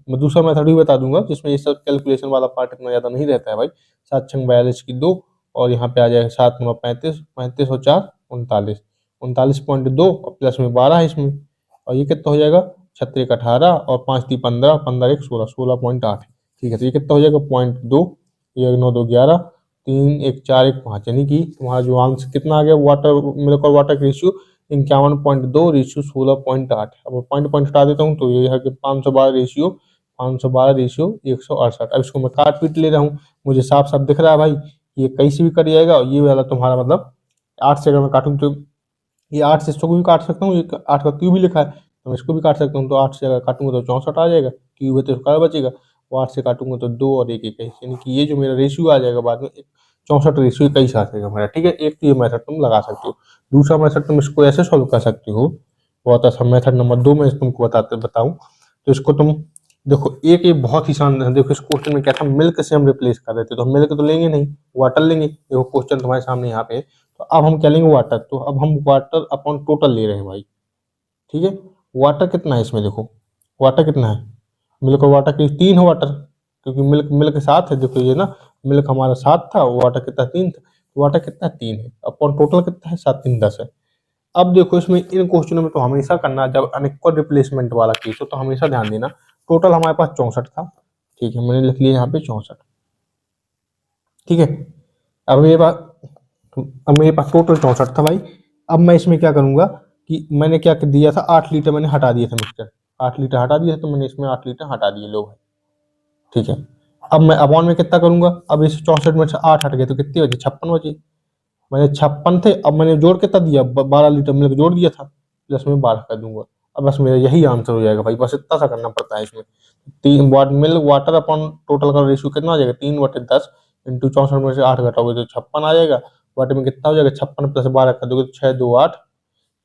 मैं दूसरा मेथड भी बता दूंगा जिसमें ये सब कैलकुलेशन वाला पार्ट इतना ज्यादा नहीं रहता है भाई। 7×6 = 42 और यहाँ पे आ जाएगा 7×9 = 35, 35 और 4 = 39, 39.2 और प्लस में 12 है इसमें, और ये कितना हो जाएगा 6×1 = 18 और 5×3 = 15, 15×1 = 16, 16.8। ठीक है, तो ये कितना हो जाएगा 0.2, ये 9 2 11, 3 1 4 1 5, यानी कि तुम्हारा जो आंसर कितना आ गया, वाटर मिल्क और वाटर का रेशियो 51.2 रेशियो 16.8। अब पॉइंट पॉइंट हटा देता हूँ तो ये है कि 512 रेशियो 168। अब इसको मैं काट पीट ले रहा हूँ, मुझे साफ साफ दिख रहा है भाई, ये कहीं से भी कट जाएगा, और ये वाला तुम्हारा मतलब 8 से अगर मैं काटूँ तो ये 8 से इसको भी काट सकता हूँ, ये 8 का क्यूब भी लिखा है तो मैं इसको भी काट सकता हूँ, तो 8 से अगर काटूंगा तो 64 आ जाएगा, क्यूब है तो इसका बचेगा, वो 8 से काटूंगा तो 2 और 1 21, यानी कि ये जो मेरा रेशियो आ जाएगा बाद में 64 रेशियो 21 आ जाएगा मेरा। ठीक है, एक तो ये मेथड तुम लगा सकते हो। दूसरा मेथड तुम इसको ऐसे सॉल्व कर सकते हो, बहुत आसान मेथड नंबर 2 में तुमको बताऊं तो इसको तुम देखो, एक ये बहुत ही शानदार, देखो इस क्वेश्चन में क्या था, मिल्क से हम रिप्लेस कर रहे थे, तो हम मिल्क तो लेंगे नहीं, वाटर लेंगे। देखो क्वेश्चन तुम्हारे सामने यहाँ पे, तो अब हम क्या लेंगे वाटर, तो अब हम वाटर अपॉन टोटल ले रहे हैं भाई। ठीक है, वाटर कितना है इसमें, देखो वाटर कितना है, मिल्क और वाटर की 3 है वाटर, क्योंकि मिल्क मिल्क 7 है, देखो ये ना मिल्क हमारा 7 था, वाटर कितना 3 था, वाटर कितना 3 है, अपॉन टोटल कितना है 7 3 10 है। अब देखो इसमें इन क्वेश्चनों में तो हमेशा करना, जब अनइक्वल रिप्लेसमेंट वाला केस हो तो हमेशा ध्यान देना, टोटल हमारे पास 64 था। ठीक है, मैंने लिख लिया यहाँ पे 64। ठीक है, अब मेरे पास अब मेरे पास टोटल 64 था भाई। अब मैं इसमें क्या करूंगा कि मैंने क्या कर दिया था, 8 लीटर मैंने हटा दिया था मिक्सचर, 8 लीटर हटा दिया था, तो मैंने इसमें 8 लीटर हटा दिए, लो भाई। ठीक है, अब मैं अपॉन में कितना करूंगा, अब इस 64 में से 8 हट गए तो कितने बचे 56 बचे, मैंने 56 थे, अब मैंने जोड़ कितना दिया 12 लीटर मिल्क जोड़ दिया था, प्लस में 12 कर दूंगा। अब बस मेरा यही आंसर हो जाएगा भाई, बस इतना सा करना पड़ता है इसमें। 3 वाट मिल्क वाटर अपॉन टोटल का रेशियो कितना आ जाएगा 3/10 इंटू 64 में से 8 घटाओगे तो 56 आ जाएगा। वाट में कितना हो जाएगा 56 प्लस 12 कर दोगे तो 6 2 8,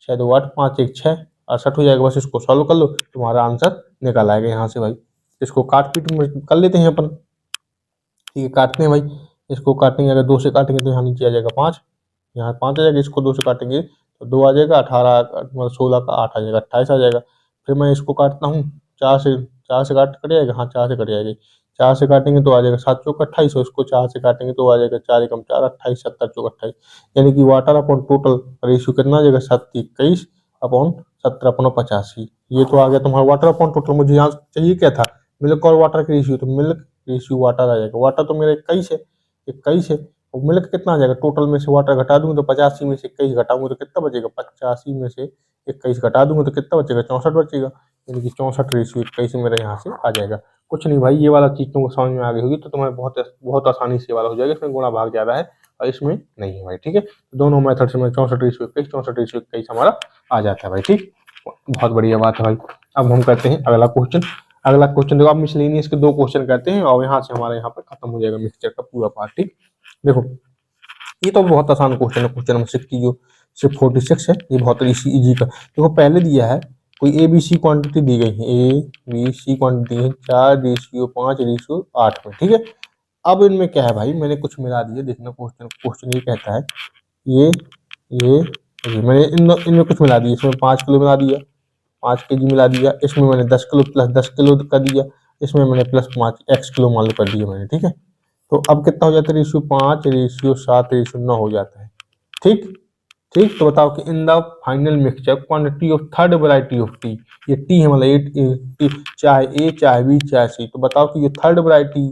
6 2 8 5 1 6 68 हो जाएगा। बस इसको सॉल्व कर लो, तुम्हारा आंसर निकल आएगा यहाँ से भाई। इसको काट पीट में कर लेते हैं अपन। ठीक है, काटते हैं भाई, इसको काटेंगे, अगर 2 से काटेंगे तो यहाँ नीचे आ जाएगा 5, यहाँ 5 आ जाएगा, इसको 2 से काटेंगे तो 2 आ जाएगा, 18 मतलब 16 का 8 आ जाएगा, 28 आ जाएगा। फिर मैं इसको काटता हूँ 4 से कट जाएगा, हाँ 4 से कट जाएगी, 4 से काटेंगे तो आ जाएगा 7 चौक 28, और इसको 4 से काटेंगे तो आ जाएगा 4 एकम 4, 28, 70 चौक 28, यानी कि वाटर अपॉन टोटल रेशियो कितना आ जाएगा 721 अपॉन 17 अपॉन 85। ये तो आ गया तुम्हारा वाटर अपॉन टोटल। मुझे यहाँ चाहिए क्या था, मिल्क और वाटर की रेशियो, तो मिल्क रेशियो वाटर आ जाएगा। वाटर तो मेरा 21 है, 21 है, और मिल्क कितना आ जाएगा, टोटल में से वाटर घटा दूंगा तो 85 में से 21 घटाऊंगा तो कितना बचेगा, 85 में से 21 घटा दूंगा तो कितना बचेगा, 64 बचेगा, यानी कि 64 रेशियो 21 मेरा यहाँ से आ जाएगा। कुछ नहीं भाई, ये वाला चीज तुमको समझ में आ गई होगी तो तुम्हें बहुत बहुत आसानी से ये वाला हो जाएगा। इसमें गुणा भाग ज्यादा है और इसमें नहीं है भाई, ठीक है। दोनों मेथड से मैं 64 रेशियो 21, 64 रेशियो 21 हमारा आ जाता है भाई, ठीक। बहुत बढ़िया बात है भाई। अब हम करते हैं अगला क्वेश्चन। अगला क्वेश्चन देखो, आप मिसलेनियस के 2 क्वेश्चन करते हैं और यहाँ से हमारा यहाँ पर खत्म हो जाएगा मिक्सचर का पूरा पार्ट, ठीक। देखो ये तो बहुत आसान क्वेश्चन है, क्वेश्चन नंबर 60 जो 46 है, ये बहुत इजी का। देखो पहले दिया है कोई ए बी सी क्वांटिटी दी गई है, ए बी सी क्वांटिटी है 4:5:8 में, ठीक है। अब इनमें क्या है भाई, मैंने कुछ मिला दिया, देखना क्वेश्चन क्वेश्चन ये कहता है ये ये मैंने इनमें कुछ मिला दिया। इसमें 5 किलो मिला दिया, 5 kg मिला दिया, इसमें मैंने 10 किलो प्लस 10 किलो कर दिया, इसमें मैंने प्लस 5 x किलो मान लो कर दिया मैंने, ठीक है। तो अब कितना हो जाता है, रेशियो 5, रेशियो 7, रेशियो 9 हो जाता है, ठीक। ठीक, तो बताओ कि in the final mixture quantity of third variety of T, ये टी है मतलब ए, चाहे ए चाहे बी चाहे सी, तो बताओ कि ये थर्ड वैरायटी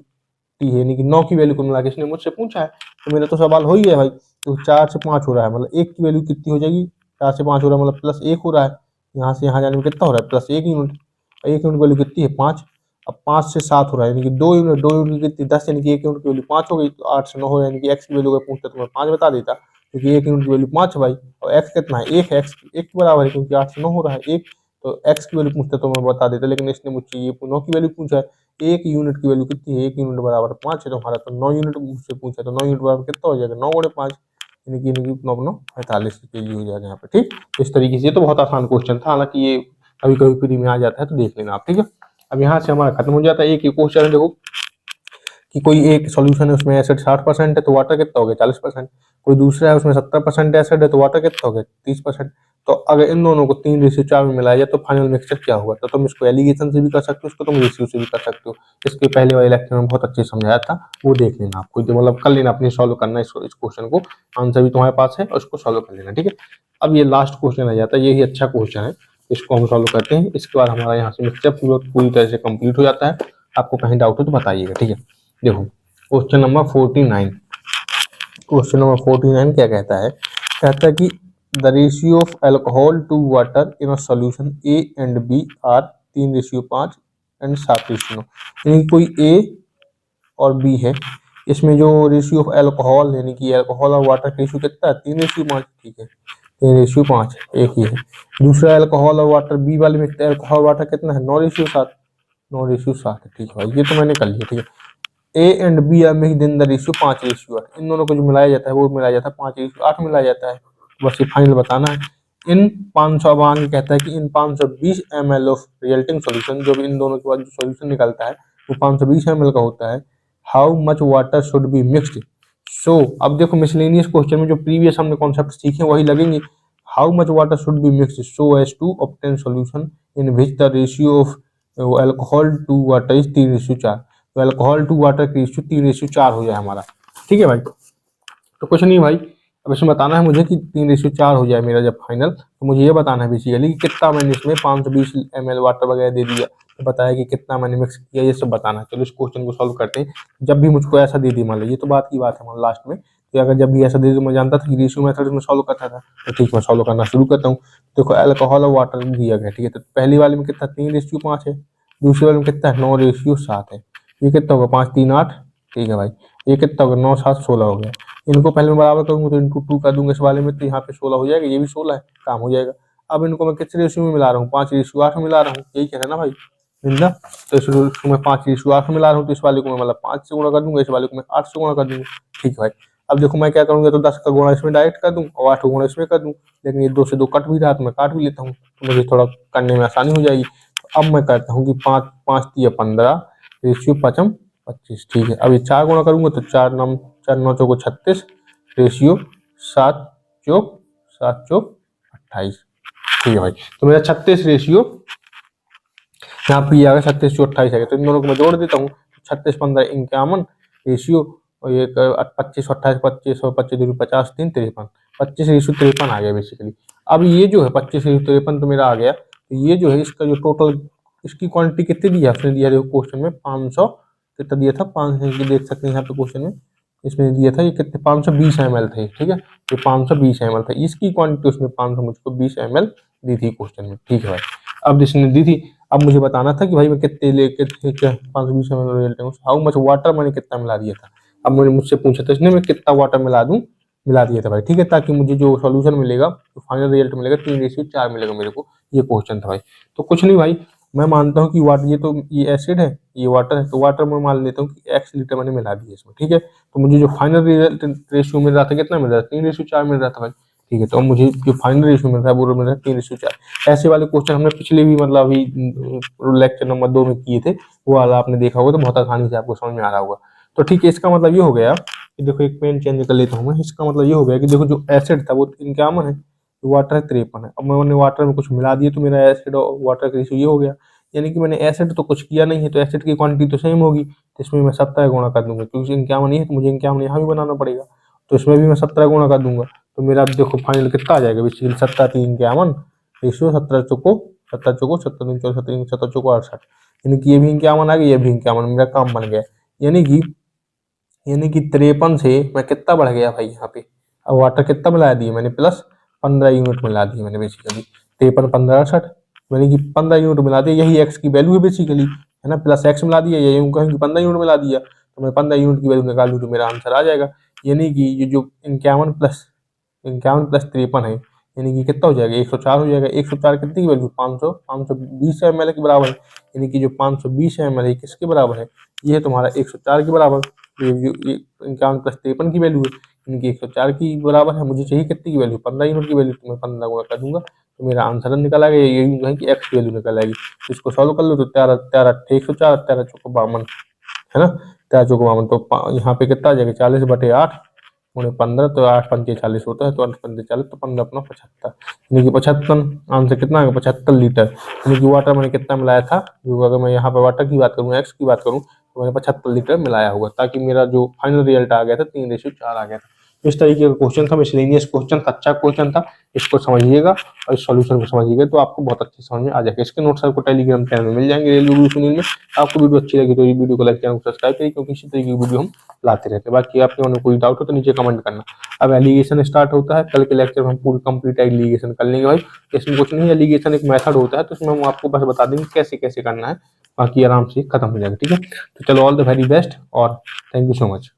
टी है, यानी कि 9 की वैल्यू को मिला के इसने मुझसे पूछा है, तो मेरा तो सवाल हो ही है भाई। तो 4 से 5 हो रहा है, मतलब 1 की वैल्यू कितनी हो जाएगी, 4 से 5 हो रहा है मतलब प्लस 1 हो रहा है, यहाँ से यहाँ जाने में कितना हो रहा है, प्लस 1 यूनिट, 1 यूनिट वैल्यू कितनी है 5। अब 5 से 7 हो रहा है, यानी कि 2 यूनिट की कितनी 10, यानी कि 1 यूनिट की वैल्यू 5 हो गई। तो 8 से 9 हो रहा है, यानी कि एक्स की वैल्यू अगर पूछता तो मैं 5 बता देता, क्योंकि 1 यूनिट की वैल्यू 5 है भाई, और एक्स कितना है 1 है, एक्स 1 के बराबर है, क्योंकि 8 से 9 हो रहा है 1, तो एक्स की वैल्यू पूछता तो मैं बता देता, लेकिन इसने मुझसे ये 9 की वैल्यू पूछा है। 1 यूनिट की वैल्यू कितनी है, 1 यूनिट बराबर 5 है, तो हमारा तो 9 यूनिट मुझसे पूछा, तो 9 यूनिट बराबर कितना हो जाएगा, 9 गुणे 5, यानी कि 9×9 = 45 kg हो जाएगा यहाँ पे, ठीक। इस तरीके से, ये तो बहुत आसान क्वेश्चन था, हालांकि ये कभी कभी प्री में आ जाता है, तो देख लेना आप, ठीक है। अब यहाँ से हमारा खत्म हो जाता है। एक क्वेश्चन है देखो कि कोई एक सॉल्यूशन है, उसमें एसिड 60% है तो वाटर कितना हो गया 40%, कोई दूसरा है उसमें 70% एसिड है तो वाटर कितना हो गया 30%। तो अगर इन दोनों को 3:4 में मिलाया जाए तो फाइनल मिक्सचर क्या होगा, तो तुम इसको एलिगेशन से भी कर सकते हो, इसको तुम रेशियो से भी कर सकते हो। इसके पहले वाले लेक्चर में बहुत अच्छे से समझाया था, वो देख लेना आपको, मतलब कर लेना, अपनी सॉल्व करना इस क्वेश्चन को, आंसर भी तुम्हारे पास है और उसको सॉल्व कर लेना, ठीक है। अब ये लास्ट क्वेश्चन आ जाता है, यही अच्छा क्वेश्चन है, इसको हम सॉल्व करते हैं। इसके बाद हमारा यहाँ से मिक्सचर पूरी तरह से कंप्लीट हो जाता है। आपको कहीं डाउट हो तो बताइएगा, ठीक है। देखो क्वेश्चन नंबर 49, क्वेश्चन नंबर 49 क्या कहता है, कहता है कि the ratio of alcohol to water in a solution A and B are 3:5 and 7:9, यानी कोई ए और बी है, इसमें जो रेशियो ऑफ अल्कोहल यानी कि अल्कोहल और वाटर का रेशियो कितना है 3:5, ठीक है 3:5 एक ही है। दूसरा अल्कोहल और वाटर बी वाले में अल्कोहल वाटर कितना है 9:7, 9:7 है, ठीक है भाई, ये तो मैंने कर लिया, ठीक है। A and B are mixed in the ratio 5:8, इन दोनों को जो मिलाया जाता है वो मिलाया जाता है 5:8 मिलाया जाता है, बस ये फाइनल बताना है। इन 500 अब आगे कहता है कि इन 520 ml ऑफ रिजल्टिंग सॉल्यूशन, जो भी इन दोनों के बाद जो सॉल्यूशन निकलता है वो 520 ml का होता है। How much water should be mixed, so अब देखो मिसलेनियस क्वेश्चन में जो प्रीवियस हमने कॉन्सेप्ट सीखे वही लगेंगे। How much water should be mixed so as to obtain solution in which the ratio of alcohol to water is 3:4, तो alcohol to water की रेशियो 3:4 हो जाए हमारा, ठीक है भाई। तो कुछ नहीं भाई, अब इसमें बताना है मुझे कि 3:4 हो जाए मेरा जब फाइनल, तो मुझे ये बताना है बेसिकली कि कितना मैंने इसमें 520 ml वाटर वगैरह दे दिया, तो बताया कि कितना मैंने मिक्स किया, ये सब बताना है। चलो इस क्वेश्चन को सॉल्व करते हैं। जब भी मुझको ऐसा दे दी मान लो, ये तो बात की बात है मान लास्ट में, तो अगर जब भी ऐसा दे दी, मैं जानता था कि रेशियो मेथड में सॉल्व करता था, तो ठीक मैं सॉल्व करना शुरू करता हूँ। देखो अल्कोहल और वाटर दिया गया, ठीक है, तो पहली वाले में कितना 3:5 है, दूसरी वाले में कितना है 9:7 है, ये कितना होगा 5×3 = 8, ठीक है भाई, ये कितना होगा 9×7 = 16 हो गया। इनको पहले मैं बराबर करूंगा तो इनटू 2 कर दूंगा इस वाले में, तो यहाँ पे 16 हो जाएगा, ये भी 16 है, काम हो जाएगा। अब इनको मैं किस रेशियो में मिला रहा हूँ 5:8 में मिला रहा हूँ, यही कह रहा है ना भाई बिंदा, तो इसको मैं 5:8 में मिला रहा हूँ, तो इस वाले को मैं मतलब 5 से गुणा कर दूंगा, इस वाले को मैं 8 से गुणा कर दूंगा, ठीक है भाई। अब देखो मैं क्या करूंगा, तो 10 का गुणा इसमें डायरेक्ट कर दूं और 8 का गुणा इसमें कर दूं, लेकिन ये 2 से 2 कट भी रहा तो मैं काट भी लेता हूँ, तो मुझे थोड़ा करने में आसानी हो जाएगी। तो अब मैं करता हूँ कि 5×5 = 15 रेशियो 5×5 = 25, ठीक है। अब ये 4 गुणा करूंगा तो 4×9 4 9 चौको 36 रेशियो 7 चौक 28। ठीक है भाई, तो मेरा 36 रेशियो यहाँ पे आ गया, 36 से 28 आ गया। तो इन दोनों को मैं जोड़ देता हूँ, 36 15 51 रेशियो, और ये 25 28 25 और 25 दूनी 50 3 53, 25 रेशियो 53 आ गया बेसिकली। अब ये जो है 25 रेशियो 53 तो मेरा आ गया। तो ये जो है इसका जो टोटल इसकी क्वांटिटी कितनी दी है उसने दिया, देखो क्वेश्चन में 500 कितना दिया था, 500 देख सकते हैं यहाँ पे क्वेश्चन में, इसमें दिया था ये कितने 520 ml थे। ठीक है, ये 520 ml था, इसकी क्वांटिटी उसने 500 मुझको 20 ml दी थी क्वेश्चन में। ठीक है भाई, अब जिसने दी थी, अब मुझे बताना था कि भाई मैं कितने लेके 520 ml हाउ मच वाटर मैंने कितना मिला दिया था। अब मैंने मुझसे पूछा था इसने मैं कितना वाटर मिला दिया था भाई। ठीक है, ताकि मुझे जो सॉल्यूशन मिलेगा, तो फाइनल रिजल्ट मिलेगा 3:4 मिलेगा मेरे को, ये क्वेश्चन था भाई। तो कुछ नहीं भाई, मैं मानता हूँ कि वाटर, ये तो ये एसिड है ये वाटर है, तो वाटर मैं मान लेता हूँ कि x लीटर मैंने मिला दिया इसमें। ठीक है, तो मुझे जो फाइनल रिजल्ट रेशियो मिल रहा था कितना मिल रहा था, 3:4 मिल रहा था भाई। ठीक है, तो मुझे जो फाइनल रेशियो मिल रहा है वो मिल रहा है 3:4। ऐसे वाले क्वेश्चन हमने पिछले भी मतलब अभी लेक्चर नंबर 2 में किए थे, वो वाला आपने देखा होगा, तो बहुत आसानी से आपको समझ में आ रहा होगा। तो ठीक है, इसका मतलब ये हो गया कि देखो, एक पेन चेंज कर लेता हूँ मैं। इसका मतलब ये हो गया कि देखो जो एसिड था वो 51 है, तो वाटर है 53 है। अब मैंने वाटर में कुछ मिला दिया तो मेरा एसिड और वाटर का रेशियो ये हो गया। यानी कि मैंने एसिड तो कुछ किया नहीं है, तो एसिड की क्वांटिटी तो सेम होगी, तो इसमें मैं 17 गुणा कर दूंगा, क्योंकि 51 नहीं है तो मुझे 51 यहाँ भी बनाना पड़ेगा, तो इसमें भी मैं 17 गुणा कर दूंगा। तो मेरा अब देखो फाइनल कितना आ जाएगा, बेसिकली 17 3 51 रेशियो 17 चौको 17 3 14 17 चौको 68। यानी कि ये भी 51 आ गया, ये भी 51, मेरा काम बन गया। यानी कि 53 से मैं कितना बढ़ गया भाई यहाँ पे, अब वाटर कितना मिला दिया मैंने, प्लस 15 यूनिट मिला दिए मैंने बेसिकली, 53 15 68, मैंने कि 15 यूनिट मिला दिया, यही एक्स की वैल्यू है बेसिकली, है ना, प्लस एक्स मिला दिया, यही कहें कि 15 यूनिट मिला दिया, तो मैं 15 यूनिट की वैल्यू निकाल लूँ तो मेरा आंसर आ जाएगा। यानी कि ये जो 51 + 53 है, यानी कि कितना हो जाएगा, 104 हो जाएगा। 104 कितनी की वैल्यू, 520 ml के बराबर है। यानी कि जो 520 ml है किसके बराबर है, ये तुम्हारा 104 के बराबर। ये 51 + 53 की वैल्यू है, यानी कि 104 की बराबर है। मुझे चाहिए कितनी की वैल्यू, 15 यूनिट की वैल्यू, तो मैं 15 गुणा कर दूंगा तो मेरा आंसर निकल आएगा। ये है कि एक्स की वैल्यू निकल आएगी। तो इसको सॉल्व कर लो तो 13 13 104 13 चौको 52, है ना, 13 चौको 52, तो यहाँ पे कितना आ जाएगा, 40/8 गुणे 15, तो 8 पंचे 40 होता है, तो 8 पंचे 40, तो 15 अपना 75, यानी कि 75 आंसर कितना आएगा, 75 लीटर। यानी कि वाटर मैंने कितना मिलाया था, जो अगर मैं यहाँ पर वाटर की बात करूँ, एक्स की बात करूँ, तो मैंने 75 लीटर मिलाया होगा, ताकि मेरा जो फाइनल रिजल्ट आ गया था 3:4 आ गया था। इस तरीके का क्वेश्चन था, मिसलेनियस क्वेश्चन था, अच्छा क्वेश्चन था। इसको समझिएगा और इस सॉल्यूशन को समझिएगा, तो आपको बहुत अच्छी समझ में आ जाएगा। इसके नोट्स आपको टेलीग्राम चैनल में मिल जाएंगे, रेलवे गुरु सुनील में। आपको वीडियो अच्छी लगी तो ये वीडियो को लाइक, चैनल को सब्सक्राइब करिए, क्योंकि इसी तरीके की वीडियो हम लाते रहते हैं। बाकी आपके मन में कोई डाउट हो तो नीचे कमेंट करना। अब एलिगेशन स्टार्ट होता है, कल के लेक्चर में हम पूरी कंप्लीट एलिगेशन कर लेंगे भाई। इसमें कुछ नहीं, एलिगेशन एक मेथड होता है, तो इसमें हम आपको बस बता देंगे कैसे कैसे करना है, बाकी आराम से खत्म हो जाएगा। ठीक है, तो चलो, ऑल द वेरी बेस्ट और थैंक यू सो मच।